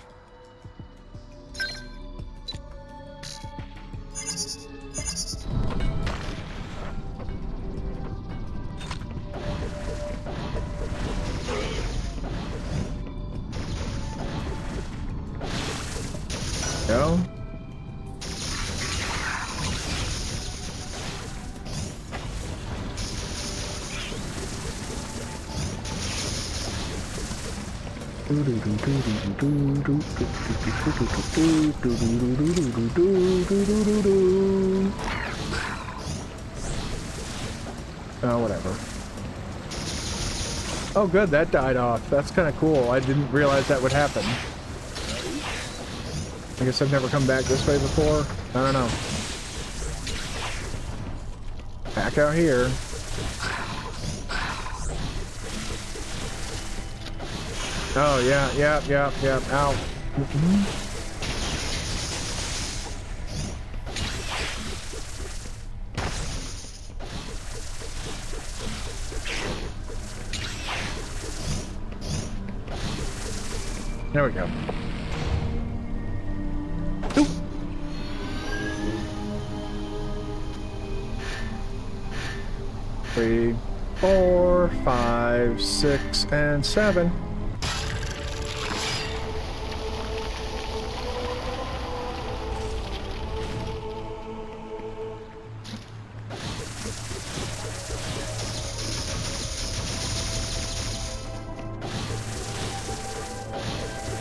Go. Oh, whatever. Oh, good, that died off. That's kind of cool. I didn't realize that would happen. I guess I've never come back this way before. I don't know. Back out here. Oh, yeah, yeah. Ow. There we go. Ooh. 3, 4, 5, 6, and 7.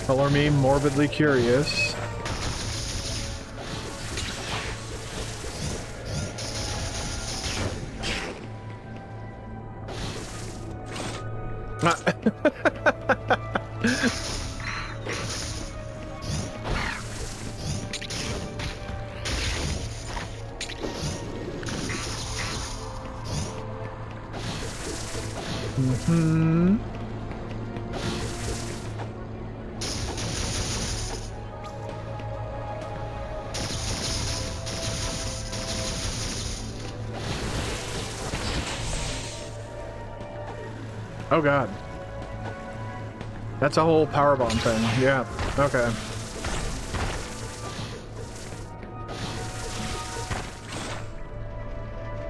Color me morbidly curious. Oh god. That's a whole powerbomb thing. Yeah. Okay.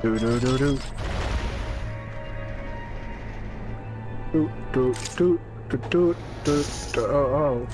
Do do do do. Do do do do do do do. Oh.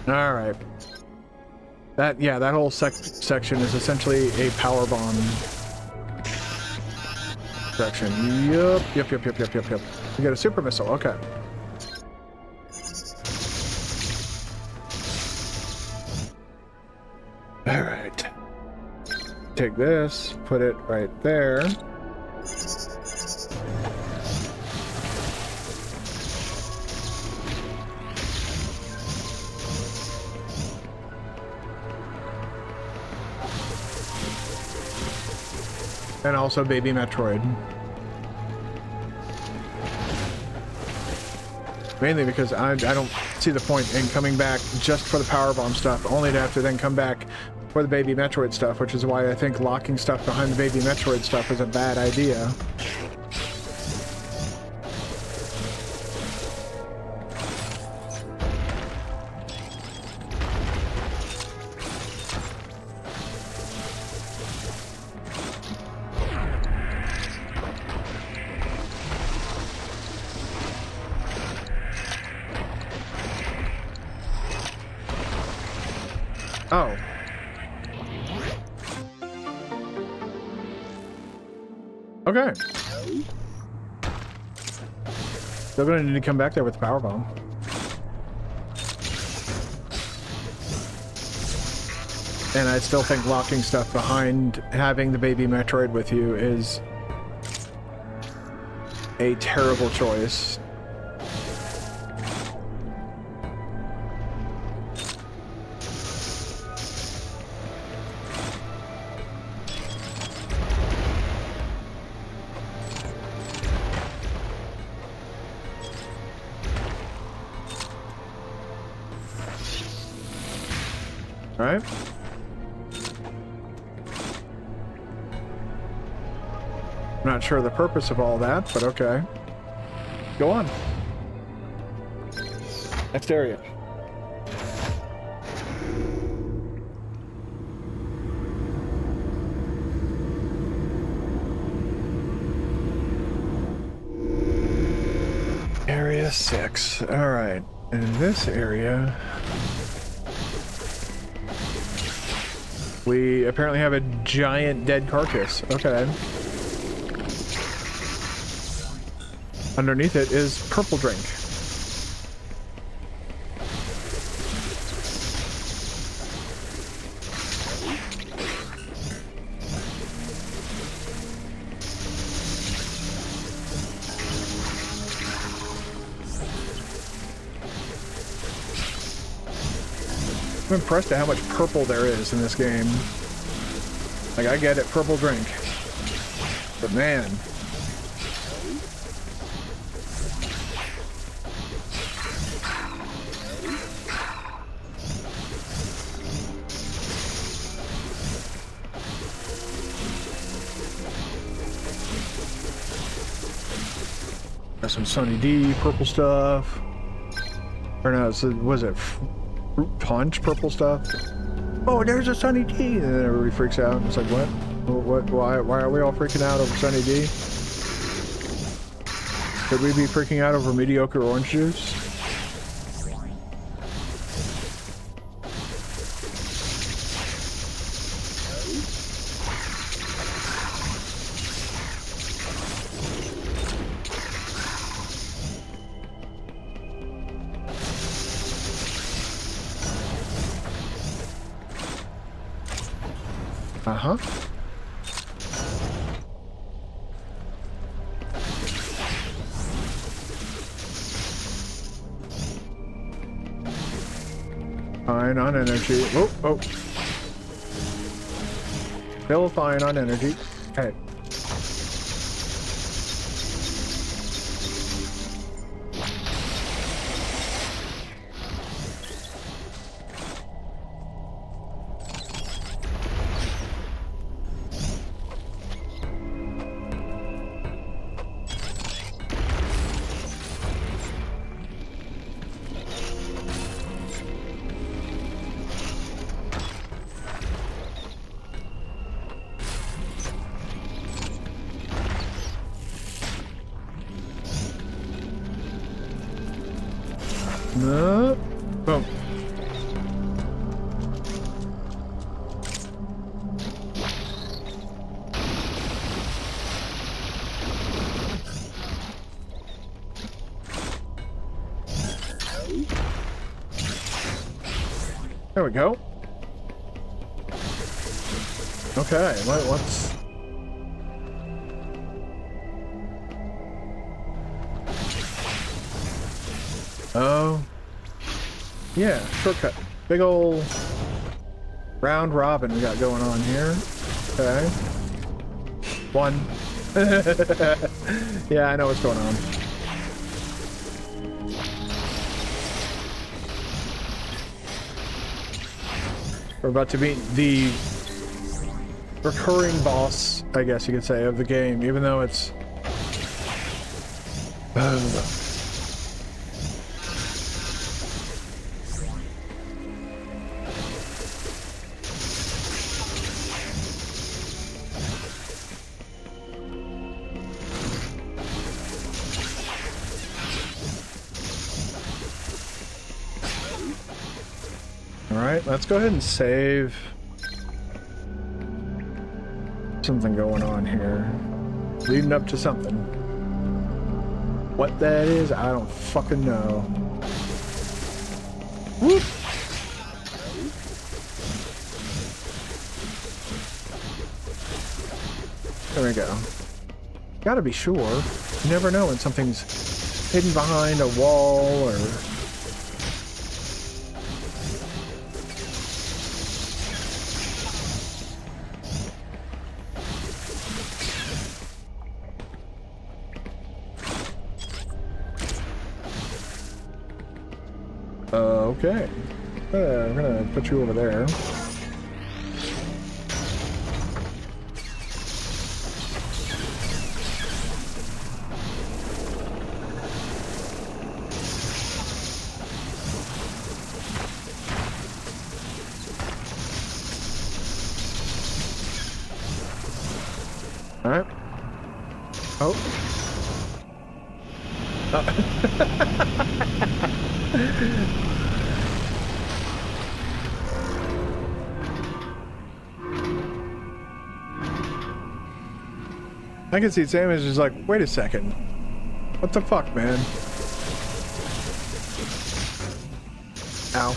All right. That whole section is essentially a power bomb section. Yep. You get a super missile. Okay. All right. Take this, put it right there. And also Baby Metroid. Mainly because I don't see the point in coming back just for the powerbomb stuff, only to have to then come back for the Baby Metroid stuff, which is why I think locking stuff behind the Baby Metroid stuff is a bad idea. Oh. Okay. Still gonna need to come back there with the powerbomb. And I still think locking stuff behind having the Baby Metroid with you is a terrible choice. Alright. I'm not sure the purpose of all that, but okay. Go on. Next area. Area 6. Alright. In this area, we apparently have a giant dead carcass. Okay. Underneath it is purple drink. I'm impressed at how much purple there is in this game. Like, I get it, purple drink. But man. Got some Sunny D purple stuff. Or no, was it fruit punch purple stuff? Oh, there's a Sunny D! And then everybody freaks out. It's like, what? Why are we all freaking out over Sunny D? Could we be freaking out over mediocre orange juice? Uh-huh. Fine on energy. Oh, oh. Still fine on energy. Okay. No. Boom. There we go. Okay, what's... Oh. Yeah, shortcut. Big ol' round robin we got going on here. Okay. One. Yeah, I know what's going on. We're about to meet the recurring boss, I guess you could say, of the game, even though it's... Alright, let's go ahead and save. Something going on here. Leading up to something. What that is, I don't fucking know. Whoop! There we go. Gotta be sure. You never know when something's hidden behind a wall or... Okay. I'm gonna put you over there. Alright. Oh. I can see Samus is like, wait a second. What the fuck, man? Ow.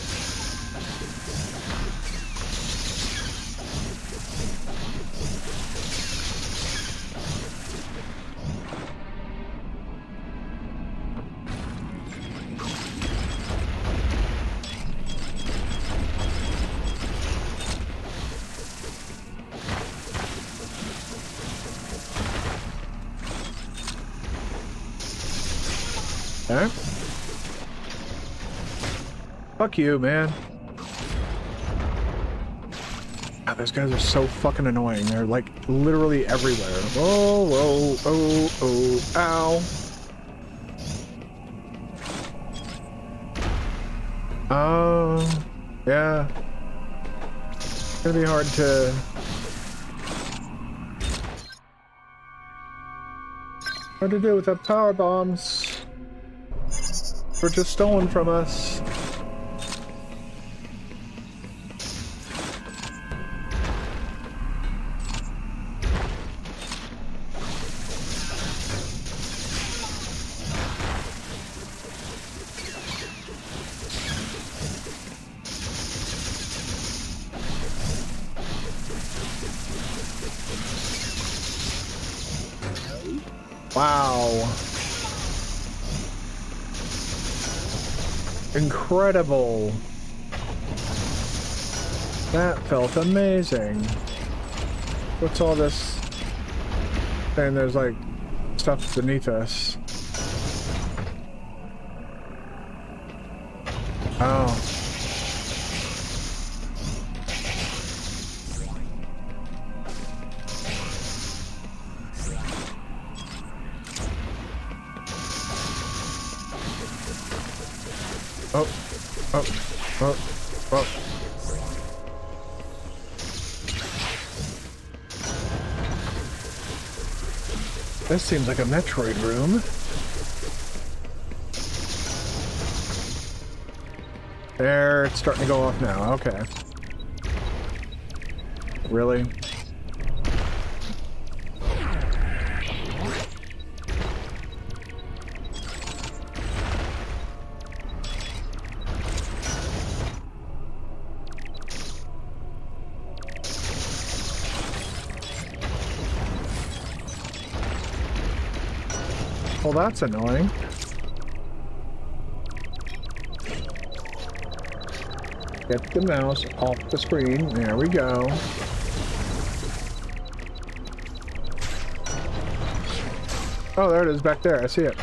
Huh? Fuck you, man. God, those guys are so fucking annoying. They're like literally everywhere. Oh, oh, oh, oh, ow. Oh, yeah. It's gonna be hard to... Hard to do without power bombs. Were just stolen from us. Wow. Incredible. That felt amazing. What's all this? And there's like stuff beneath us. Oh. Oh, oh, oh, oh. This seems like a Metroid room. There, it's starting to go off now. Okay. Really? Well, that's annoying. Get the mouse off the screen. There we go. Oh, there it is back there. I see it.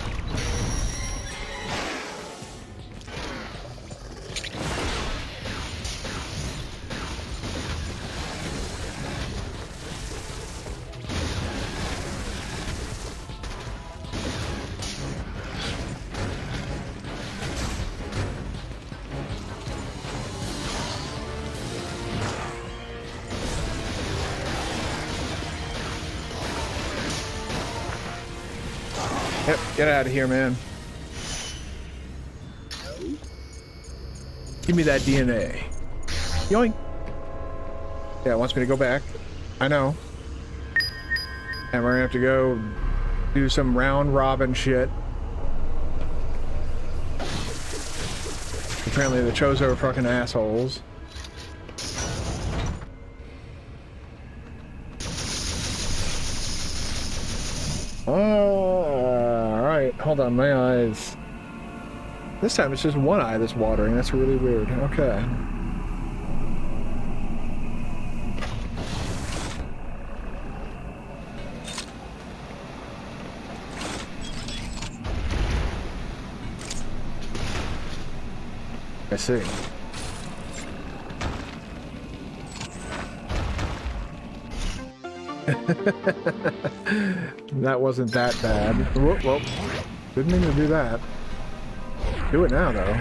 Yep, get out of here, man. Give me that DNA. Yoink! Yeah, it wants me to go back. I know. And we're gonna have to go do some round robin shit. Apparently the Chozo are fucking assholes. Alright, hold on, my eyes. This time it's just one eye that's watering. That's really weird. Okay. I see. That wasn't that bad. Whoop, whoop. Didn't mean to do that. Do it now, though.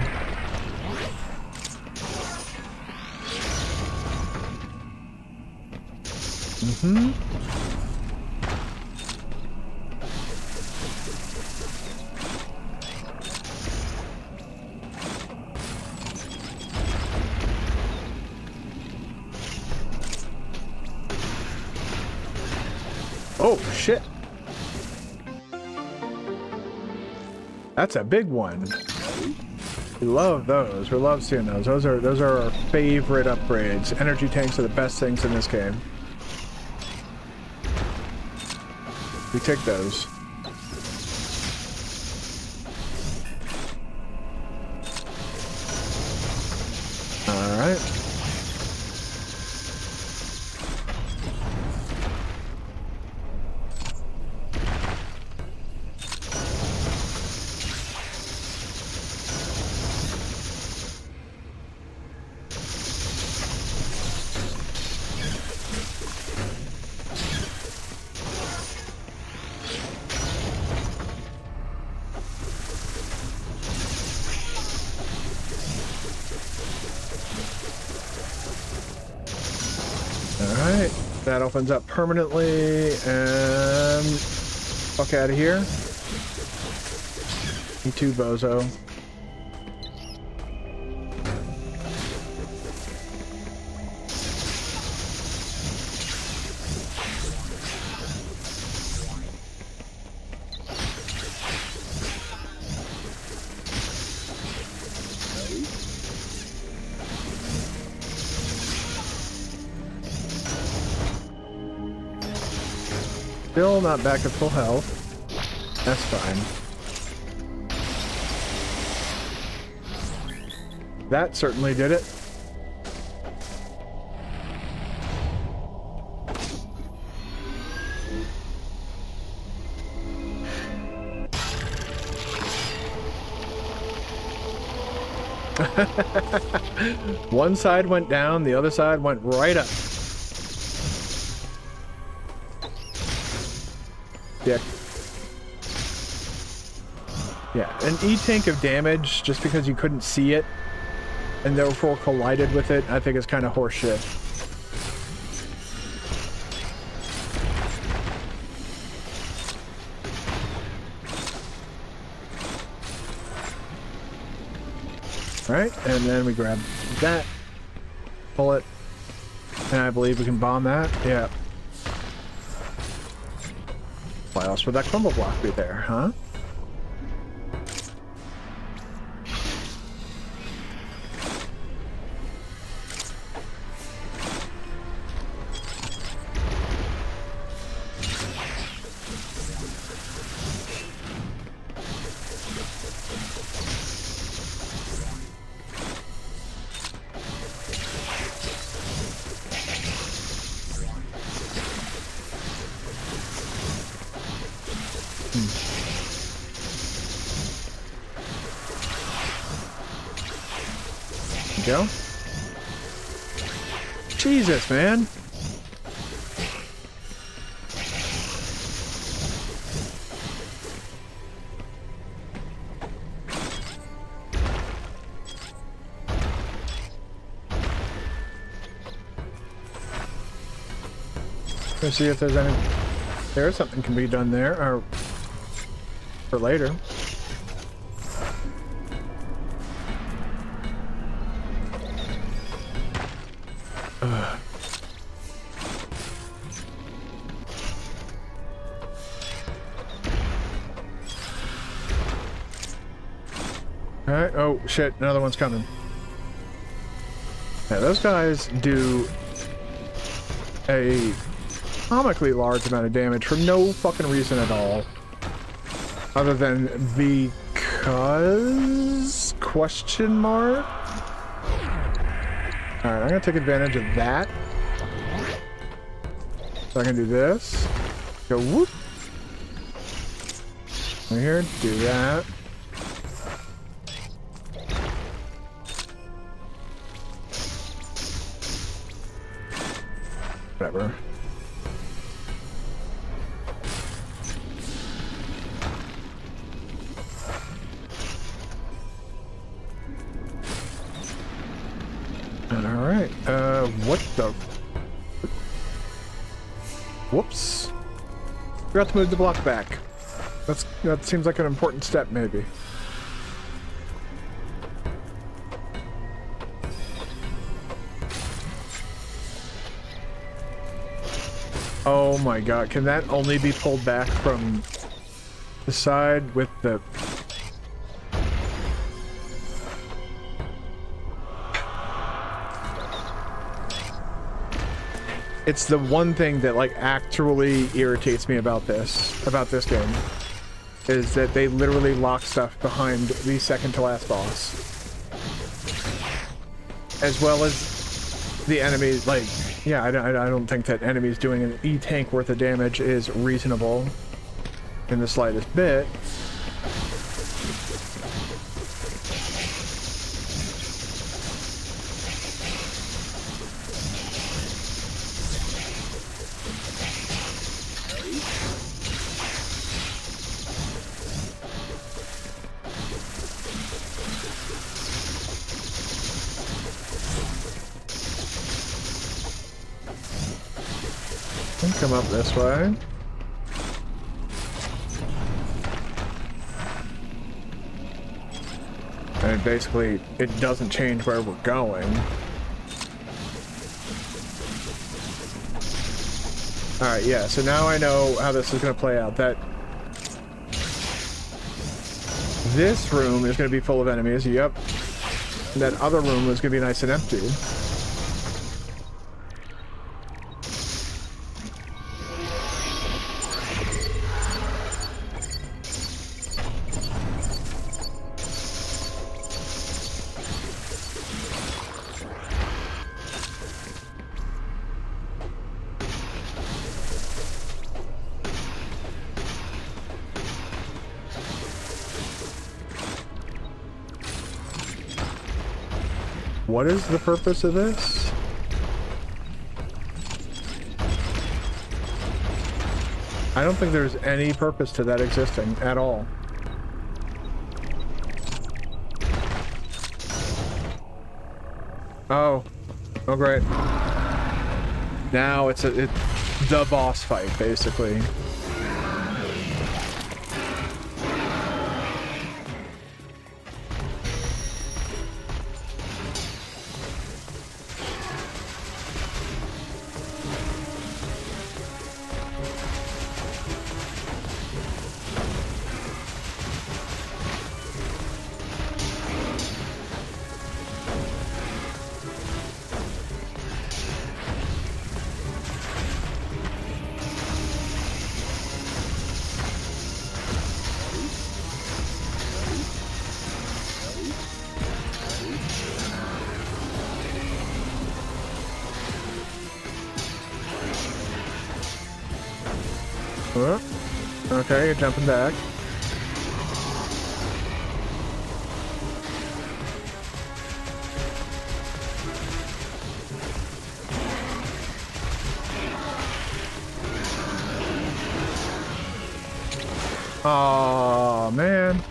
Mm-hmm. Oh, shit. That's a big one. We love those. We love seeing those. Those are our favorite upgrades. Energy tanks are the best things in this game. We take those. All right. Alright, that opens up permanently, and fuck out of here. You too, bozo. Still not back at full health. That's fine. That certainly did it. One side went down, the other side went right up. Yeah. Yeah, an E-tank of damage just because you couldn't see it and therefore collided with it, I think is kind of horseshit. Alright, and then we grab that, pull it, and I believe we can bomb that. Yeah. Why else would that crumble block be there, huh? Go. Jesus, man. Let's see if there's any. There's something can be done there, or for later. Alright, oh shit, another one's coming. Yeah, those guys do a comically large amount of damage for no fucking reason at all. Other than because... question mark? Alright, I'm gonna take advantage of that. So I can do this. Go whoop. Right here, do that. Whatever. Alright, what the... Whoops. Forgot to move the block back. That seems like an important step, maybe. Oh my god, can that only be pulled back from the side with the... It's the one thing that, like, actually irritates me about this game, is that they literally lock stuff behind the second to last boss. As well as the enemies, like, yeah, I don't think that enemies doing an E-tank worth of damage is reasonable in the slightest bit. Come up this way. And basically, it doesn't change where we're going. Alright, yeah, so now I know how this is going to play out. That this room is going to be full of enemies, yep. And that other room is going to be nice and empty. What is the purpose of this? I don't think there's any purpose to that existing at all. Oh. Oh, great. Now it's the boss fight, basically. Okay, you're jumping back. Aw, man.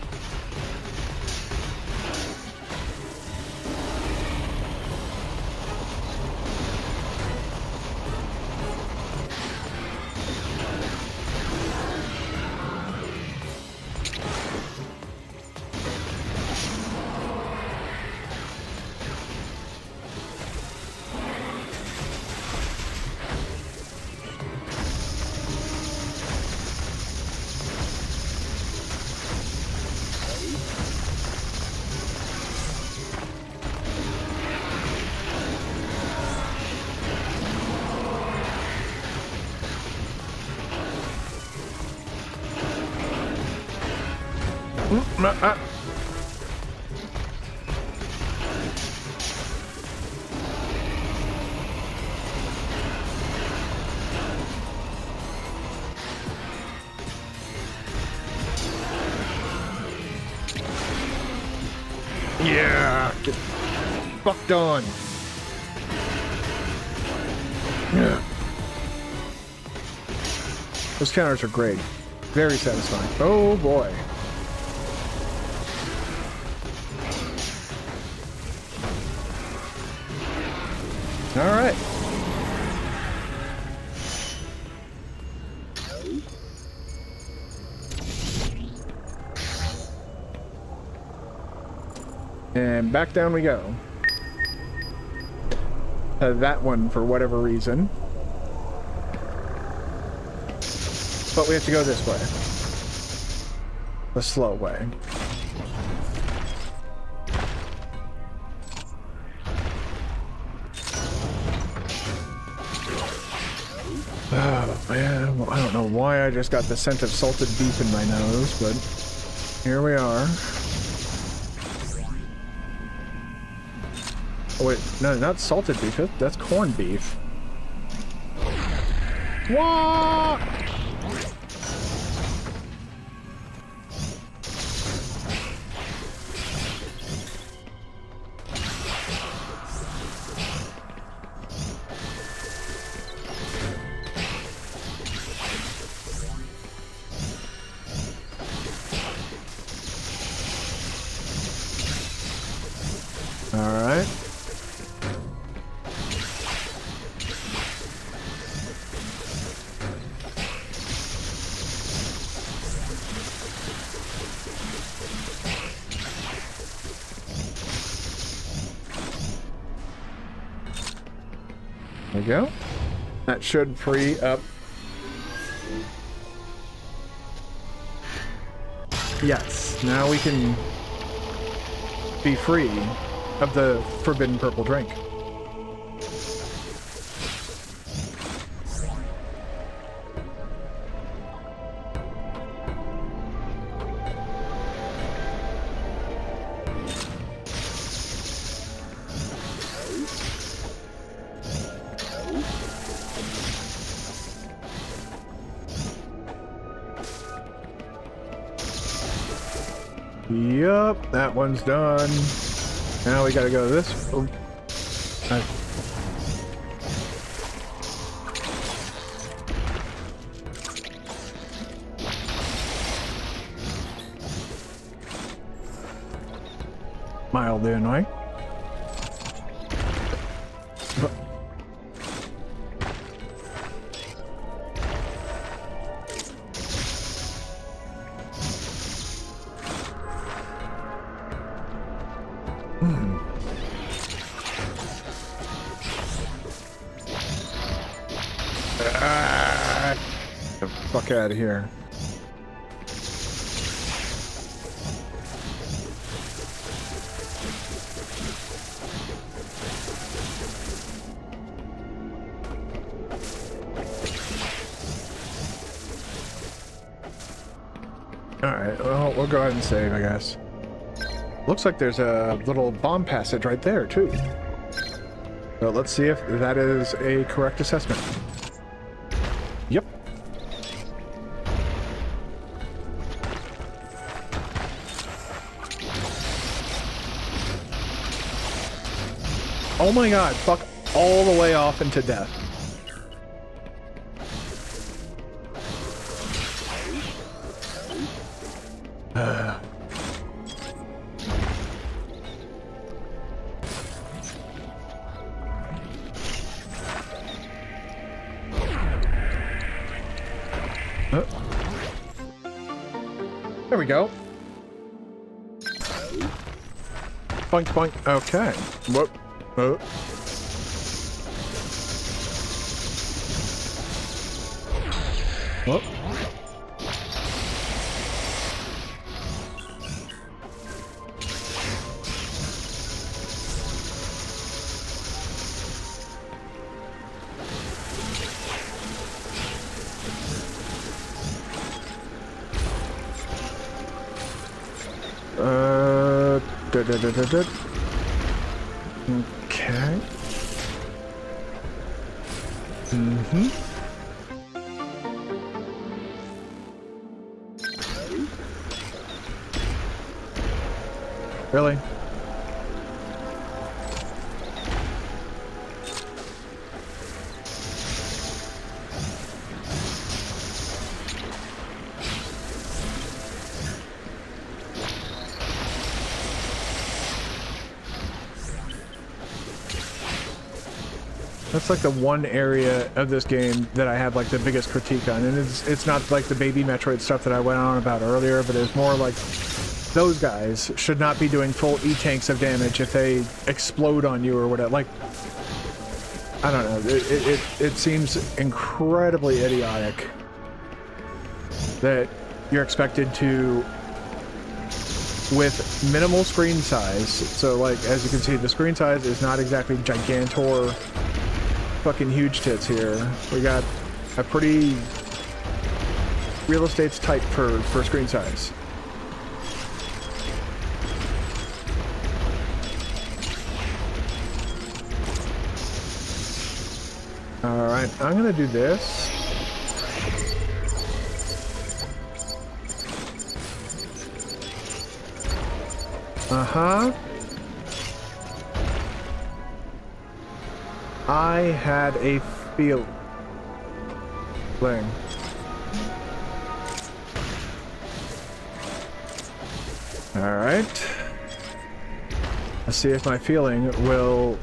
Yeah, get fucked on. Yeah. Those counters are great. Very satisfying. Oh boy. All right. And back down we go. That one, for whatever reason. But we have to go this way. The slow way. Oh man, well, I don't know why I just got the scent of salted beef in my nose, but here we are. Oh wait, no, not salted beef, that's corned beef. What? All right. There we go. That should free up. Yes, now we can be free of the forbidden purple drink. Yup, that one's done. Now we gotta go this. Oh. Mildly annoying. Get the fuck out of here. Alright, well, we'll go ahead and save, I guess. Looks like there's a little bomb passage right there, too. So let's see if that is a correct assessment. Yep. Oh my god, fuck all the way off into death. There we go. Boink, boink. Okay. Whoop. Oh. Whoop. Okay. Mm-hmm. Really? That's like the one area of this game that I have like the biggest critique on, and it's not like the baby Metroid stuff that I went on about earlier, but it's more like those guys should not be doing full E-tanks of damage if they explode on you or whatever. Like, I don't know, it seems incredibly idiotic that you're expected to, with minimal screen size. So like, as you can see, the screen size is not exactly gigantor fucking huge tits here. We got a pretty real estate's tight for screen size. Alright, I'm gonna do this. Uh-huh. I had a feeling. Alright. Let's see if my feeling will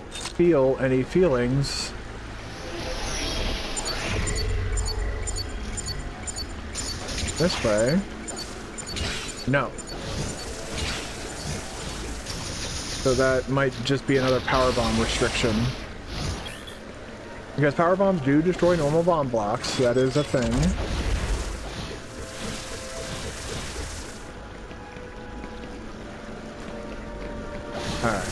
feel any feelings. This way. No. So that might just be another power bomb restriction. Because power bombs do destroy normal bomb blocks. That is a thing. Alright.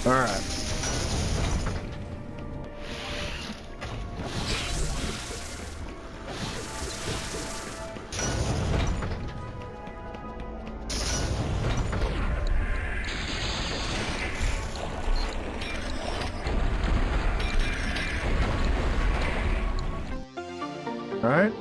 Alright. Alright.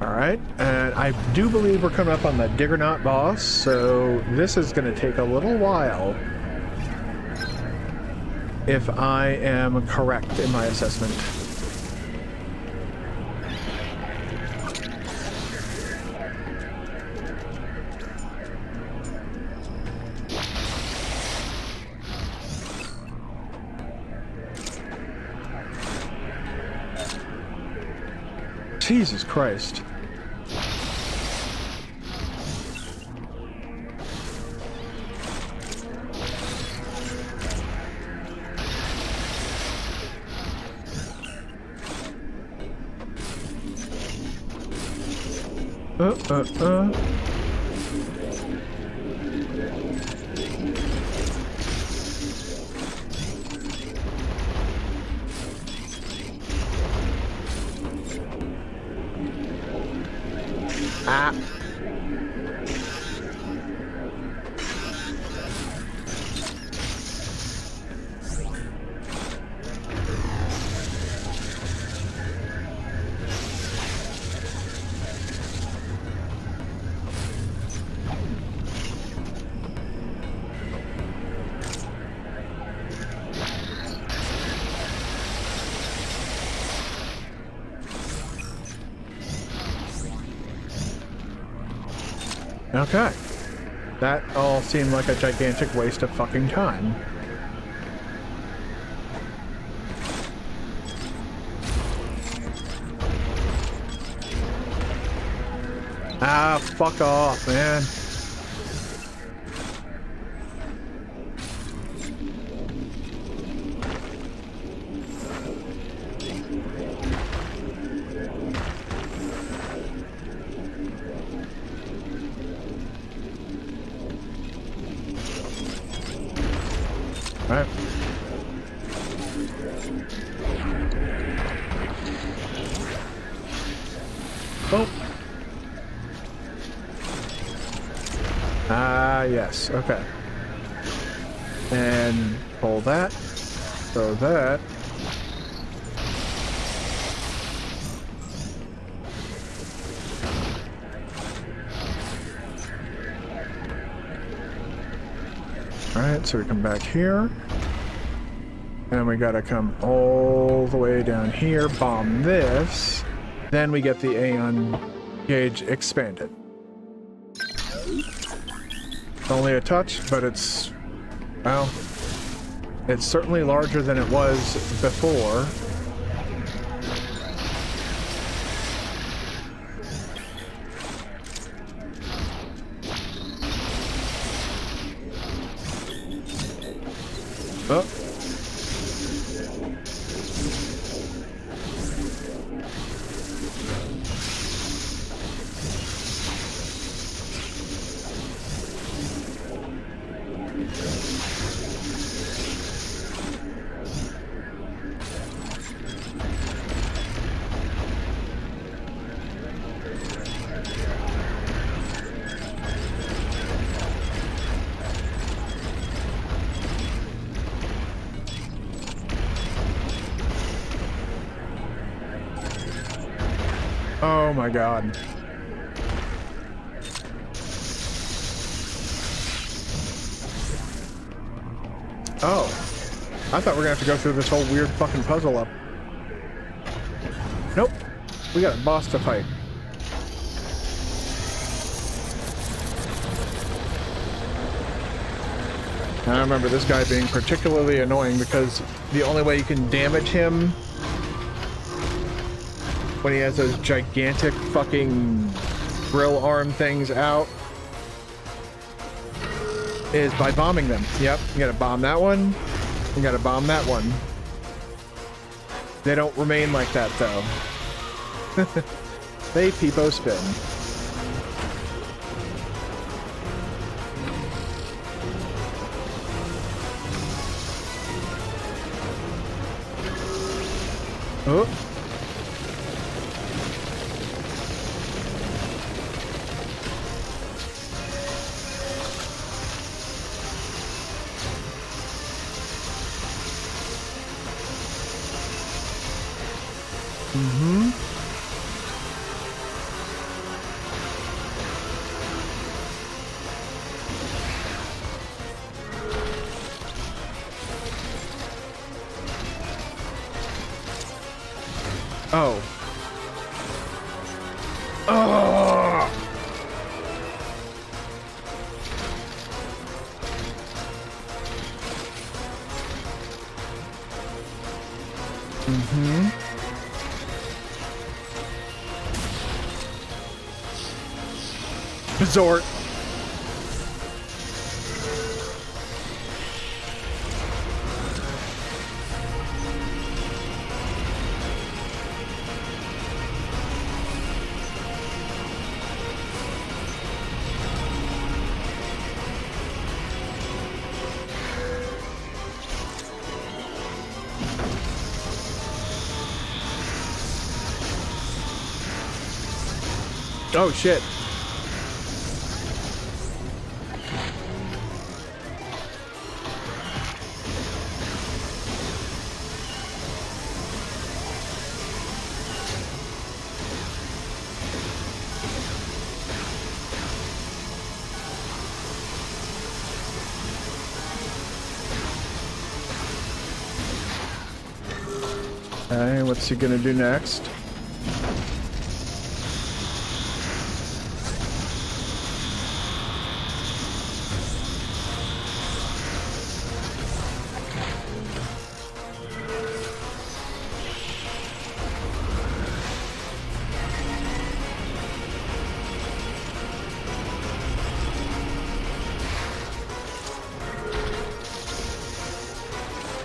Alright, and I do believe we're coming up on the Diggernaut boss, so this is going to take a little while if I am correct in my assessment. Jesus Christ. Ah. Okay. That all seemed like a gigantic waste of fucking time. Ah, fuck off, man. Alright. Oh. Ah, yes. Okay. And pull that. Throw that. Alright, so we come back here. And we gotta come all the way down here, bomb this. Then we get the Aeon gauge expanded. It's only a touch, but it's, well, it's certainly larger than it was before. Oh. Oh my god. Oh. I thought we were gonna have to go through this whole weird fucking puzzle up. Nope. We got a boss to fight. I remember this guy being particularly annoying because the only way you can damage him when he has those gigantic fucking grill arm things out is by bombing them. Yep, you gotta bomb that one. You gotta bomb that one. They don't remain like that though. They peepo spin. Oh. Oh. Oh. Resort. Oh shit. Okay, what's he gonna do next?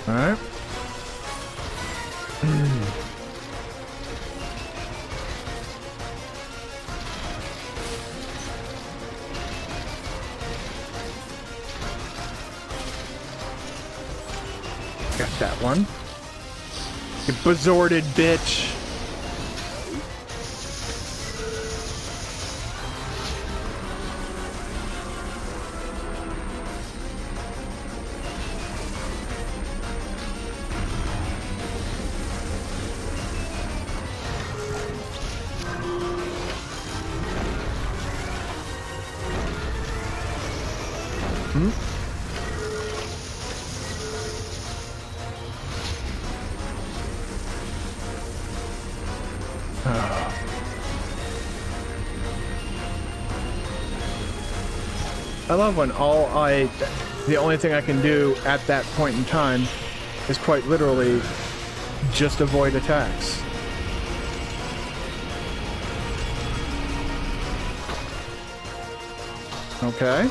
All right. Got that one. You bazorted bitch. I love when the only thing I can do at that point in time is quite literally just avoid attacks. Okay.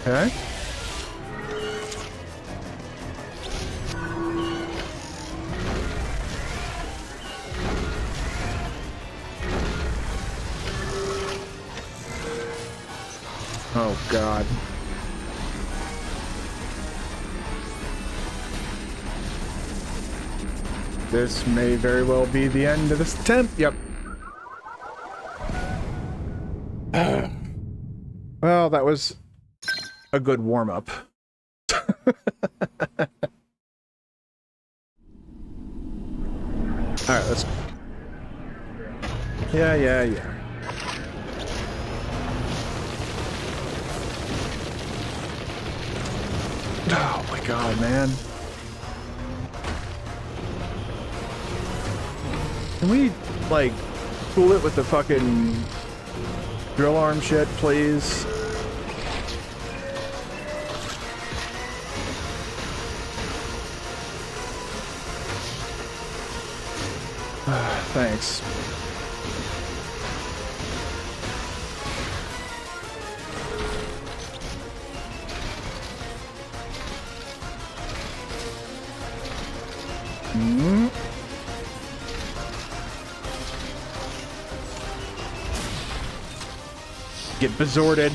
Okay. Oh, God. This may very well be the end of this attempt. Yep. Well, that was a good warm-up. Alright, let's... Yeah. Oh my god, man. Can we, like, cool it with the fucking drill arm shit, please? Thanks. Get bezorted.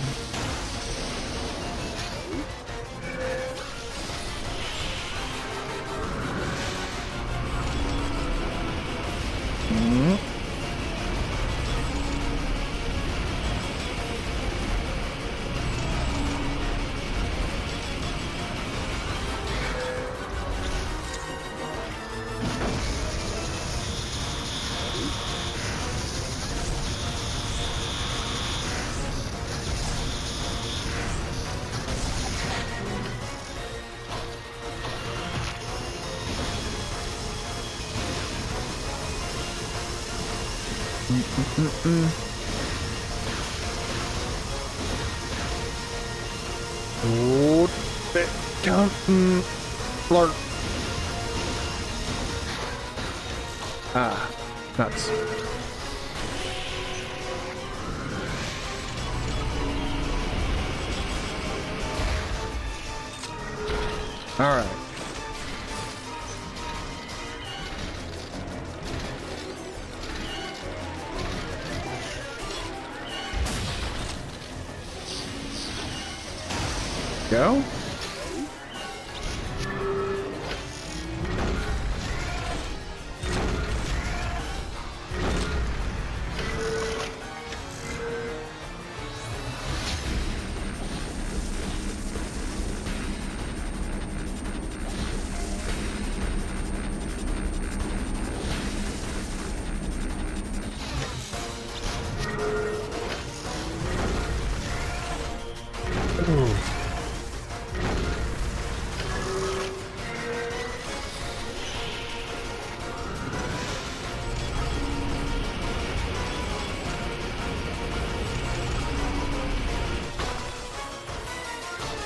Blur. Ah, nuts. All right. Go.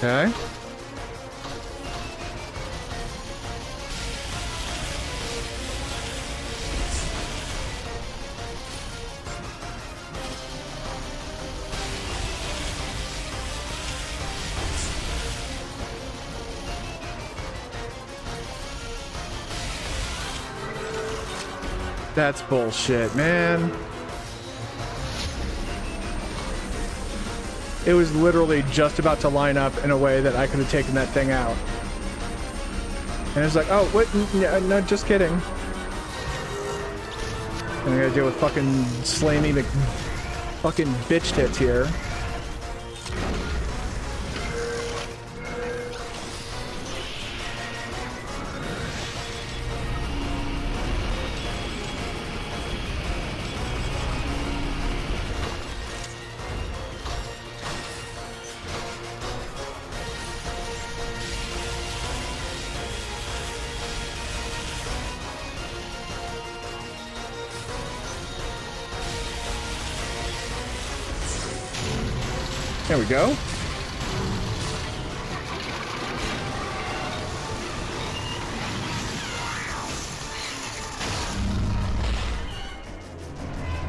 Okay. That's bullshit, man. It was literally just about to line up in a way that I could have taken that thing out. And it's like, oh, what? No, just kidding. And I gotta deal with fucking Slamey fucking bitch tits here. There we go.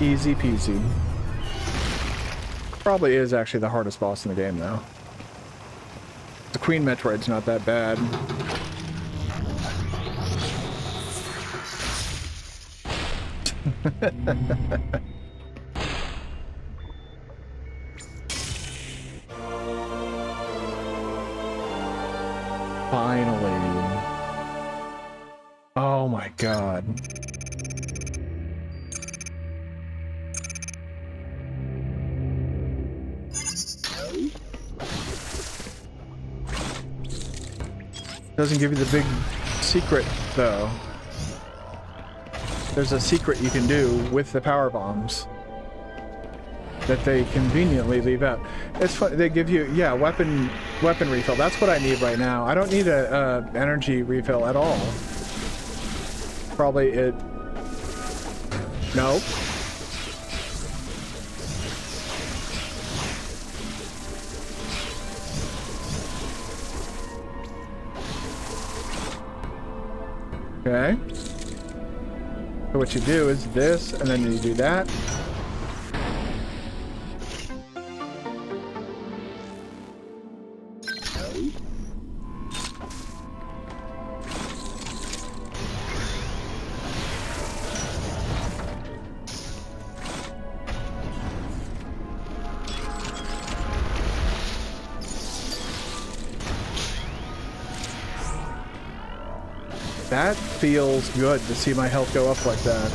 Easy peasy. Probably is actually the hardest boss in the game, though. The Queen Metroid's not that bad. Finally. Oh my god. Doesn't give you the big secret, though. There's a secret you can do with the power bombs that they conveniently leave out. It's fun. They give you, yeah, weapon refill. That's what I need right now. I don't need a energy refill at all. Probably it. No. Okay. So what you do is this, and then you do that. That feels good to see my health go up like that.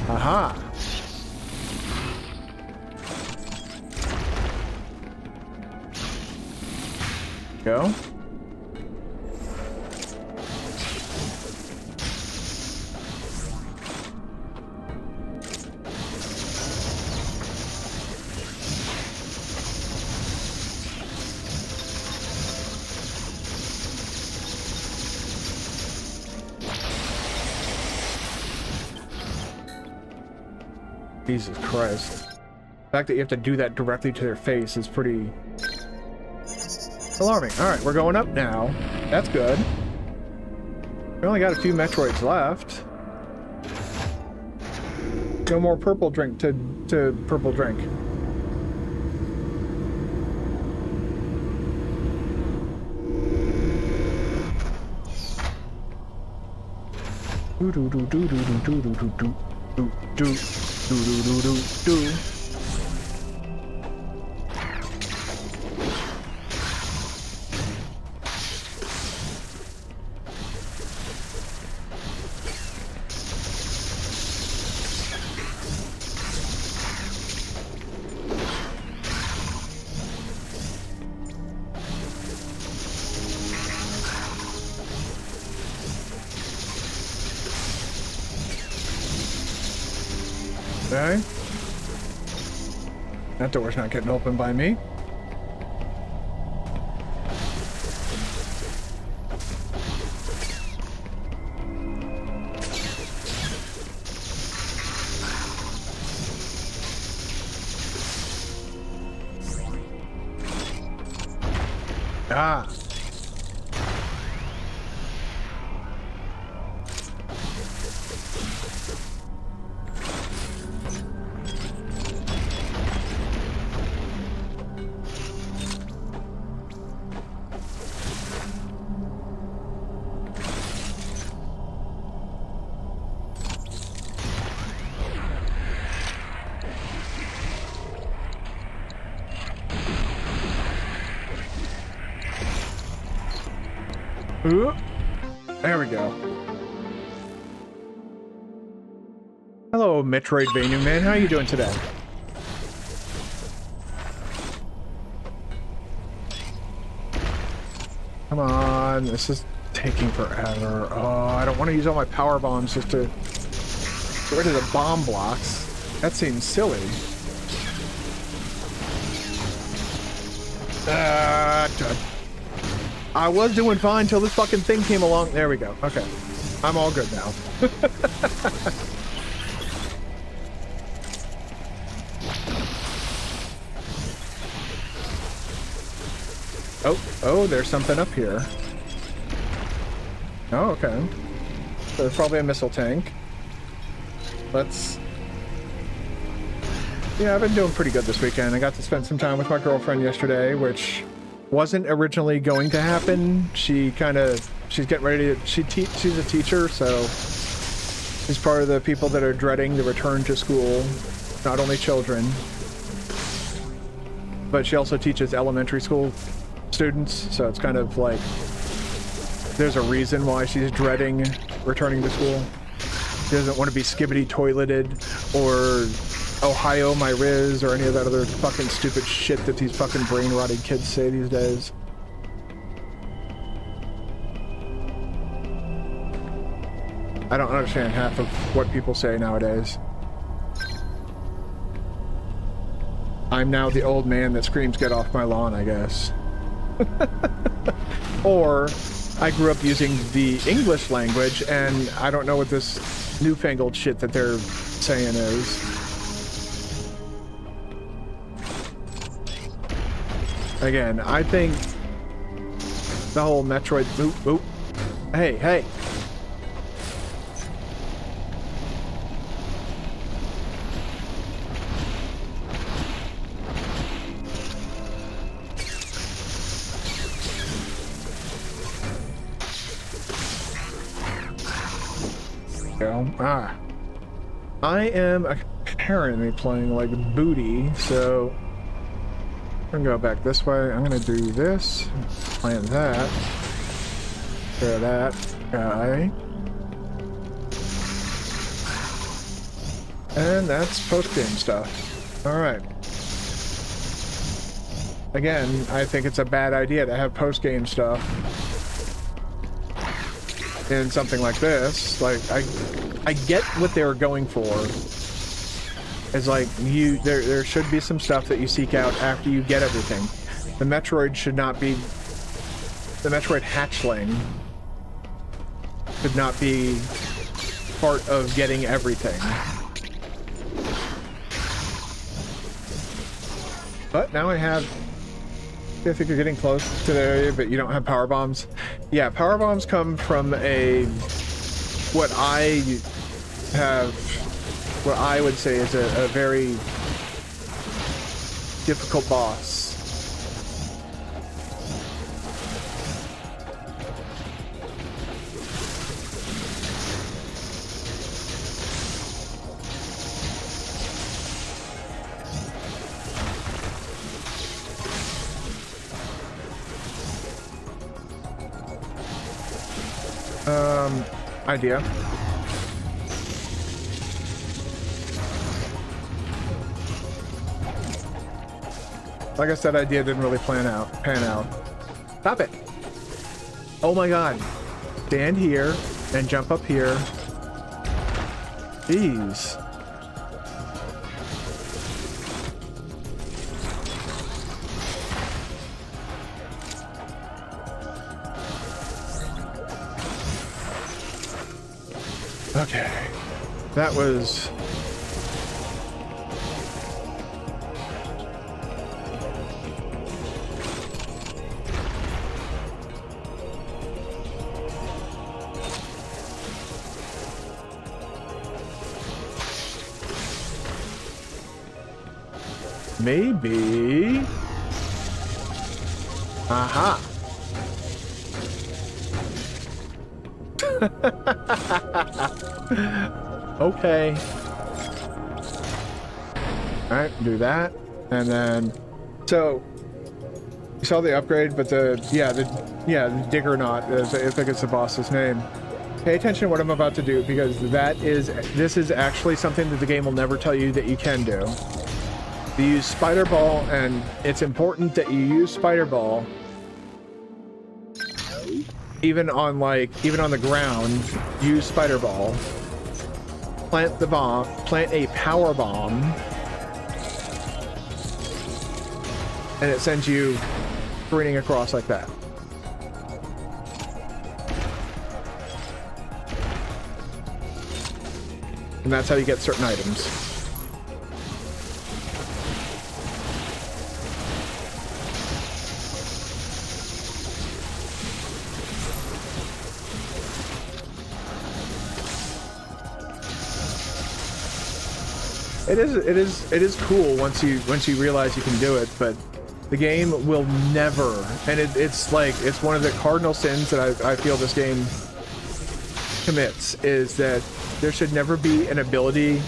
Aha! Go. Jesus Christ. The fact that you have to do that directly to their face is pretty alarming. Alright, we're going up now. That's good. We only got a few Metroids left. No more purple drink to purple drink. Do do do do do do do do do do do. Do do do do do. Okay. That door's not getting open by me. Ah. Ooh. There we go. Hello, Metroidvania man. How are you doing today? Come on, this is taking forever. Oh, I don't want to use all my power bombs just to get rid of the bomb blocks. That seems silly. I was doing fine till this fucking thing came along. There we go. Okay. I'm all good now. Oh, there's something up here. Oh, okay. So there's probably a missile tank. Yeah, I've been doing pretty good this weekend. I got to spend some time with my girlfriend yesterday, which wasn't originally going to happen. She's getting ready to, she's a teacher, so she's part of the people that are dreading the return to school. Not only children, but she also teaches elementary school students, so it's kind of like there's a reason why she's dreading returning to school. She doesn't want to be skibbity toileted or Ohio my Riz or any of that other fucking stupid shit that these fucking brain rotted kids say these days. I don't understand half of what people say nowadays. I'm now the old man that screams get off my lawn, I guess. Or I grew up using the English language and I don't know what this newfangled shit that they're saying is. Again, I think the whole Metroid... Oop. Hey. I am apparently playing like booty, so I'm gonna go back this way. I'm gonna do this, plant that, clear that guy, and that's post-game stuff. All right. Again, I think it's a bad idea to have post-game stuff in something like this. Like, I get what they were going for. It's like, there should be some stuff that you seek out after you get everything. The Metroid should not be... The Metroid hatchling should not be part of getting everything. But now I think you're getting close to the area, but you don't have power bombs. Yeah, power bombs come from what I would say is a very difficult boss. Idea. Like I said, idea didn't really pan out. Stop it. Oh my god. Stand here and jump up here. Jeez. Okay, that was... Maybe... Aha! Okay. Alright, do that. And then... So... You saw the upgrade, but the Digger Knot, I think it's the boss's name. Pay attention to what I'm about to do, because this is actually something that the game will never tell you that you can do. You use Spider Ball, and it's important that you use Spider Ball even on the ground. Use Spider Ball. Plant the bomb. Plant a power bomb, and it sends you careening across like that. And that's how you get certain items. It is cool once you realize you can do it, but the game will never, and it's like, it's one of the cardinal sins that I feel this game commits, is that there should never be an ability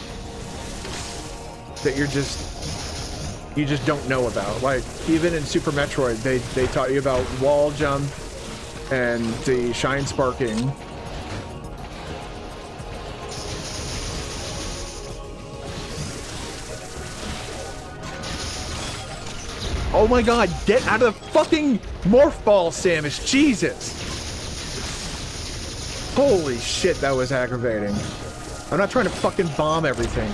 that you just don't know about. Like, even in Super Metroid, they taught you about wall jump and the shine sparking. Oh my god, get out of the fucking morph ball, Samus! Jesus! Holy shit, that was aggravating. I'm not trying to fucking bomb everything.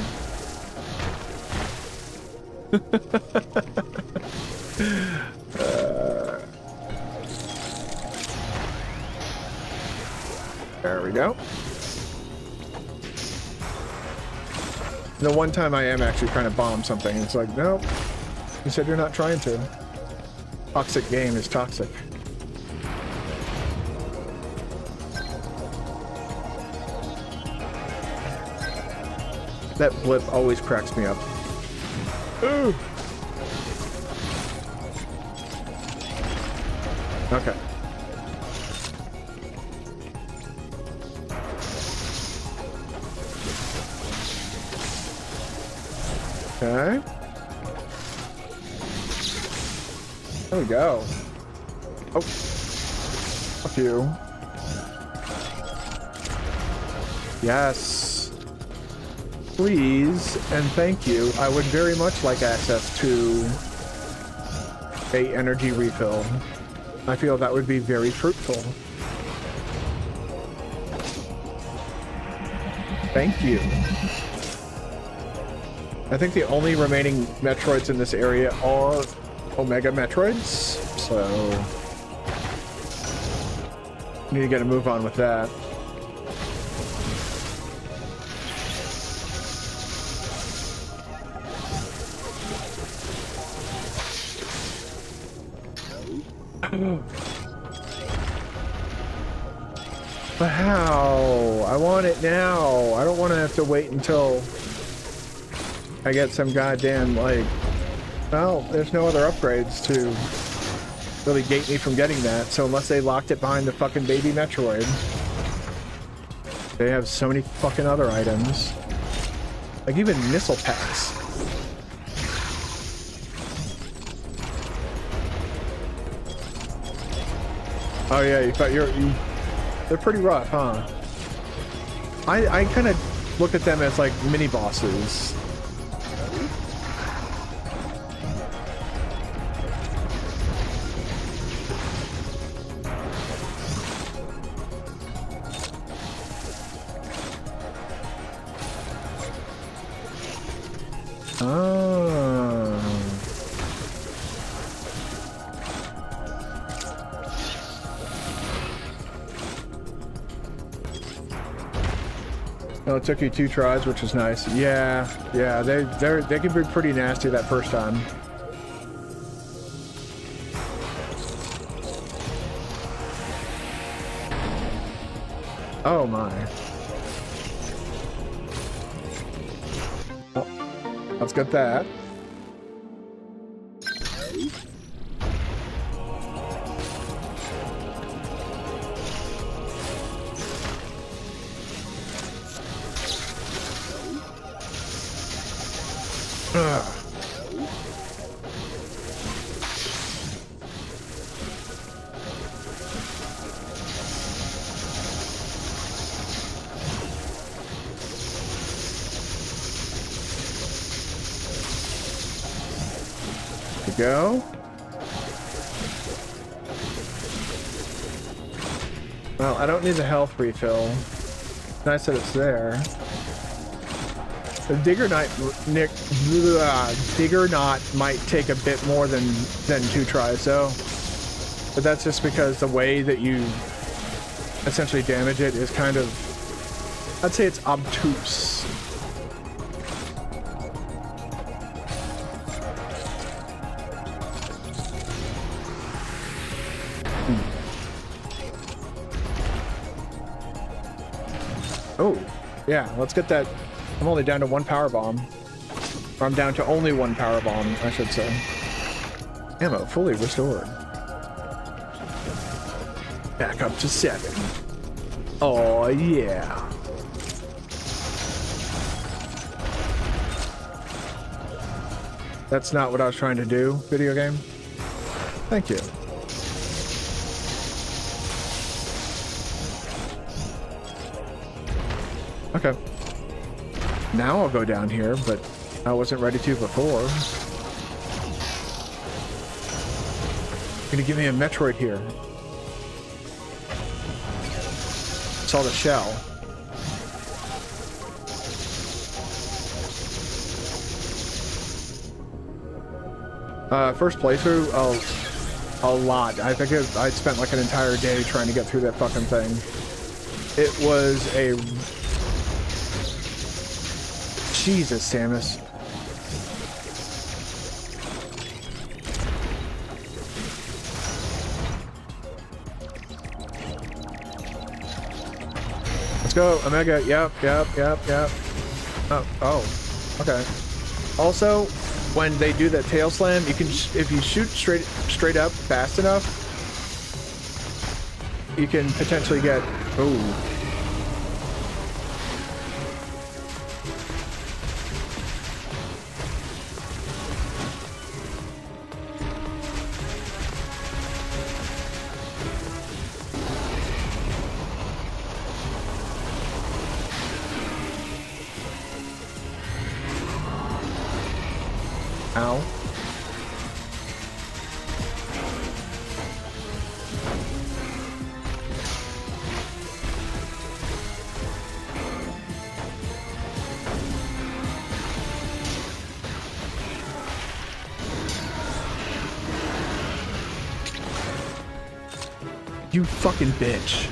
There we go. The one time I am actually trying to bomb something, it's like, nope. You said you're not trying to. Toxic game is toxic. That blip always cracks me up. Ooh. Okay. Okay. There we go. Oh. Fuck you. Yes. Please and thank you. I would very much like access to a energy refill. I feel that would be very fruitful. Thank you. I think the only remaining Metroids in this area are Omega Metroids, so need to get a move on with that. But how? I want it now. I don't want to have to wait until I get some goddamn, like, well, there's no other upgrades to really gate me from getting that, so unless they locked it behind the fucking baby Metroid. They have so many fucking other items. Like even missile packs. Oh yeah, you thought they're pretty rough, huh? I kind of look at them as like mini bosses. Oh, it took you 2 tries, which is nice. Yeah, they can be pretty nasty that first time. Oh my. Oh, let's get that. Go. Well, I don't need the health refill. Nice that it's there. The Digger Knot might take a bit more than 2 tries, though. But that's just because the way that you essentially damage it is kind of, I'd say it's obtuse. Oh, yeah, let's get that. I'm only down to 1 power bomb. Or I'm down to only one power bomb, I should say. Ammo fully restored. Back up to 7. Oh, yeah. That's not what I was trying to do, video game. Thank you. Okay. Now I'll go down here, but I wasn't ready to before. Gonna give me a Metroid here. Saw the shell. First playthrough, a lot. I think I spent like an entire day trying to get through that fucking thing. It was a... Jesus, Samus. Let's go, Omega. Yep. Oh, okay. Also, when they do that tail slam, you can, if you shoot straight up fast enough, you can potentially get, ooh. Ow. You fucking bitch.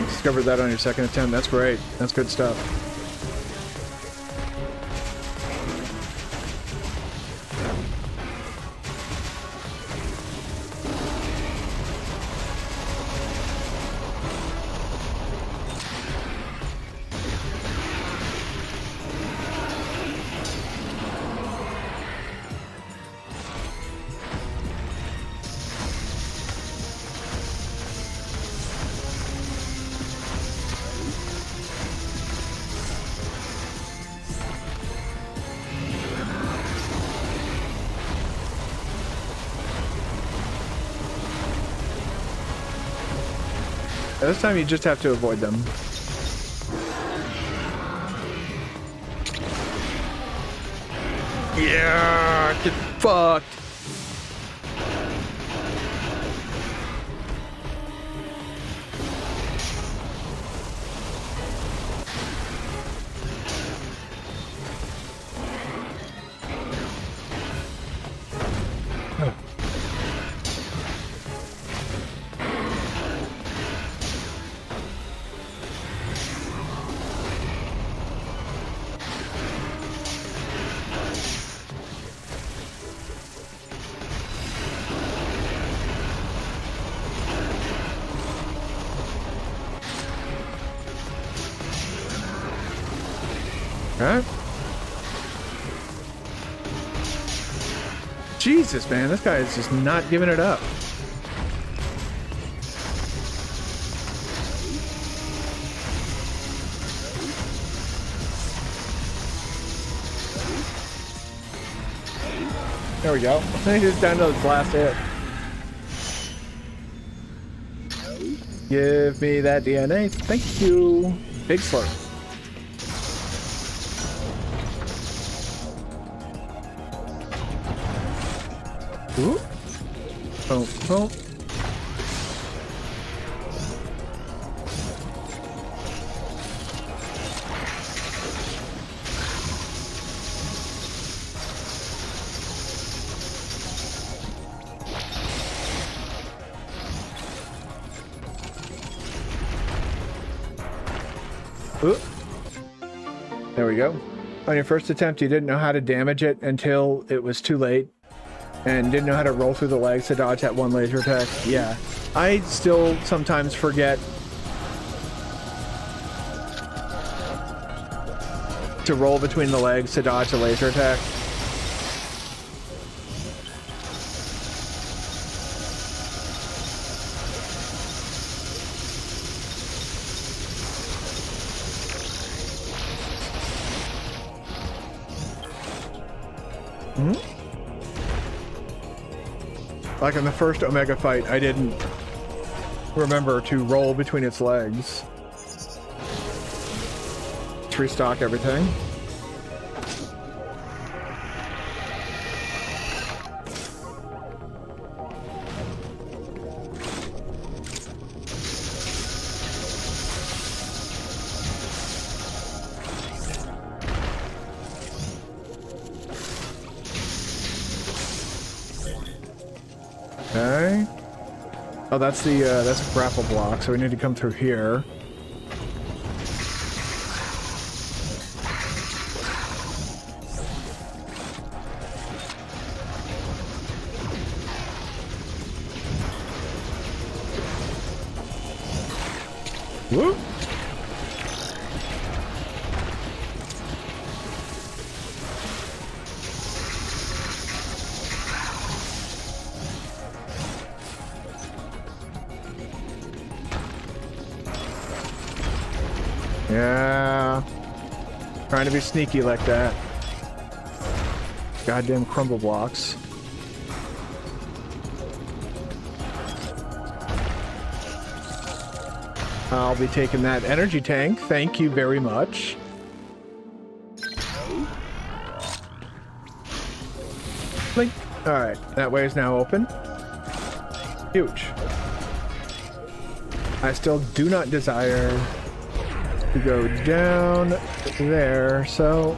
Discovered that on your second attempt. That's great. That's good stuff. This time you just have to avoid them. Yeah, get fucked. Huh? Jesus, man, this guy is just not giving it up. There we go. He's down to his last hit. Give me that DNA. Thank you. Big slurp. Ooh. Boom, boom. Ooh. There we go. On your first attempt, you didn't know how to damage it until it was too late, and didn't know how to roll through the legs to dodge that one laser attack. Yeah, I still sometimes forget to roll between the legs to dodge the laser attack. Like in the first Omega fight, I didn't remember to roll between its legs. Let's restock everything. Okay. Oh, that's a grapple block, so we need to come through here. Whoop. Yeah. Trying to be sneaky like that. Goddamn crumble blocks. I'll be taking that energy tank. Thank you very much. Blink. Alright, that way is now open. Huge. I still do not desire to go down there, so...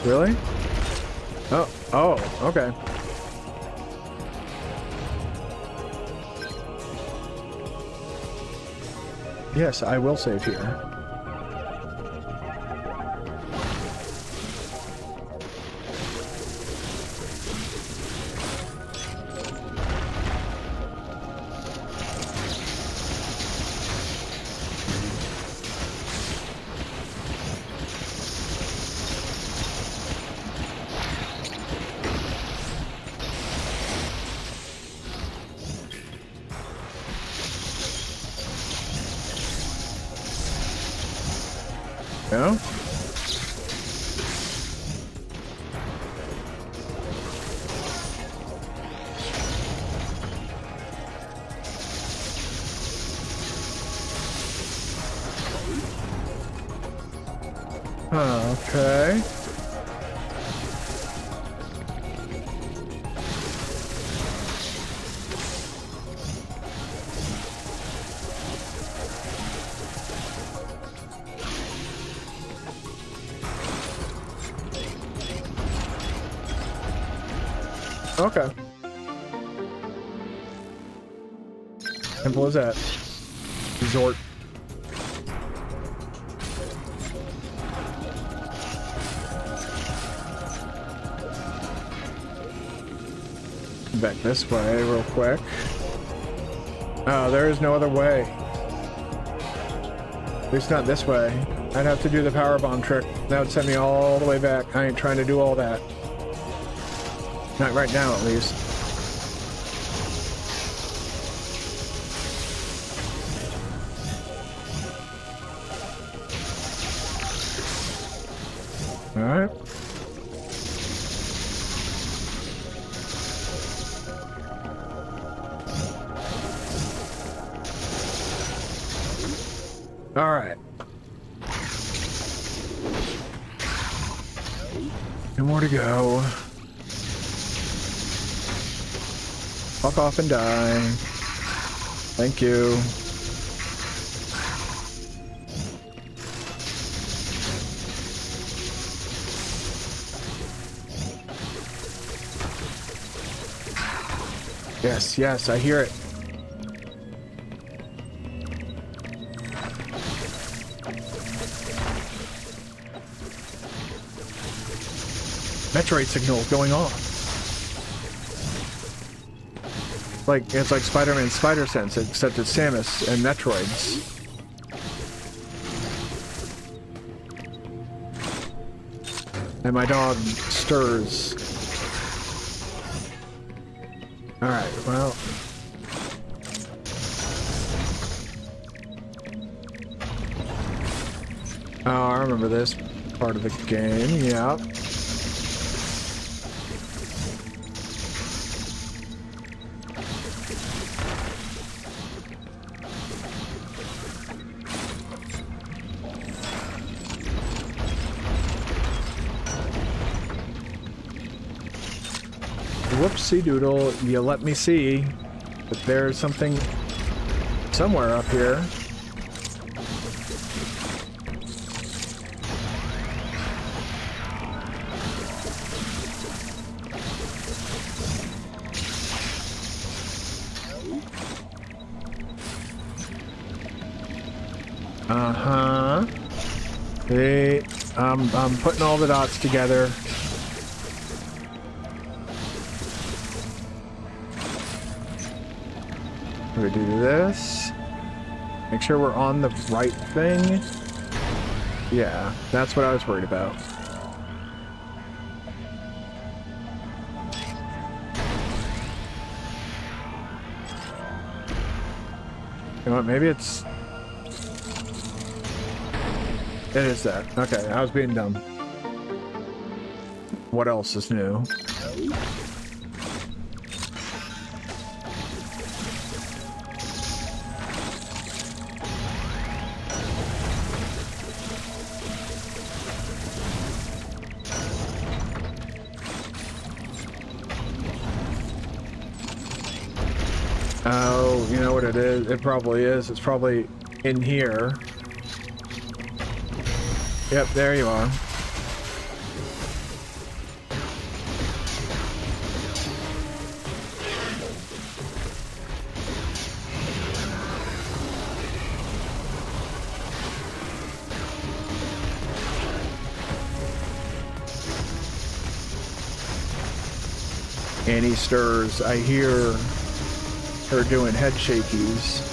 Really? Oh, okay. Yes, I will save here. No? Okay. Okay. Simple as that. Resort. Back this way real quick. Oh, there is no other way. At least not this way. I'd have to do the power bomb trick. That would send me all the way back. I ain't trying to do all that. Not right now, at least. All right. All right. No more to go. Fuck off and die. Thank you. Yes, yes, I hear it. Metroid signals going on. Like, it's like Spider-Man's Spider Sense, except it's Samus and Metroids. And my dog stirs. Alright, well. Oh, I remember this part of the game, yeah. Whoopsie doodle, you let me see that there's something somewhere up here. Uh-huh. Hey, I'm putting all the dots together. We're gonna do this. Make sure we're on the right thing. Yeah, that's what I was worried about. You know what, maybe it's... It is that. Okay, I was being dumb. What else is new? Oh, you know what it is? It probably is. It's probably in here. Yep, there you are. Annie stirs. I hear her doing head shakies.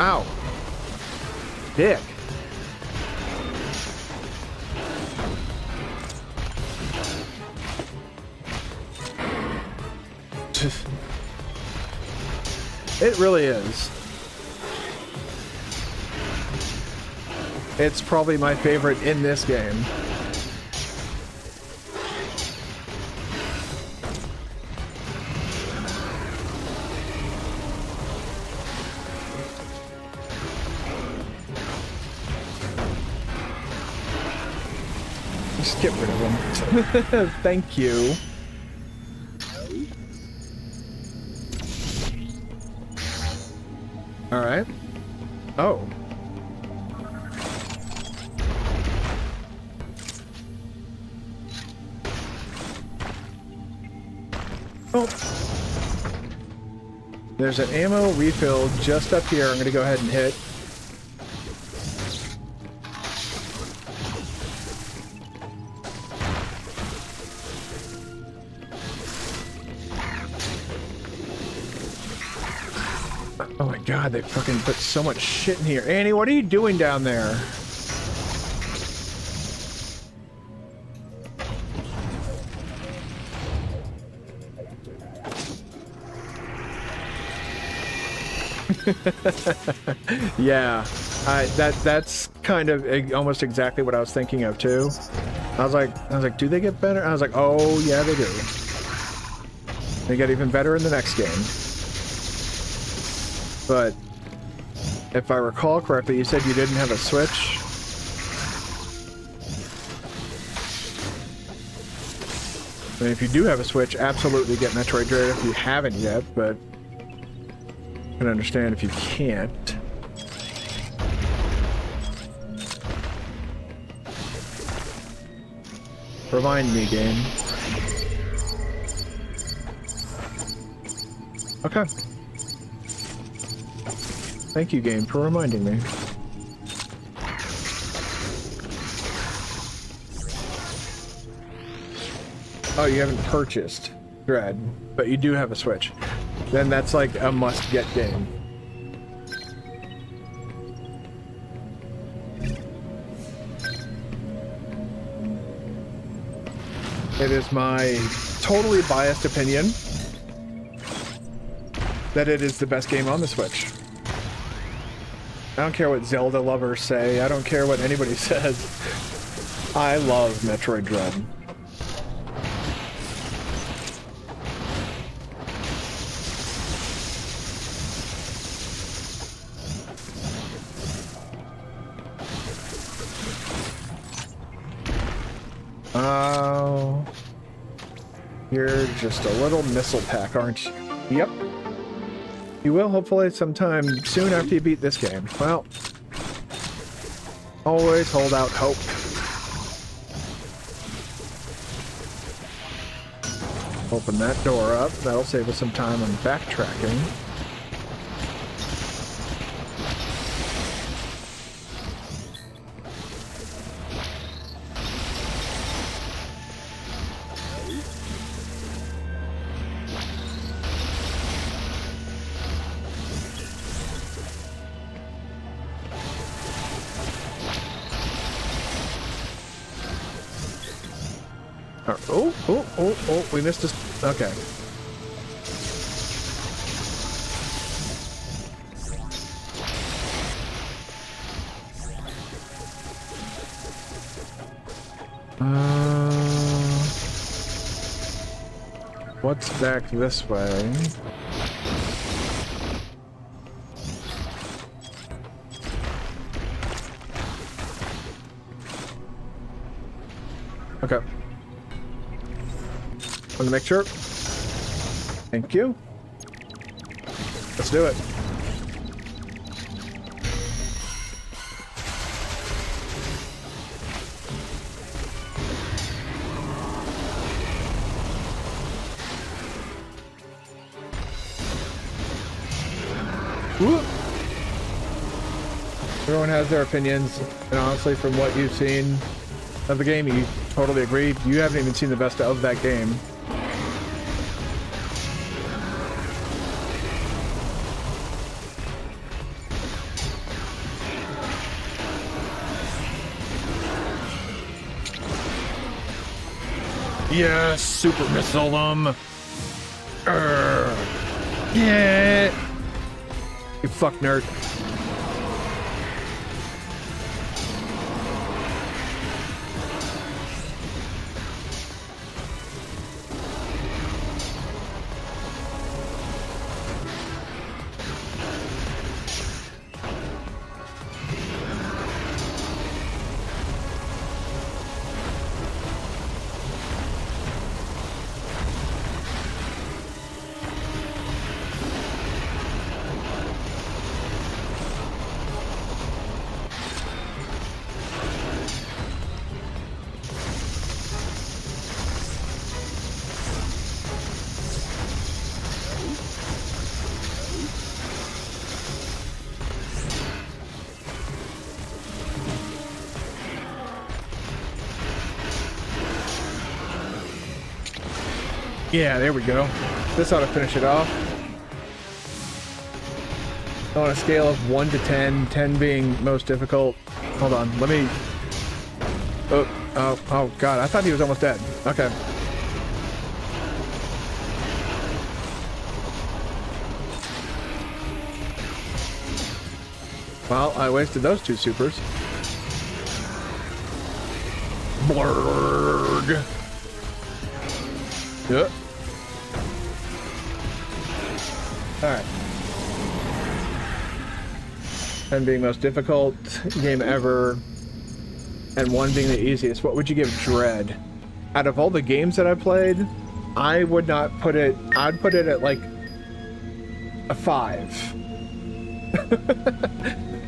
Ow! Dick! It really is. It's probably my favorite in this game. Just get rid of them. Thank you. All right. Oh. Oh. There's an ammo refill just up here. I'm going to go ahead and hit. Oh my god, they fucking put so much shit in here. Annie, what are you doing down there? Yeah, that's kind of almost exactly what I was thinking of too. I was like, do they get better? I was like, oh yeah, they do. They get even better in the next game. But if I recall correctly, you said you didn't have a Switch. And if you do have a Switch, absolutely get Metroid Dread if you haven't yet, but I can understand if you can't. Remind me, game. Okay. Thank you, game, for reminding me. Oh, you haven't purchased Dread, but you do have a Switch. Then that's like a must-get game. It is my totally biased opinion that it is the best game on the Switch. I don't care what Zelda lovers say. I don't care what anybody says. I love Metroid Dread. Oh, you're just a little missile pack, aren't you? Yep. You will hopefully sometime soon after you beat this game. Well, always hold out hope. Open that door up. That'll save us some time on backtracking. Oh, we missed this. Okay. What's back this way? Okay. Want to make sure? Thank you. Let's do it. Whoop. Everyone has their opinions, and honestly, from what you've seen of the game, you totally agree. You haven't even seen the best of that game. Yes, super missile them. Yeah. You fuck nerd. Yeah, there we go. This ought to finish it off. On a scale of 1 to 10, 10 being most difficult. Hold on, let me... Oh, God, I thought he was almost dead. Okay. Well, I wasted those two supers. Blurg. Yep. Alright. 10 being most difficult game ever, and 1 being the easiest. What would you give Dread? Out of all the games that I played, I would not put it... I'd put it at, like, a 5.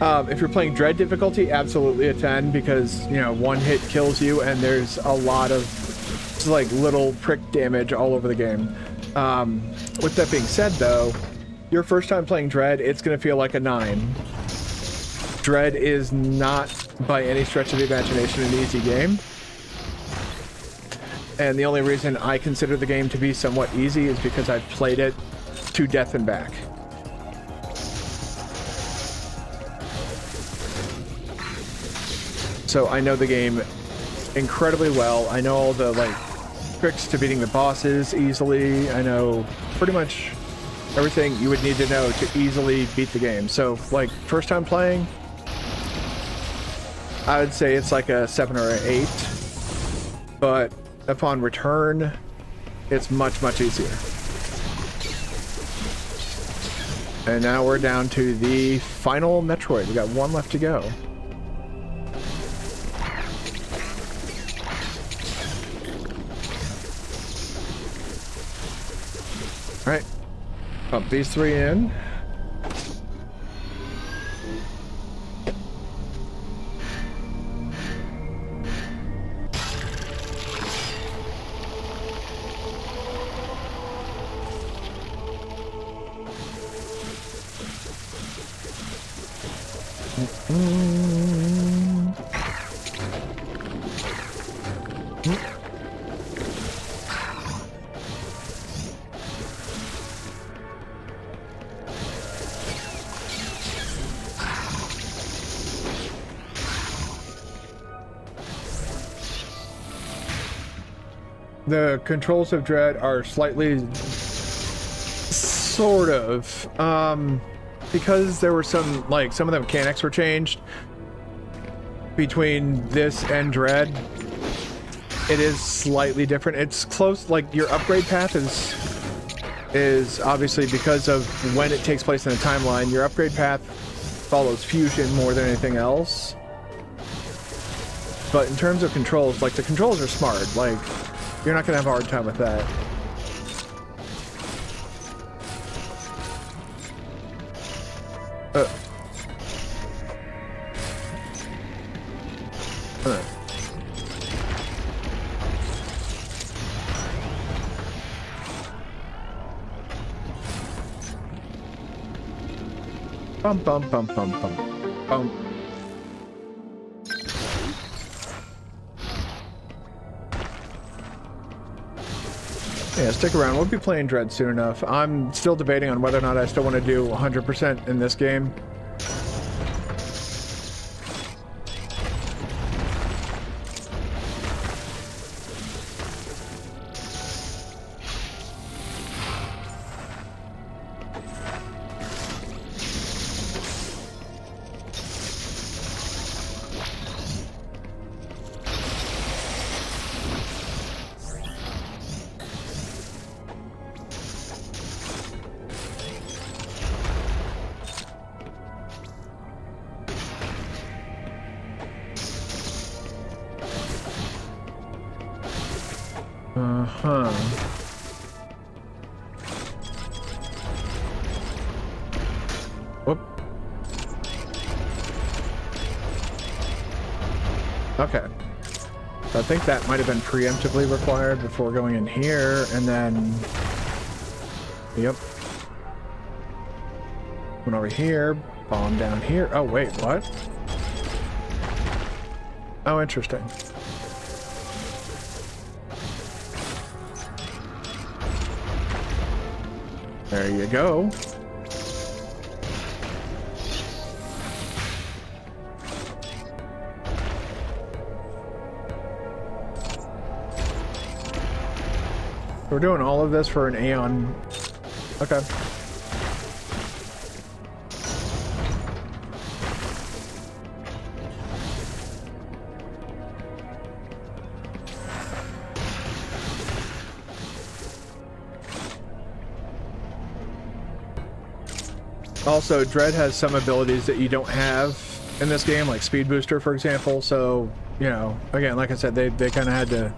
If you're playing Dread difficulty, absolutely a 10, because, you know, 1 hit kills you, and there's a lot of, like, little prick damage all over the game. With that being said, though, your first time playing Dread, it's going to feel like a 9. Dread is not, by any stretch of the imagination, an easy game. And the only reason I consider the game to be somewhat easy is because I've played it to death and back. So I know the game incredibly well. I know all the, like, tricks to beating the bosses easily. I know pretty much everything you would need to know to easily beat the game. So, like, first time playing, I would say it's like a 7 or an 8. But upon return, it's much, much easier. And now we're down to the final Metroid. We got 1 left to go. Alright, pump these 3 in. The controls of Dread are slightly, sort of, because there were some, like, some of the mechanics were changed between this and Dread. It is slightly different. It's close, like, your upgrade path is obviously, because of when it takes place in the timeline, your upgrade path follows Fusion more than anything else. But in terms of controls, like, the controls are smart, like, you're not gonna have a hard time with that. Bum bum bum bum bum bum. Yeah, stick around. We'll be playing Dread soon enough. I'm still debating on whether or not I still want to do 100% in this game. Uh-huh. Whoop. Okay. So I think that might have been preemptively required before going in here, and then... Yep. Went over here, bomb down here. Oh, wait, what? Oh, interesting. There you go. We're doing all of this for an Aeon. Okay. Also, Dread has some abilities that you don't have in this game, like Speed Booster, for example. So, you know, again, like I said, they kind of had to...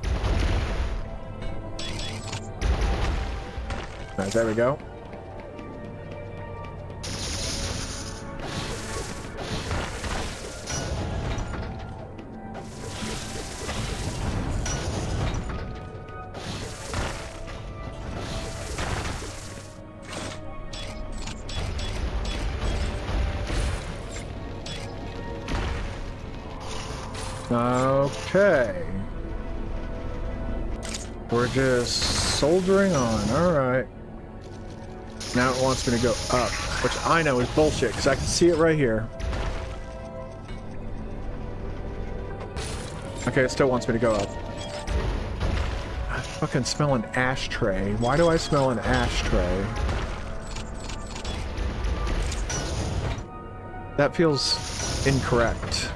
All right, there we go. Okay. We're just soldering on. All right. Now it wants me to go up, which I know is bullshit because I can see it right here. Okay, it still wants me to go up. I fucking smell an ashtray. Why do I smell an ashtray? That feels incorrect.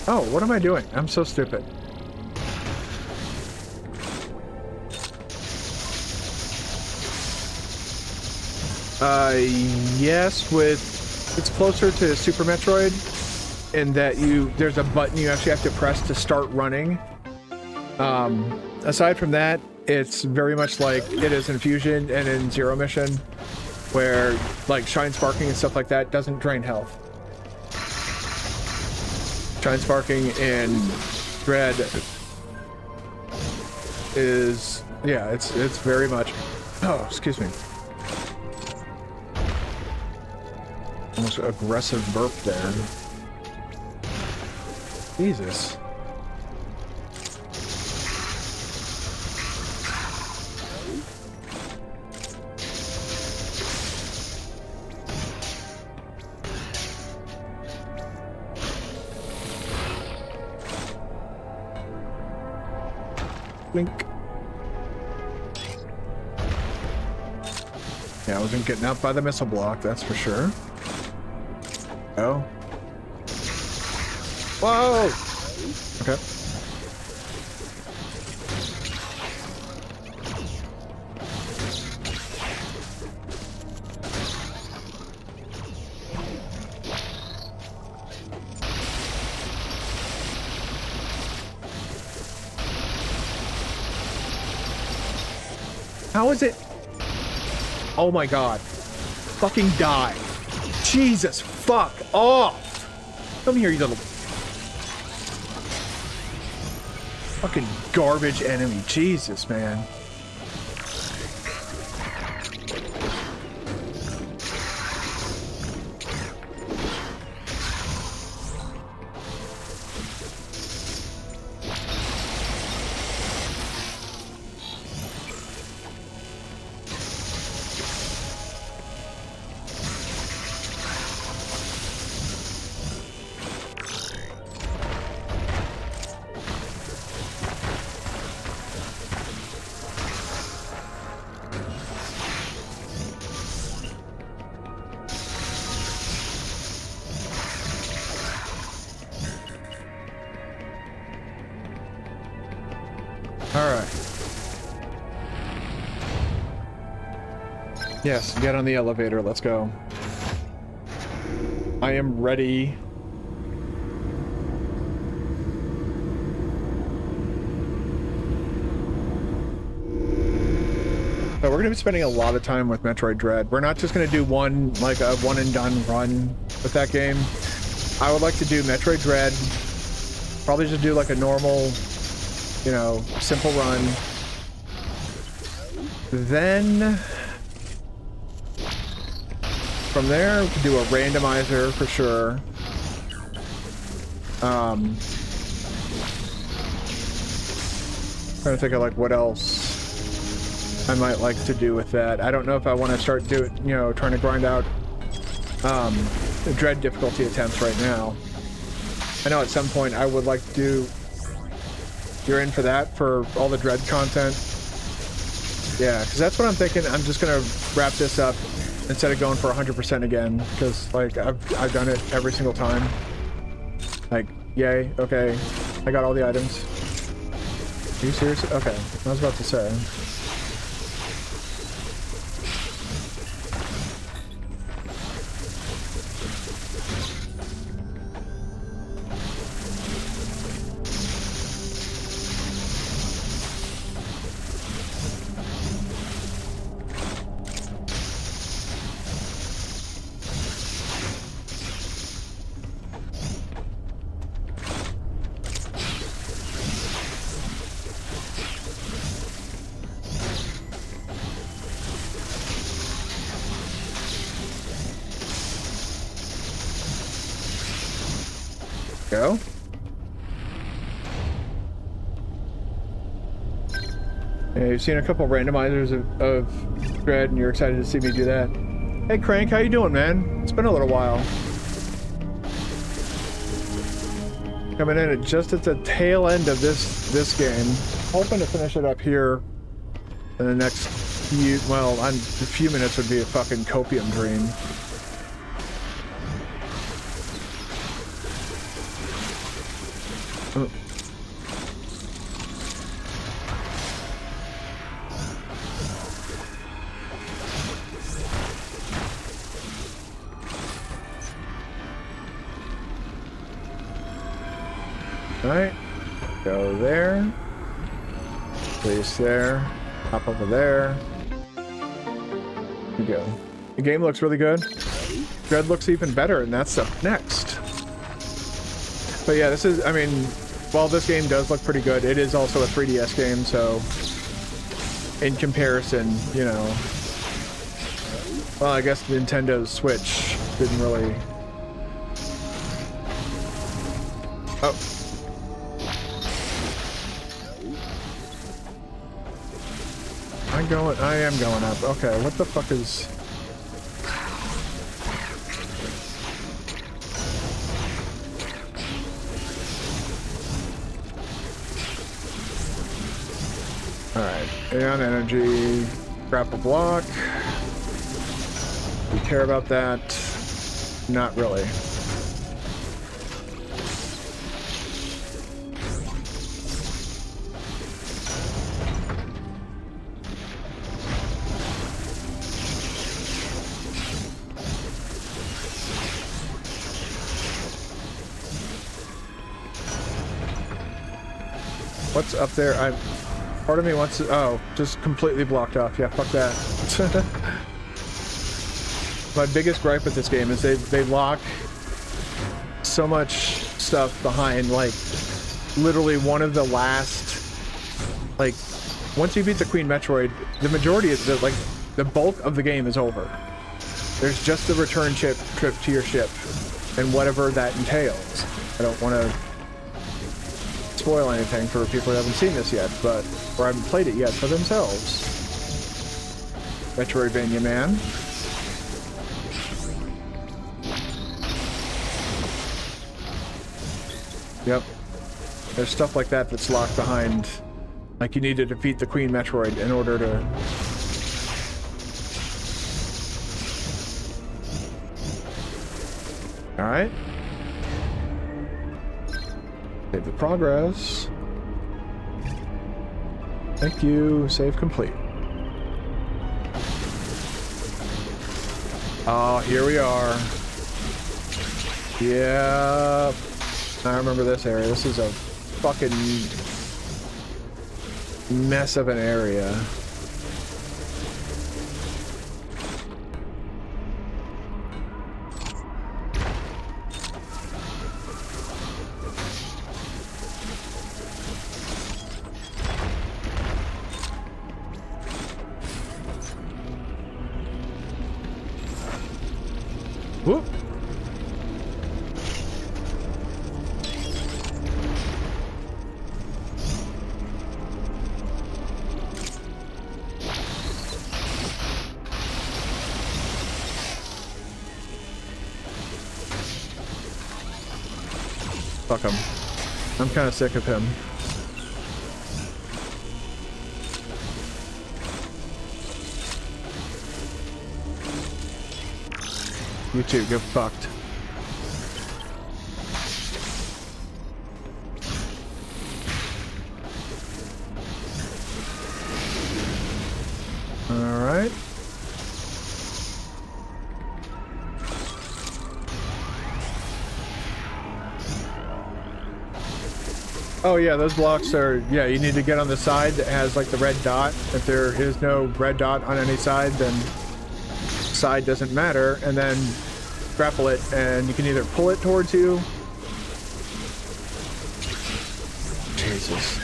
Oh, what am I doing? I'm so stupid. Yes, it's closer to Super Metroid in that there's a button you actually have to press to start running. Aside from that, it's very much like it is in Fusion and in Zero Mission, where like Shine Sparking and stuff like that doesn't drain health. Shine Sparking in Dread is, yeah, it's very much, oh, excuse me. Almost aggressive burp there. Jesus. Blink. Yeah, I wasn't getting out by the missile block, that's for sure. Oh. Whoa! Okay. How is it? Oh my god. Fucking die. Jesus, fuck off. Come here, you little fucking garbage enemy. Jesus, man. Yes, get on the elevator, let's go. I am ready. So we're gonna be spending a lot of time with Metroid Dread. We're not just gonna do one, like a one and done run with that game. I would like to do Metroid Dread, probably just do like a normal, you know, simple run. Then from there, we can do a randomizer for sure. Trying to think of like what else I might like to do with that. I don't know if I want to start trying to grind out the Dread difficulty attempts right now. I know at some point I would like to do. You're in for that for all the Dread content? Yeah, because that's what I'm thinking. I'm just gonna wrap this up instead of going for 100% again, because like I've done it every single time. Like, yay, okay, I got all the items. Are you serious? Okay, I was about to say. Go. Yeah, you've seen a couple randomizers of Dread, and you're excited to see me do that. Hey, Crank, how you doing, man? It's been a little while. Coming in just at the tail end of this game. Hoping to finish it up here in the next few, well, a few minutes would be a fucking copium dream. Alright, go there, place there, hop over there. Here we go. The game looks really good. Dread looks even better, and that's up next. But yeah, this is, I mean, while this game does look pretty good, it is also a 3DS game, so in comparison, you know, well, I guess Nintendo's Switch didn't really... Oh. I am going up. Okay, what the fuck is... Alright, Aeon Energy, grapple block. Do you care about that? Not really. What's up there? Part of me wants to... Oh, just completely blocked off. Yeah, fuck that. My biggest gripe with this game is they lock so much stuff behind, like, literally one of the last... Like, once you beat the Queen Metroid, the majority of the, like, the bulk of the game is over. There's just the return trip to your ship, and whatever that entails. I don't want to spoil anything for people who haven't seen this yet, but or haven't played it yet for themselves. Metroidvania man. Yep. There's stuff like that that's locked behind. Like you need to defeat the Queen Metroid in order to... Alright. Save the progress. Thank you. Save complete. Oh, here we are. Yep. I remember this area. This is a fucking mess of an area. Whoop. Fuck him. I'm kind of sick of him. You two, get fucked. All right. Oh yeah, those blocks are, yeah, you need to get on the side that has like the red dot. If there is no red dot on any side, then side doesn't matter, and then grapple it, and you can either pull it towards you. Jesus.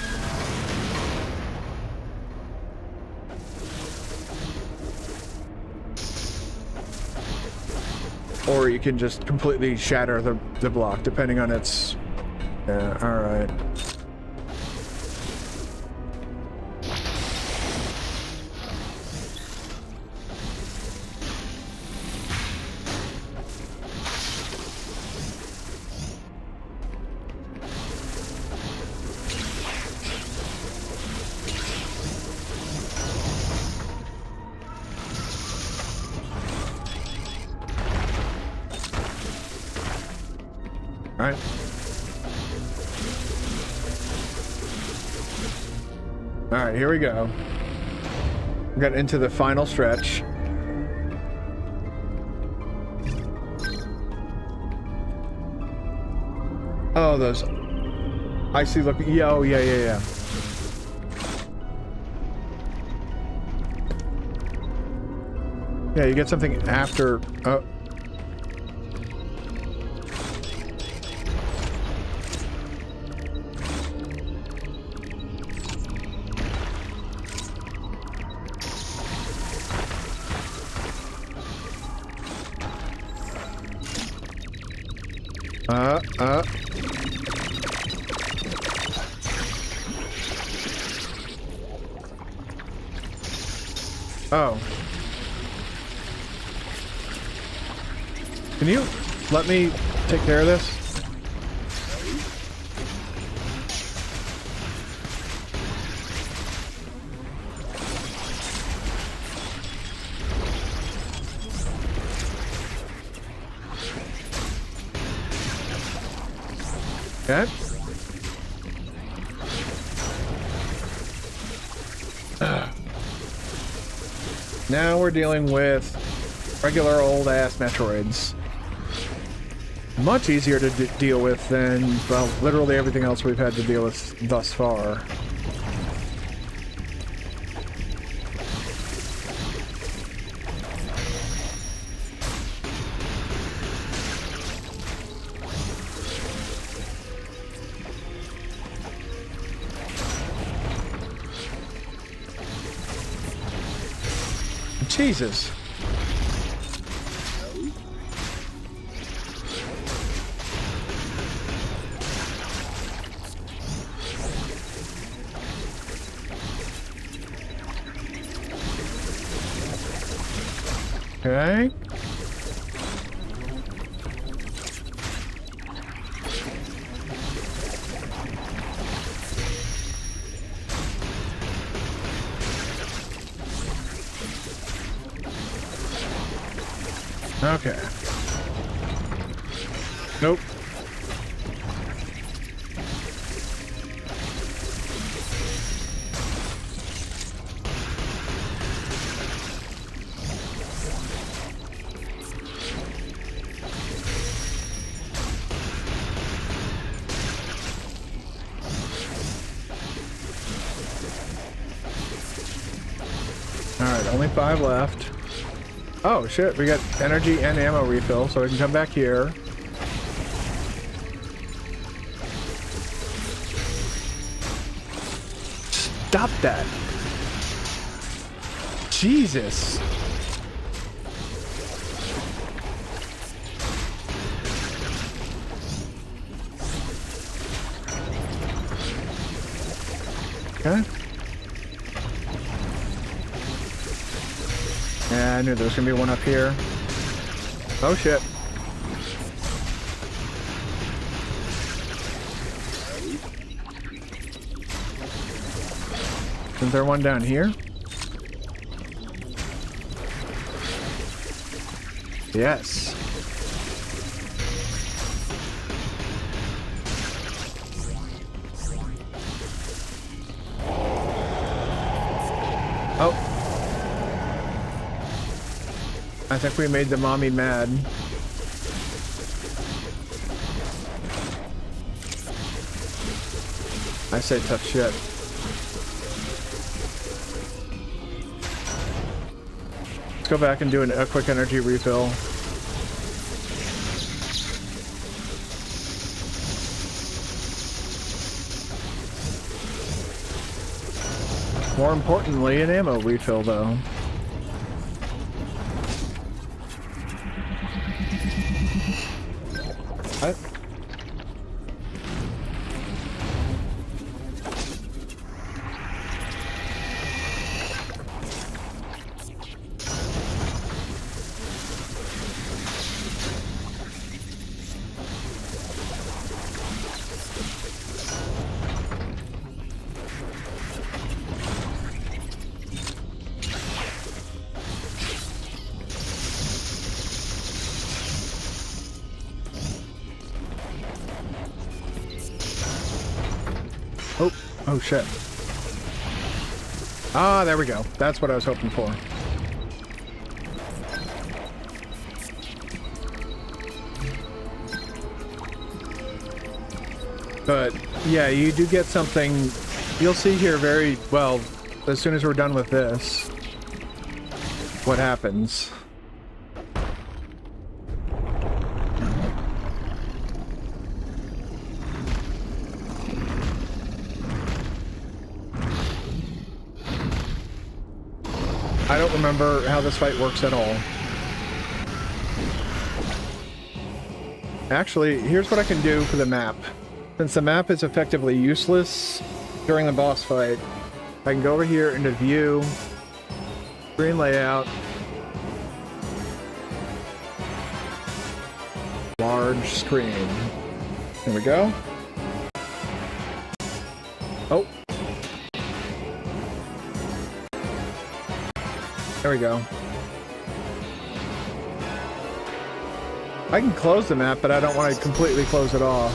Or you can just completely shatter the block, depending on its... Yeah, alright. Alright. Alright, here we go. We got into the final stretch. Oh, those icy looking. Yeah, oh, yeah. Yeah, you get something after. Oh. Oh. Can you let me take care of this? Okay. Now we're dealing with regular old-ass Metroids. Much easier to deal with than, well, literally everything else we've had to deal with thus far. Jesus. Okay. Okay. Nope. Alright, only 5 left. Oh shit, we got energy and ammo refill, so we can come back here. Stop that! Jesus! Okay. Yeah, I knew there was gonna be one up here. Oh shit. Isn't there one down here? Yes. Oh. I think we made the mommy mad. I say tough shit. Let's go back and do a quick energy refill. More importantly, an ammo refill, though. What? Oh shit. Ah, there we go. That's what I was hoping for. But yeah, you do get something. You'll see here very well as soon as we're done with this what happens. I don't remember how this fight works at all. Actually, here's what I can do for the map. Since the map is effectively useless during the boss fight, I can go over here into view, screen layout, large screen. There we go. Oh. There we go. I can close the map, but I don't want to completely close it off.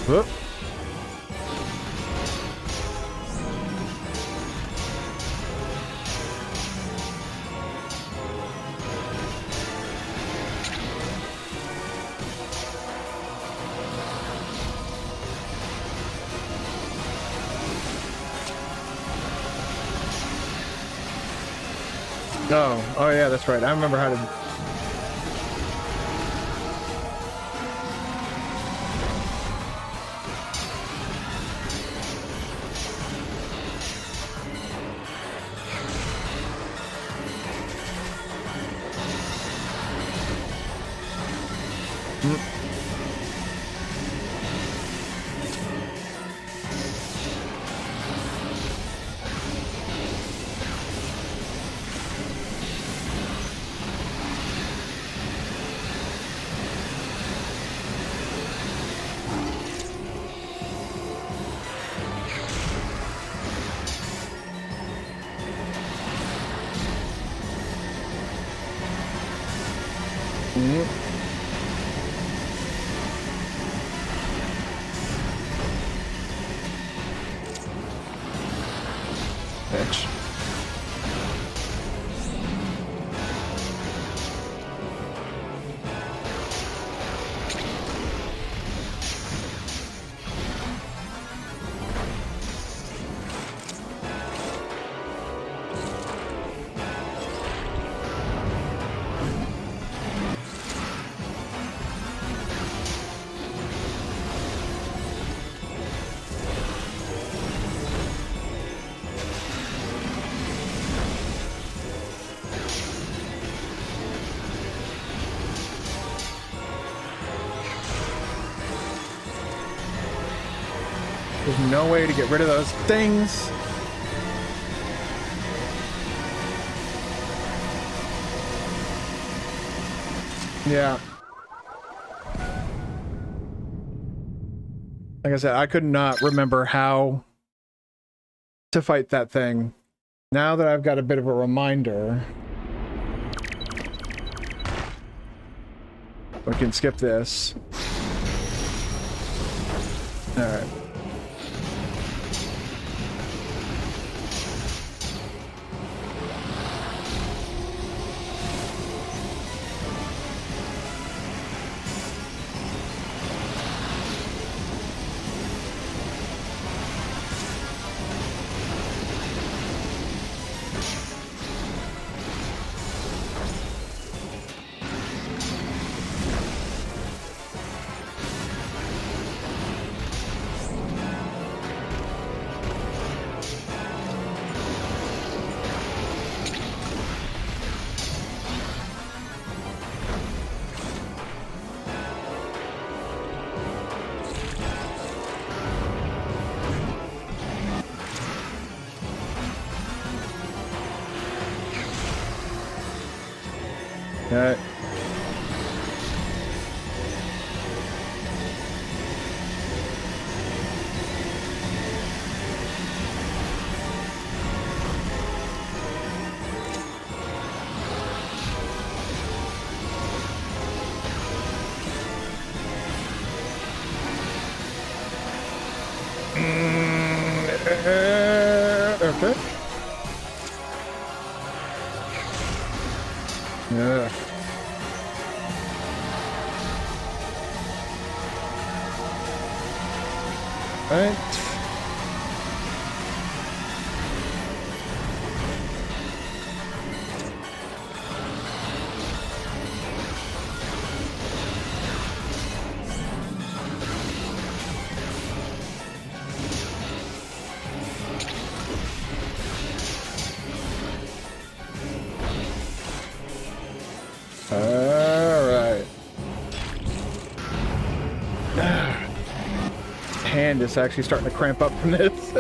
Whoop. Oh yeah, that's right. I remember how to... Bitch. There's no way to get rid of those things. Yeah. Like I said, I could not remember how to fight that thing. Now that I've got a bit of a reminder, we can skip this. All right. Okay. Okay. Yeah. Right. Alright. Hand is actually starting to cramp up from this.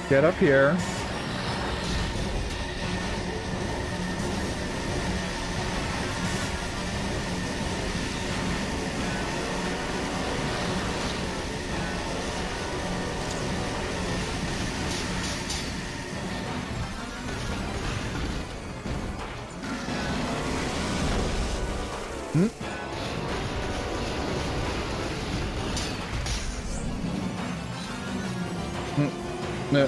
Get up here. No.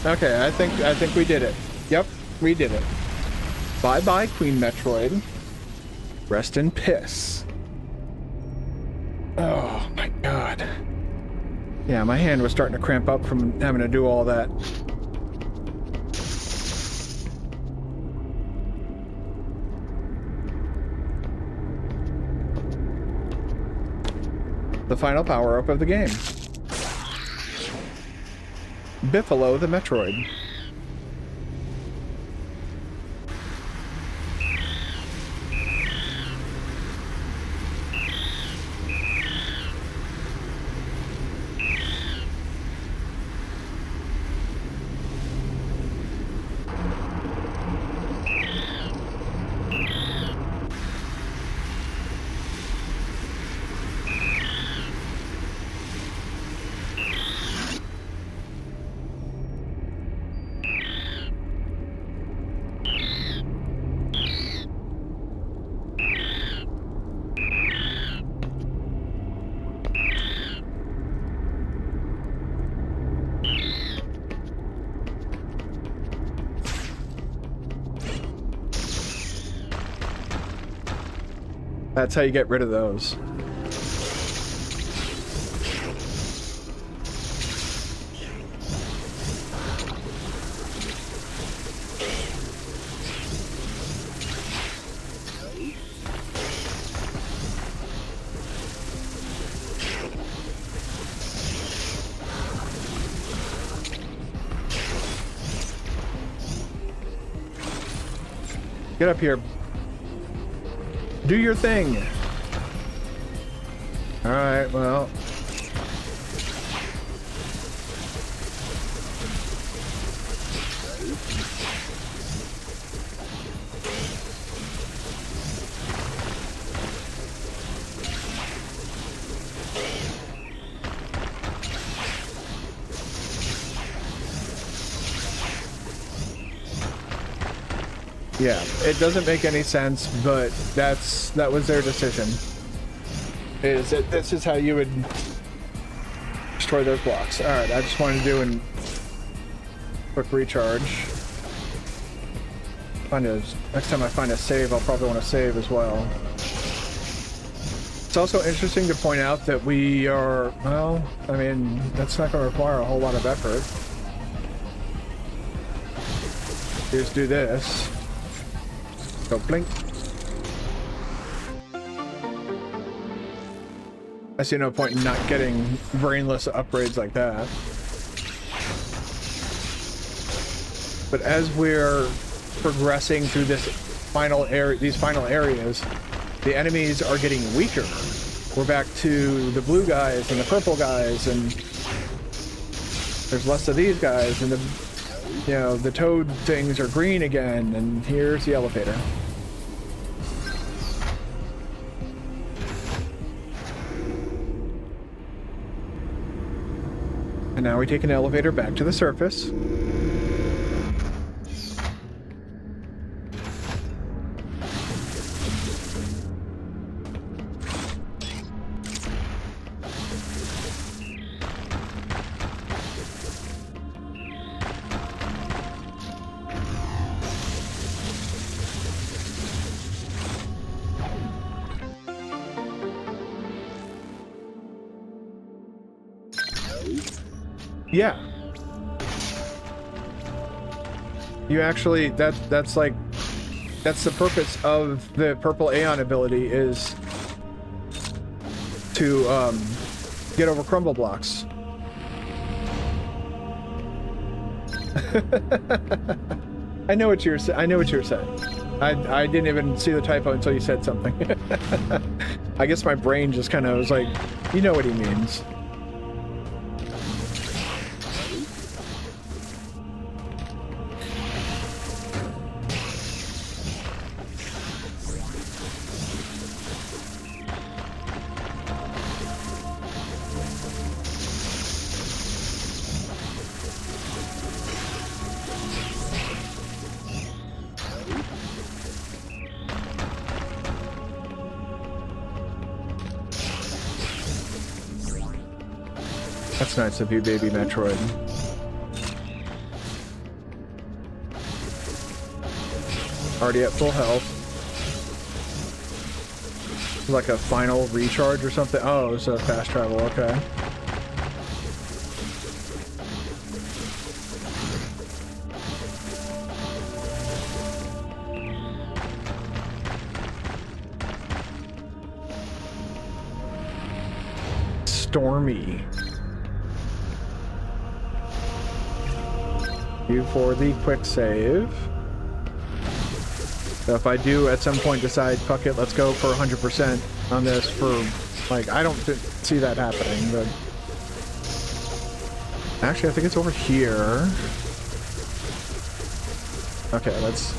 Okay, I think we did it. Yep, we did it. Bye-bye, Queen Metroid. Rest in piss. Oh my god. Yeah, my hand was starting to cramp up from having to do all that. The final power-up of the game. Biffalo the Metroid. That's how you get rid of those. Get up here. Do your thing. All right, well. Yeah, it doesn't make any sense, but that was their decision. Is that this is how you would destroy those blocks. Alright, I just wanted to do a quick recharge. Next time I find a save, I'll probably want to save as well. It's also interesting to point out that we are, well, I mean, that's not going to require a whole lot of effort. Just do this. Go blink. I see no point in not getting brainless upgrades like that. But as we're progressing through these final areas, the enemies are getting weaker. We're back to the blue guys and the purple guys, and there's less of these guys, and the toad things are green again, and here's the elevator. And now we take an elevator back to the surface. Yeah. You actually, that's the purpose of the purple Aeon ability, is to get over crumble blocks. I know what you're saying. I didn't even see the typo until you said something. I guess my brain just kind of was like, you know what he means. That's nice of you, baby Metroid. Already at full health. Like a final recharge or something? Oh, it's a fast travel, okay. Stormy. For the quick save. So if I do at some point decide, fuck it, let's go for 100% on this for, like, I don't see that happening, but... Actually, I think it's over here. Okay, let's...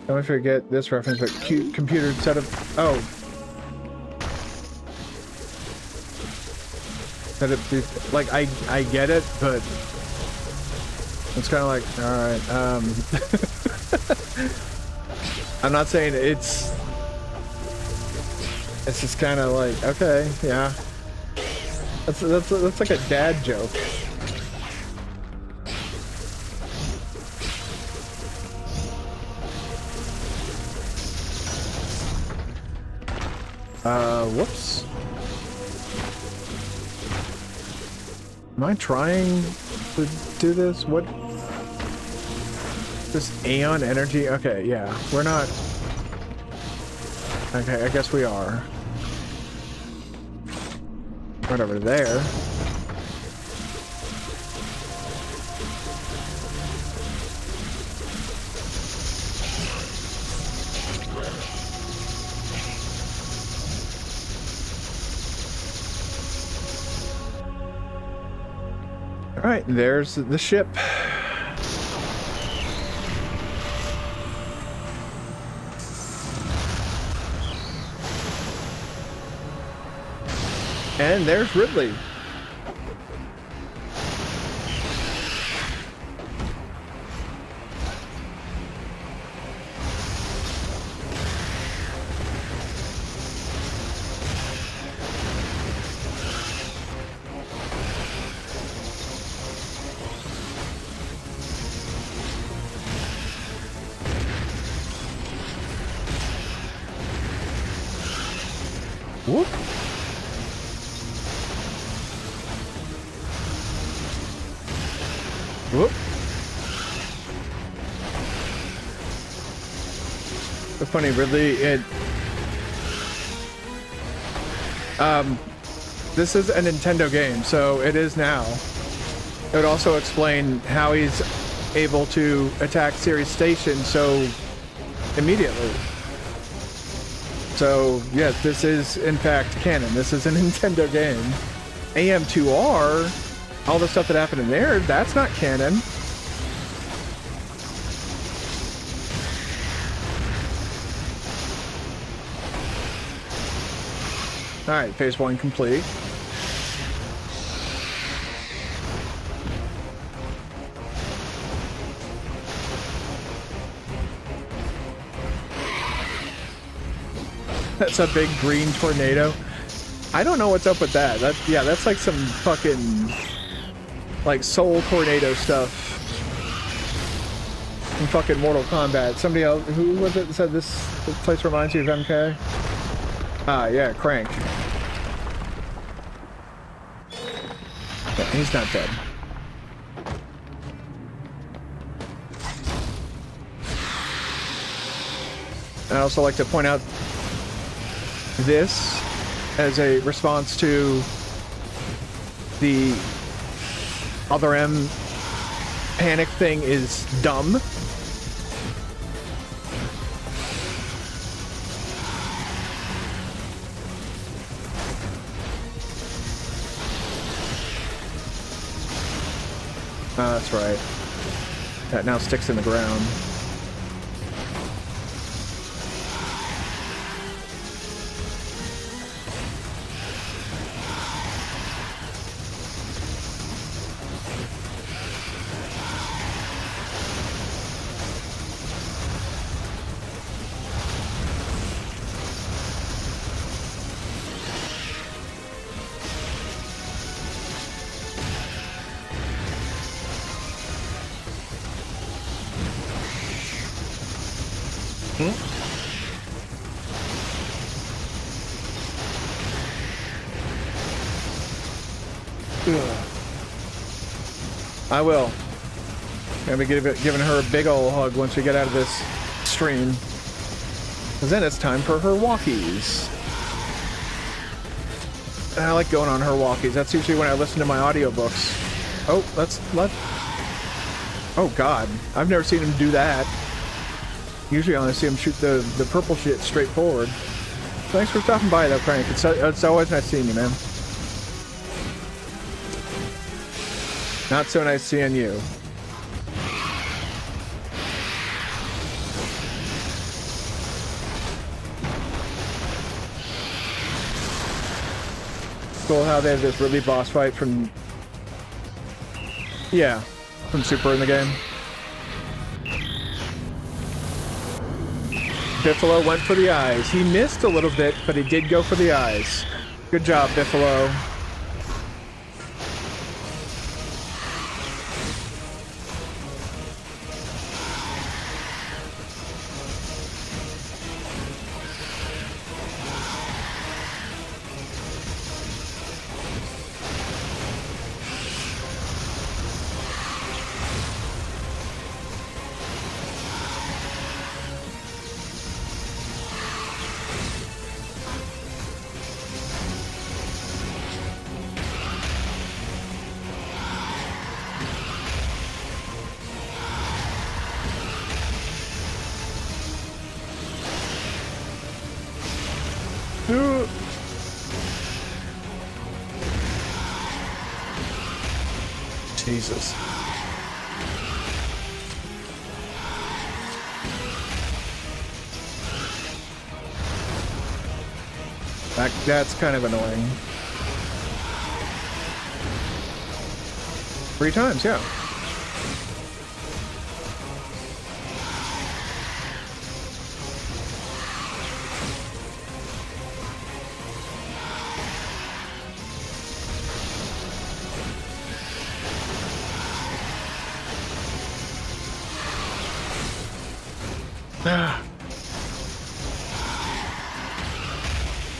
Don't forget this reference, but computer setup. Oh, setup. Like I get it, but it's kind of like, all right. I'm not saying it's just kind of like, okay, yeah. That's like a dad joke. Whoops. Am I trying to do this? What? This Aeon energy? Okay, yeah. We're not... Okay, I guess we are. Right over there. All right, there's the ship. And there's Ridley. Whoop. Whoop. It's funny, Ridley, this is a Nintendo game, so it is now. It would also explain how he's able to attack Ceres Station so immediately. So, yes, this is, in fact, canon. This is a Nintendo game. AM2R, all the stuff that happened in there, that's not canon. Alright, phase 1 complete. That's a big green tornado. I don't know what's up with that. Yeah, that's like some fucking like soul tornado stuff in fucking Mortal Kombat. Somebody else, who was it that said this place reminds you of MK? Ah, yeah, Crank. Yeah, he's not dead. I'd also like to point out this as a response to the other M panic thing is dumb. That's right. That now sticks in the ground. I will. Gonna be giving her a big ol' hug once we get out of this stream. Because then it's time for her walkies. And I like going on her walkies. That's usually when I listen to my audiobooks. Oh, oh god. I've never seen him do that. Usually I only see him shoot the purple shit straight forward. Thanks for stopping by though, Crank. It's always nice seeing you, man. Not so nice seeing you. Cool how they have this really boss fight from... Yeah, from Super in the game. Biffalo went for the eyes. He missed a little bit, but he did go for the eyes. Good job, Biffalo. Jesus. That's kind of annoying. 3 times, yeah.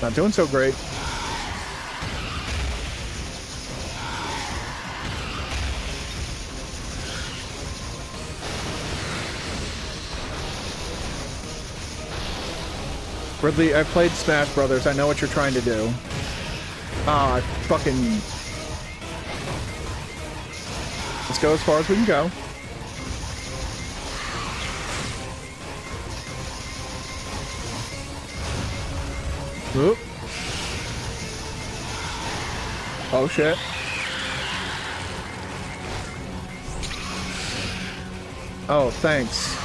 Not doing so great. Ridley, I played Smash Brothers. I know what you're trying to do. Ah, I fucking... Let's go as far as we can go. Oop. Oh shit. Oh, thanks.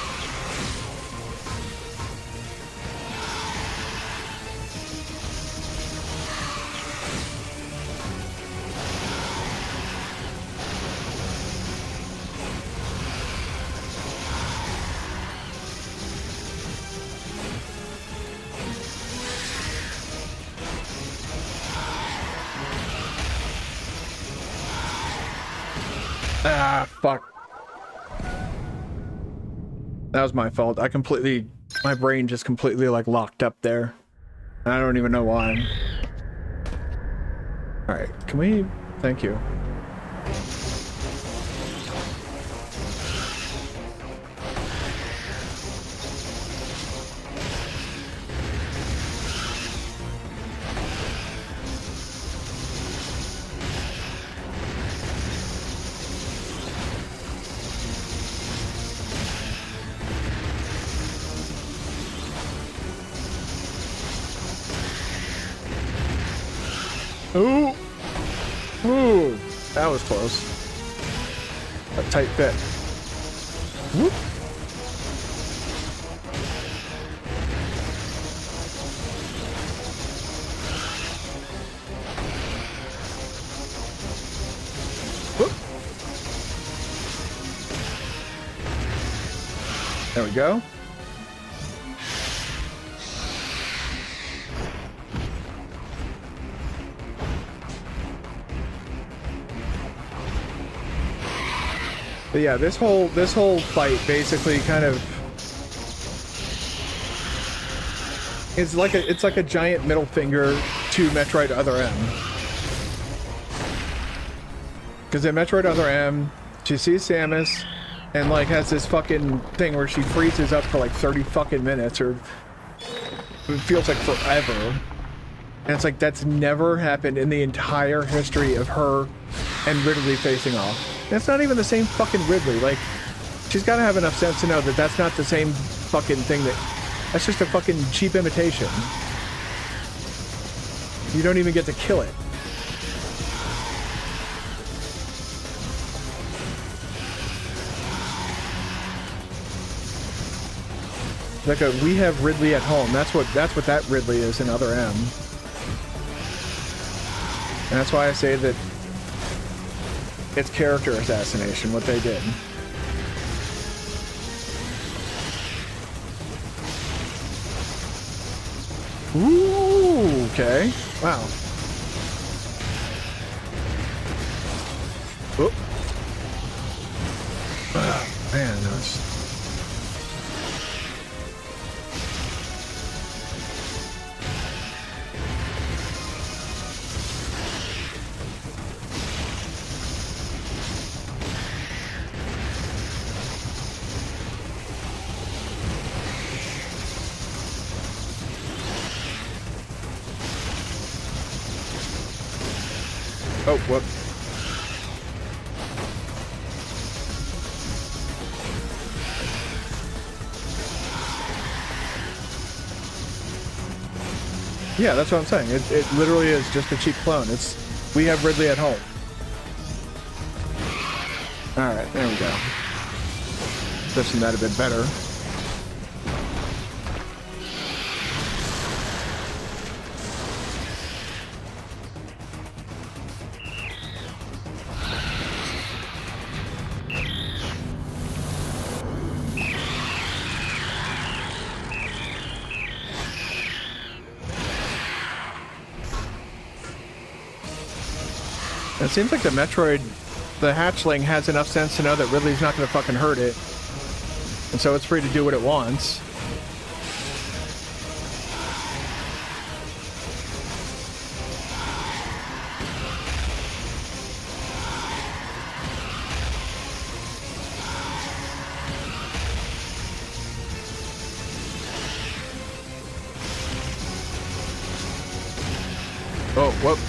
Ah, fuck. That was my fault. My brain just completely like locked up there. And I don't even know why. Alright, can we... Thank you. Ooh! Ooh! That was close. A tight fit. Whoop! Whoop! There we go. But yeah, this whole fight basically kind of it's like a giant middle finger to Metroid Other M. Because in Metroid Other M, she sees Samus and like has this fucking thing where she freezes up for like 30 fucking minutes, or it feels like forever. And it's like that's never happened in the entire history of her and Ridley facing off. That's not even the same fucking Ridley. Like, she's got to have enough sense to know that that's not the same fucking thing. That's just a fucking cheap imitation. You don't even get to kill it. Like we have Ridley at home. That's what that Ridley is in Other M. And that's why I say that it's character assassination, what they did. Ooh, okay. Wow. Oh. Oh, man, that's... Oh, whoop. Yeah, that's what I'm saying. It literally is just a cheap clone. We have Ridley at home. All right, there we go. Position that a bit better. It seems like the hatchling has enough sense to know that Ridley's not going to fucking hurt it. And so it's free to do what it wants. Oh, whoop.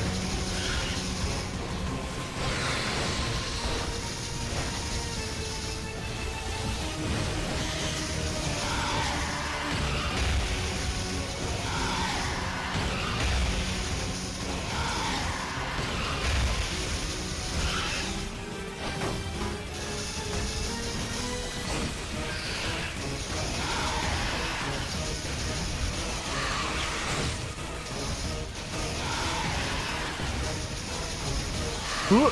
Ooh.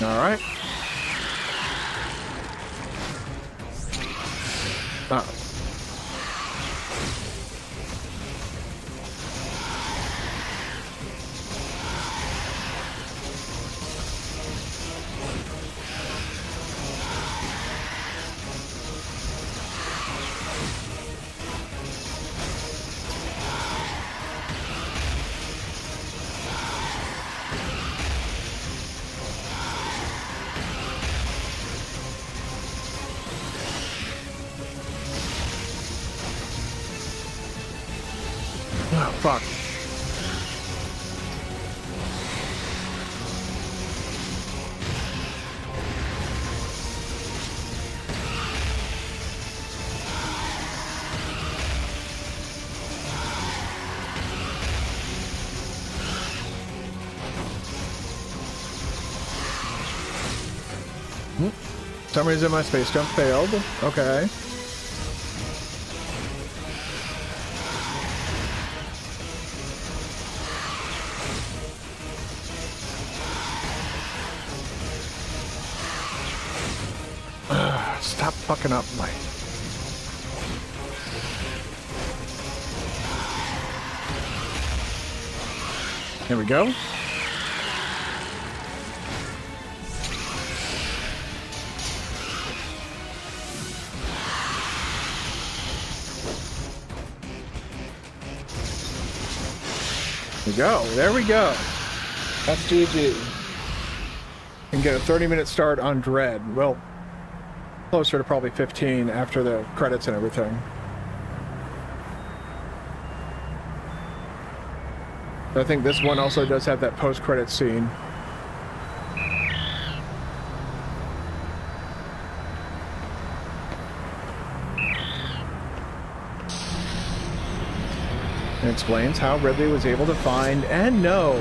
All right. Oh. Oh, fuck. For some reason my space jump failed. Okay. Stop fucking up, Mike. Here we go. There we go. There we go. That's GG. And get a 30-minute start on Dread. Well, closer to probably 15 after the credits and everything. I think this one also does have that post-credit scene. It explains how Ridley was able to find and know.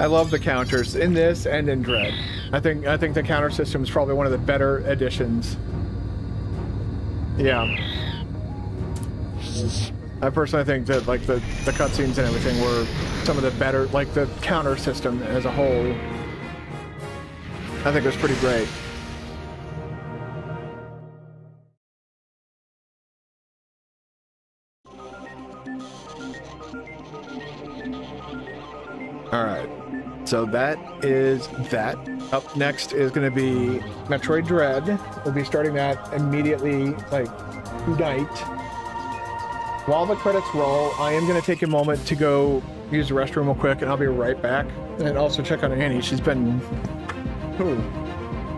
I love the counters in this and in Dread. I think the counter system is probably one of the better additions. Yeah. I personally think that like the cutscenes and everything were some of the better, like the counter system as a whole. I think it was pretty great. Alright, so that is that. Up next is going to be Metroid Dread. We'll be starting that immediately, like, tonight. While the credits roll, I am going to take a moment to go use the restroom real quick, and I'll be right back. And also check on Annie. She's been... Ooh.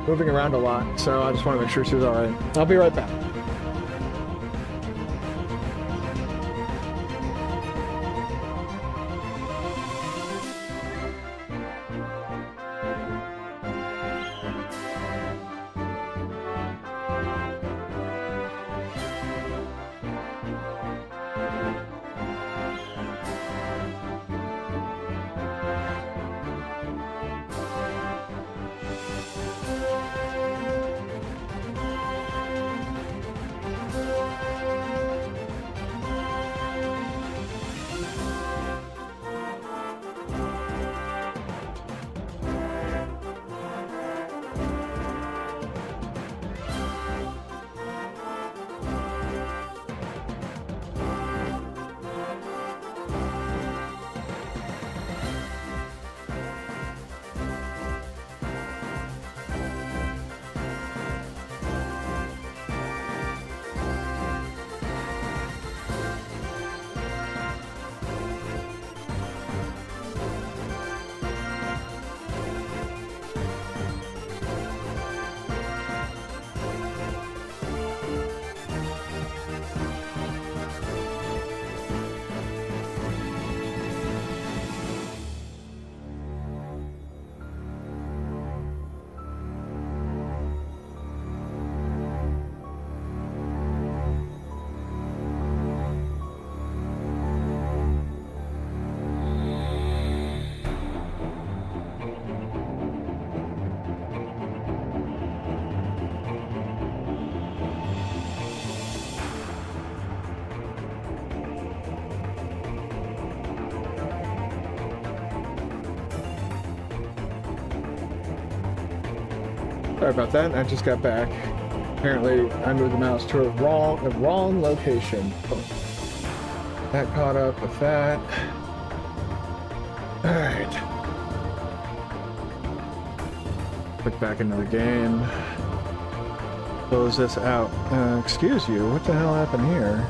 moving around a lot, so I just want to make sure she's all right. I'll be right back. Sorry about that. I just got back. Apparently, I moved the mouse to a wrong location. Oh. That caught up with that. All right. Click back into the game. Close this out. Excuse you. What the hell happened here?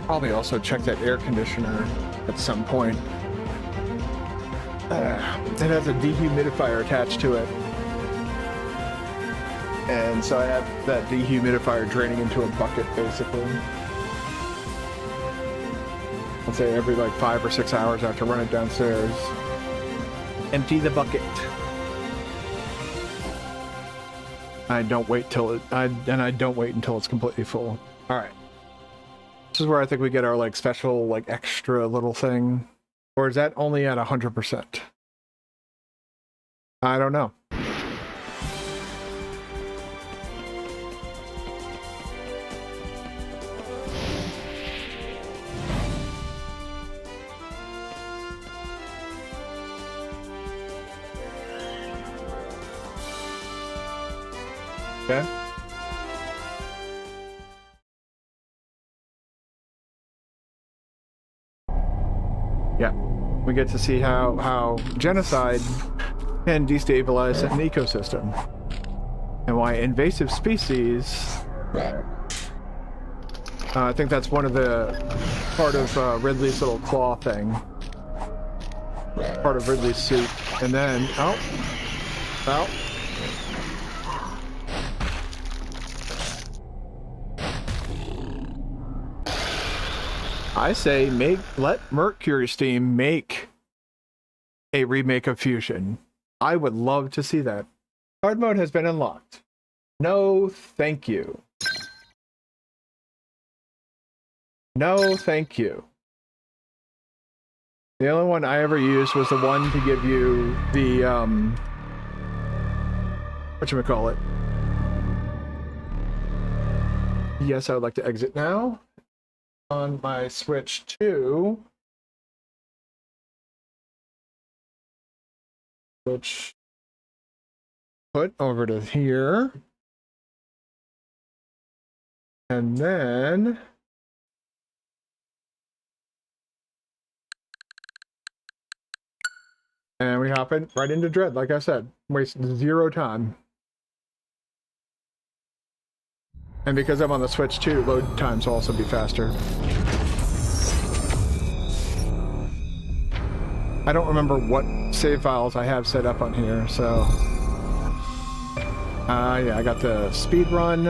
Probably also check that air conditioner at some point. It has a dehumidifier attached to it. And so I have that dehumidifier draining into a bucket, basically. Let's say every like 5 or 6 hours I have to run it downstairs. Empty the bucket. I don't wait till I don't wait until it's completely full. All right. This is where I think we get our like special like extra little thing. Or is that only at 100%? I don't know. Okay. Yeah, we get to see how genocide can destabilize an ecosystem, and why invasive species. I think that's one of the part of Ridley's little claw thing. Part of Ridley's suit, and then well. I say let Mercury Steam make a remake of Fusion. I would love to see that. Hard mode has been unlocked. No, thank you. No, thank you. The only one I ever used was the one to give you the whatchamacallit. Yes, I would like to exit now. On my Switch 2. Which put over to here. And then and we hop in right into Dread, like I said. Waste 0 time. And because I'm on the Switch too, load times will also be faster. I don't remember what save files I have set up on here, so... yeah, I got the speed run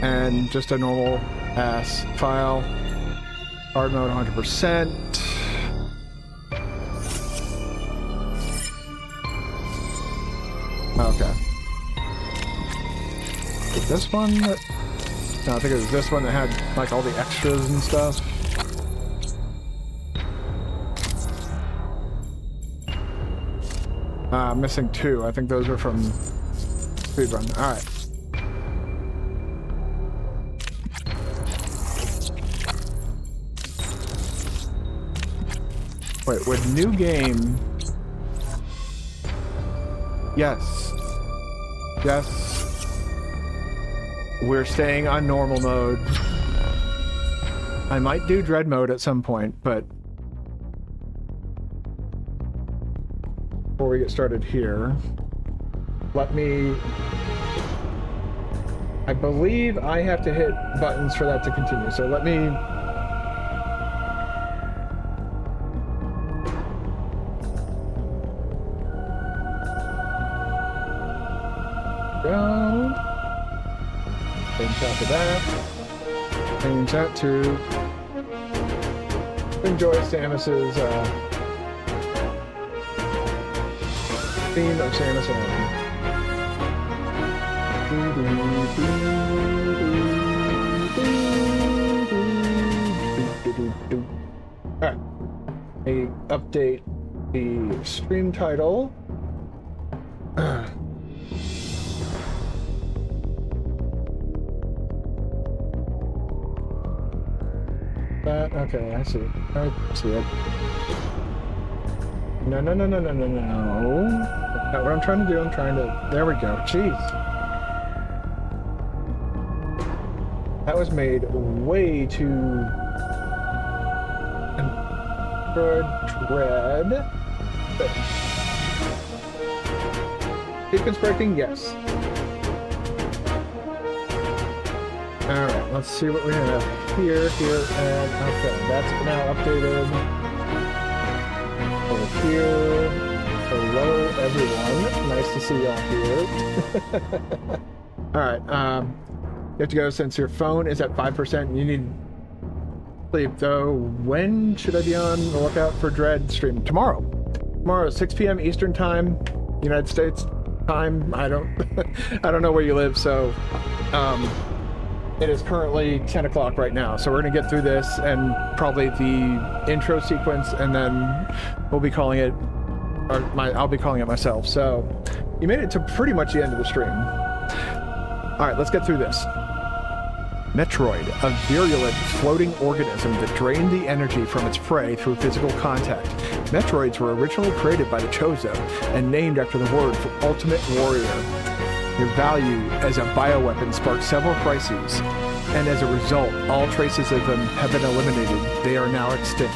and just a normal ass file. Hard mode 100%. Okay. Is this one that... No, I think it was this one that had like all the extras and stuff. Missing 2. I think those are from speedrun. Alright. Wait, with new game... Yes. Yes. We're staying on normal mode. I might do Dread mode at some point, but... Before we get started here, let me... I believe I have to hit buttons for that to continue, so let me... Go. Change that to that. Change that to... Enjoy Samus's, theme of Samus Aran. Alright. Update the stream title. Okay, I see. I see it. No. That's not what I'm trying to do. I'm trying to... There we go. Jeez. That was made way too... Metroid Dread. Sequence breaking? Yes. Alright, let's see what we have here, and... Okay, that's now updated. Over here. Hello, everyone. Nice to see y'all here. Alright, you have to go since your phone is at 5%. You need sleep, though. When should I be on the lookout for Dread stream? Tomorrow. Tomorrow, 6 p.m. Eastern Time, United States time. I don't know where you live, so it is currently 10 o'clock right now, so we're going to get through this and probably the intro sequence, and then we'll be calling it, or I'll be calling it myself. So you made it to pretty much the end of the stream. All right, let's get through this. Metroid, a virulent floating organism that drained the energy from its prey through physical contact. Metroids were originally created by the Chozo and named after the word for ultimate warrior. Their value as a bioweapon sparked several crises, and as a result, all traces of them have been eliminated. They are now extinct.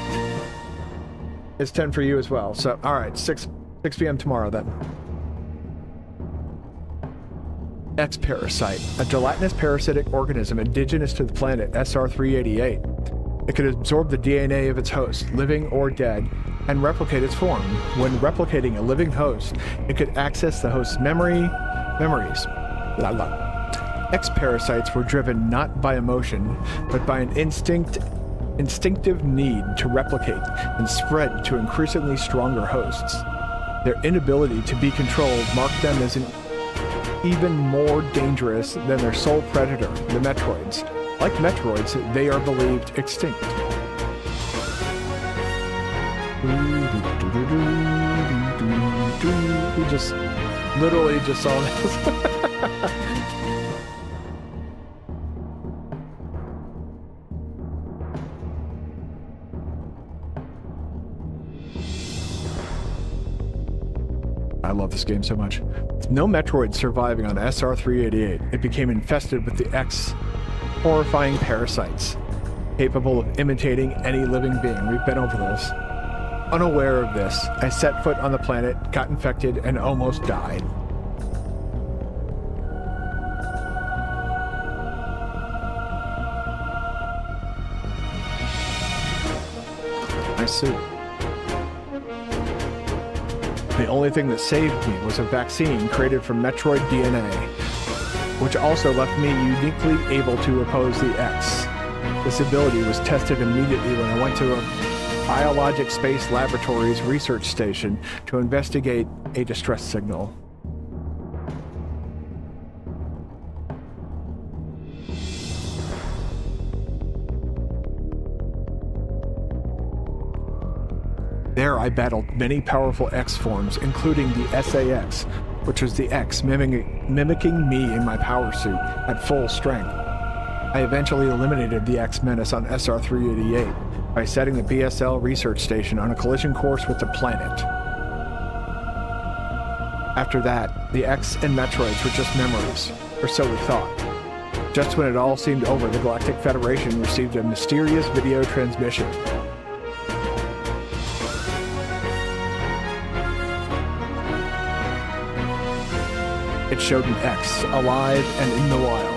It's 10 for you as well. So, all right, 6 p.m. tomorrow then. X-Parasite, a gelatinous parasitic organism indigenous to the planet SR-388. It could absorb the DNA of its host, living or dead, and replicate its form. When replicating a living host, it could access the host's memories. X-Parasites were driven not by emotion, but by an instinctive need to replicate and spread to increasingly stronger hosts. Their inability to be controlled marked them as even more dangerous than their sole predator, the Metroids. Like Metroids, they are believed extinct. We just literally just saw this. I love this game so much. With no Metroid surviving on SR-388, it became infested with the X horrifying parasites, capable of imitating any living being. We've been over this. Unaware of this, I set foot on the planet, got infected, and almost died. My suit. The only thing that saved me was a vaccine created from Metroid DNA, which also left me uniquely able to oppose the X. This ability was tested immediately when I went to a Biologic Space Laboratories research station to investigate a distress signal. There I battled many powerful X forms, including the SAS, which was the X mimicking me in my power suit at full strength. I eventually eliminated the X menace on SR-388 by setting the BSL research station on a collision course with the planet. After that, the X and Metroids were just memories, or so we thought. Just when it all seemed over, the Galactic Federation received a mysterious video transmission. It showed an X, alive and in the wild.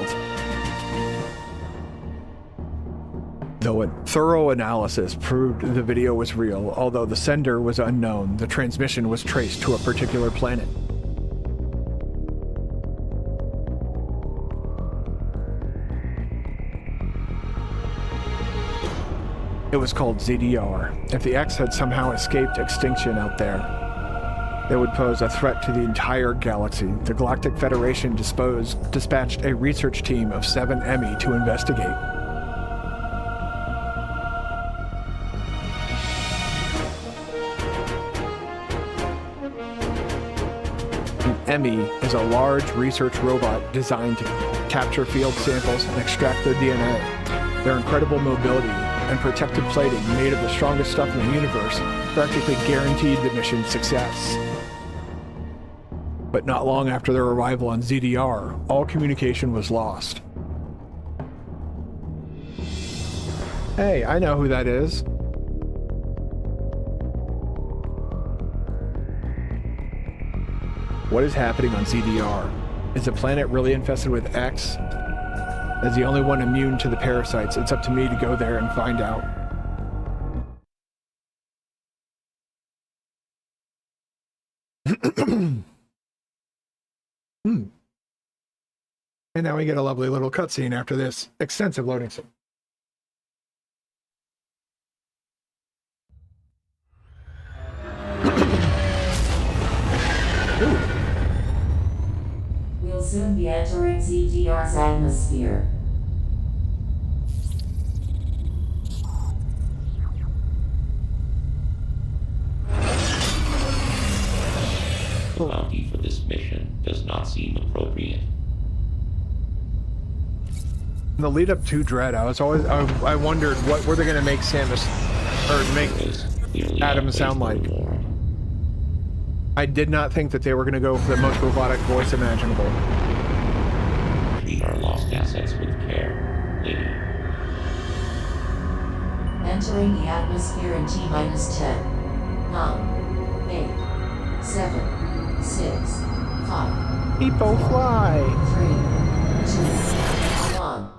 Though a thorough analysis proved the video was real, although the sender was unknown, the transmission was traced to a particular planet. It was called ZDR. If the X had somehow escaped extinction out there, it would pose a threat to the entire galaxy. The Galactic Federation dispatched a research team of 7 EMI to investigate. An EMI is a large research robot designed to capture field samples and extract their DNA. Their incredible mobility and protective plating, made of the strongest stuff in the universe, practically guaranteed the mission's success. But not long after their arrival on ZDR, all communication was lost. Hey, I know who that is. What is happening on ZDR? Is the planet really infested with X? As the only one immune to the parasites, it's up to me to go there and find out. And now we get a lovely little cutscene after this extensive loading scene. We'll soon be entering ZDR's atmosphere. The bounty for this mission does not seem appropriate. In the lead up to Dread, I wondered what were they going to make Samus, or make Adam sound like. I did not think that they were going to go for the most robotic voice imaginable. Treat our lost assets with care, lady. Entering the atmosphere in T-minus 10, 9, 8, 7, 6, 5, People fly! 3, 2, 1.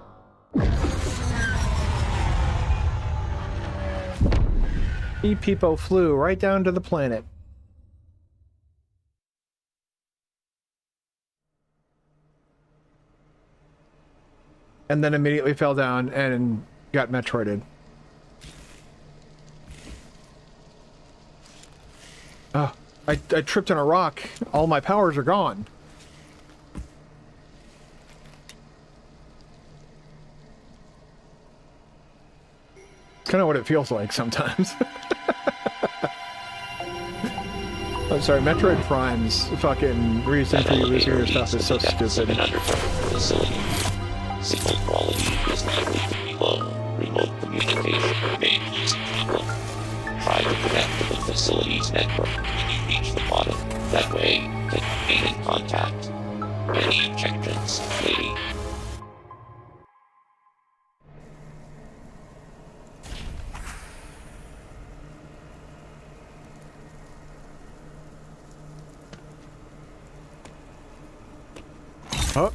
People flew right down to the planet. And then immediately fell down and got Metroided. Oh, I tripped on a rock. All my powers are gone. Kind of what it feels like sometimes. I'm sorry, Metroid Prime's fucking reason for you losing your stuff is so stupid. Signal quality is likely low. Remote communication remains stable. Try to connect to the facility's network when you reach the bottom. That way, they can remain in contact. Any objections, lady? Oh.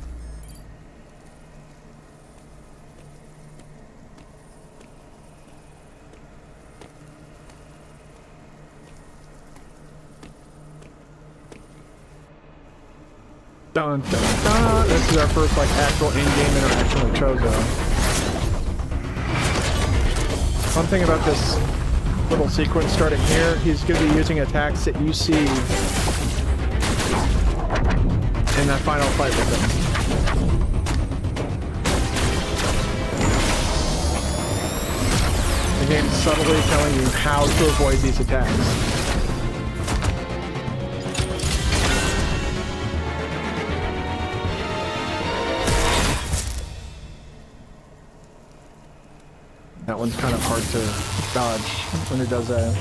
Dun, dun, dun. This is our first like actual in-game interaction with Chozo. One thing about this little sequence starting here, he's going to be using attacks that you see in that final fight with him. The game's subtly telling you how to avoid these attacks. That one's kind of hard to dodge when it does that.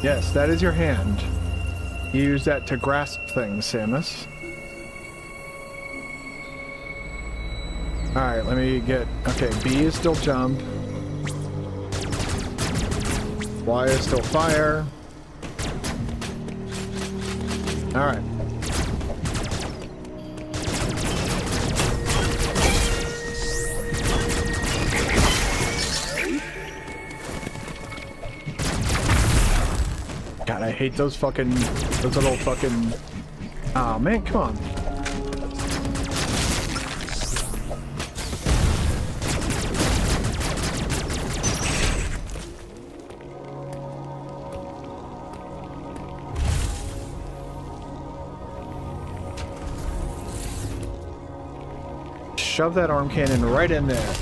Yes, that is your hand. You use that to grasp things, Samus. Alright, let me get... Okay, B is still jump. Y is still fire. Alright. God, I hate those fucking... Those little fucking... Oh man, come on. Shove that arm cannon right in there.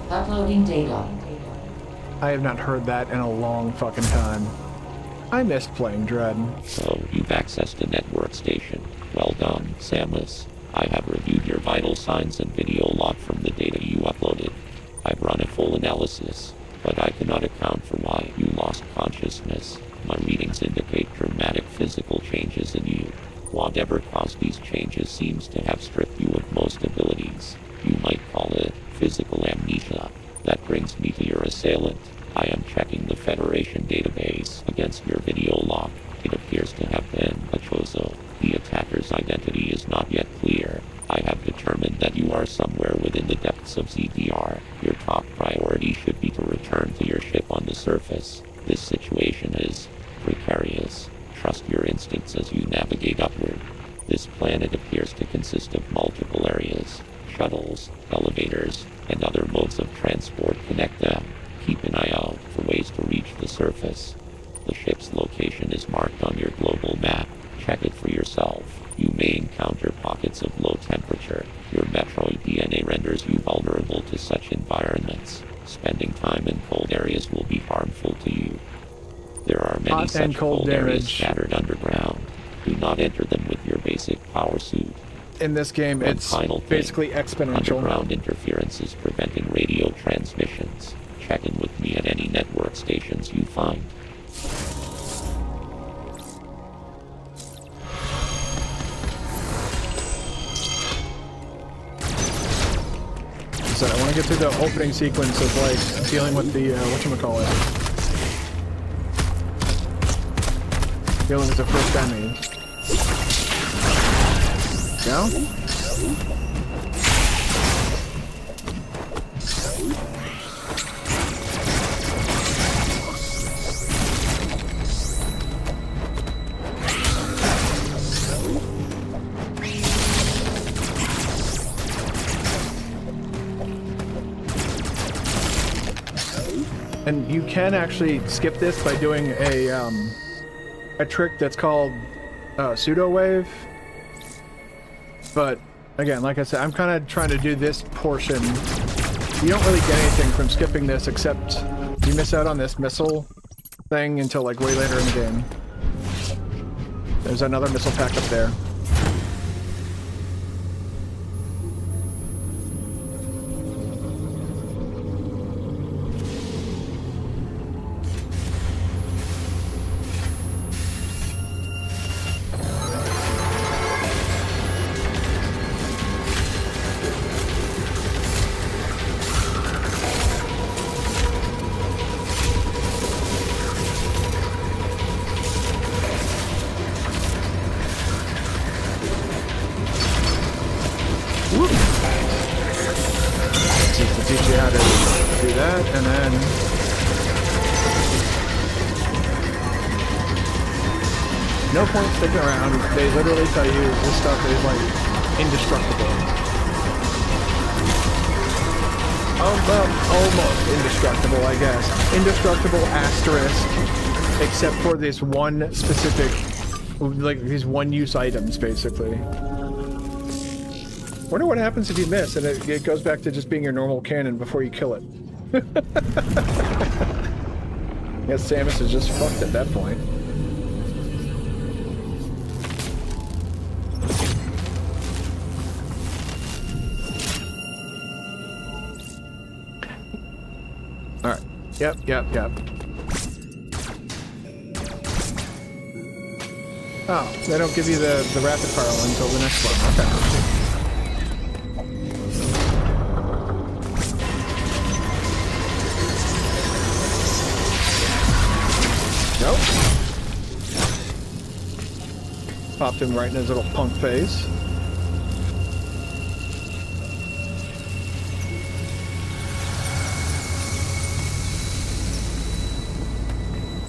Uploading data. I have not heard that in a long fucking time. I missed playing Dread. So, you've accessed a network station. Well done, Samus. I have reviewed your vital signs and video log from the data you uploaded. I've run a full analysis, but I cannot account for why you lost consciousness. My readings indicate dramatic physical changes in you. Whatever caused these changes seems to have stripped you of most abilities. You might call it physical amnesia. That brings me to your assailant. I am checking the Federation database against your video log. It appears to have been a Chozo. The attacker's identity is not yet clear. I have determined that you are somewhere within the depths of ZDR. Your top priority should be to return to your ship on the surface. This situation is precarious. Trust your instincts as you navigate upward. This planet appears to consist of multiple areas. Shuttles, elevators, and other modes of transport connect them. Keep an eye out for ways to reach the surface. The ship's location is marked on your global map. Check it for yourself. You may encounter pockets of low temperature. Your Metroid DNA renders you vulnerable to such environments. Spending time in cold areas will be harmful to you. There are many Hot such and cold cold areas damage. scattered underground. Do not enter them with your basic power suit. In this game, One it's final thing. basically exponential. Underground interference is preventing radio transmissions. Check in with me at any network stations you find. So I want to get to the opening sequence of like dealing with the whatchamacallit. Dealing with the first enemy. No? And you can actually skip this by doing a trick that's called pseudo wave. But again, like I said, I'm kind of trying to do this portion. You don't really get anything from skipping this except you miss out on this missile thing until like way later in the game. There's another missile pack up there. No point sticking around. They literally tell you this stuff is like indestructible. Oh, well, almost indestructible, I guess. Indestructible asterisk, except for this one specific, like these one-use items, basically. Wonder what happens if you miss and it goes back to just being your normal cannon before you kill it. I guess Samus is just fucked at that point. Alright. Yep. Oh, they don't give you the rapid fire one until the next one. Okay. Nope. Popped him right in his little punk face.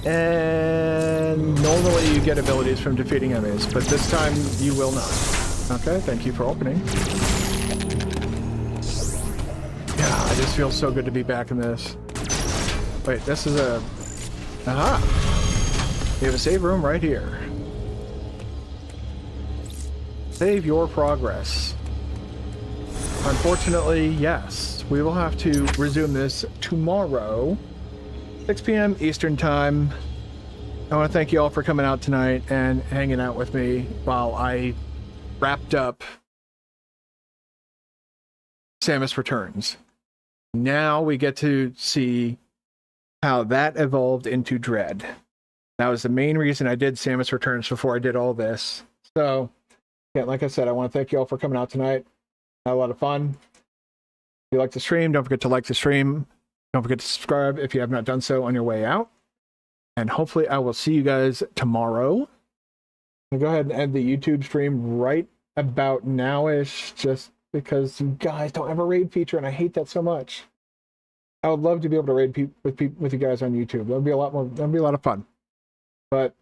And normally you get abilities from defeating enemies, but this time you will not. Okay, thank you for opening. Yeah, I just feel so good to be back in this. Wait, this is a... Aha! We have a save room right here. Save your progress. Unfortunately, yes. We will have to resume this tomorrow. 6 p.m. Eastern Time. I want to thank you all for coming out tonight and hanging out with me while I wrapped up Samus Returns. Now we get to see how that evolved into Dread. That was the main reason I did Samus Returns before I did all this. So, yeah, like I said, I want to thank you all for coming out tonight. Had a lot of fun. If you like the stream, don't forget to like the stream. Don't forget to subscribe if you have not done so on your way out. And hopefully I will see you guys tomorrow. I'll go ahead and end the YouTube stream right about now-ish, just because you guys don't have a raid feature, and I hate that so much. I would love to be able to raid with you guys on YouTube. That'd be a lot more. That'd be a lot of fun. But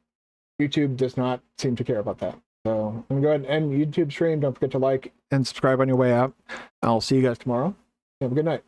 YouTube does not seem to care about that. So I'm gonna go ahead and end YouTube stream. Don't forget to like and subscribe on your way out. I'll see you guys tomorrow. Have a good night.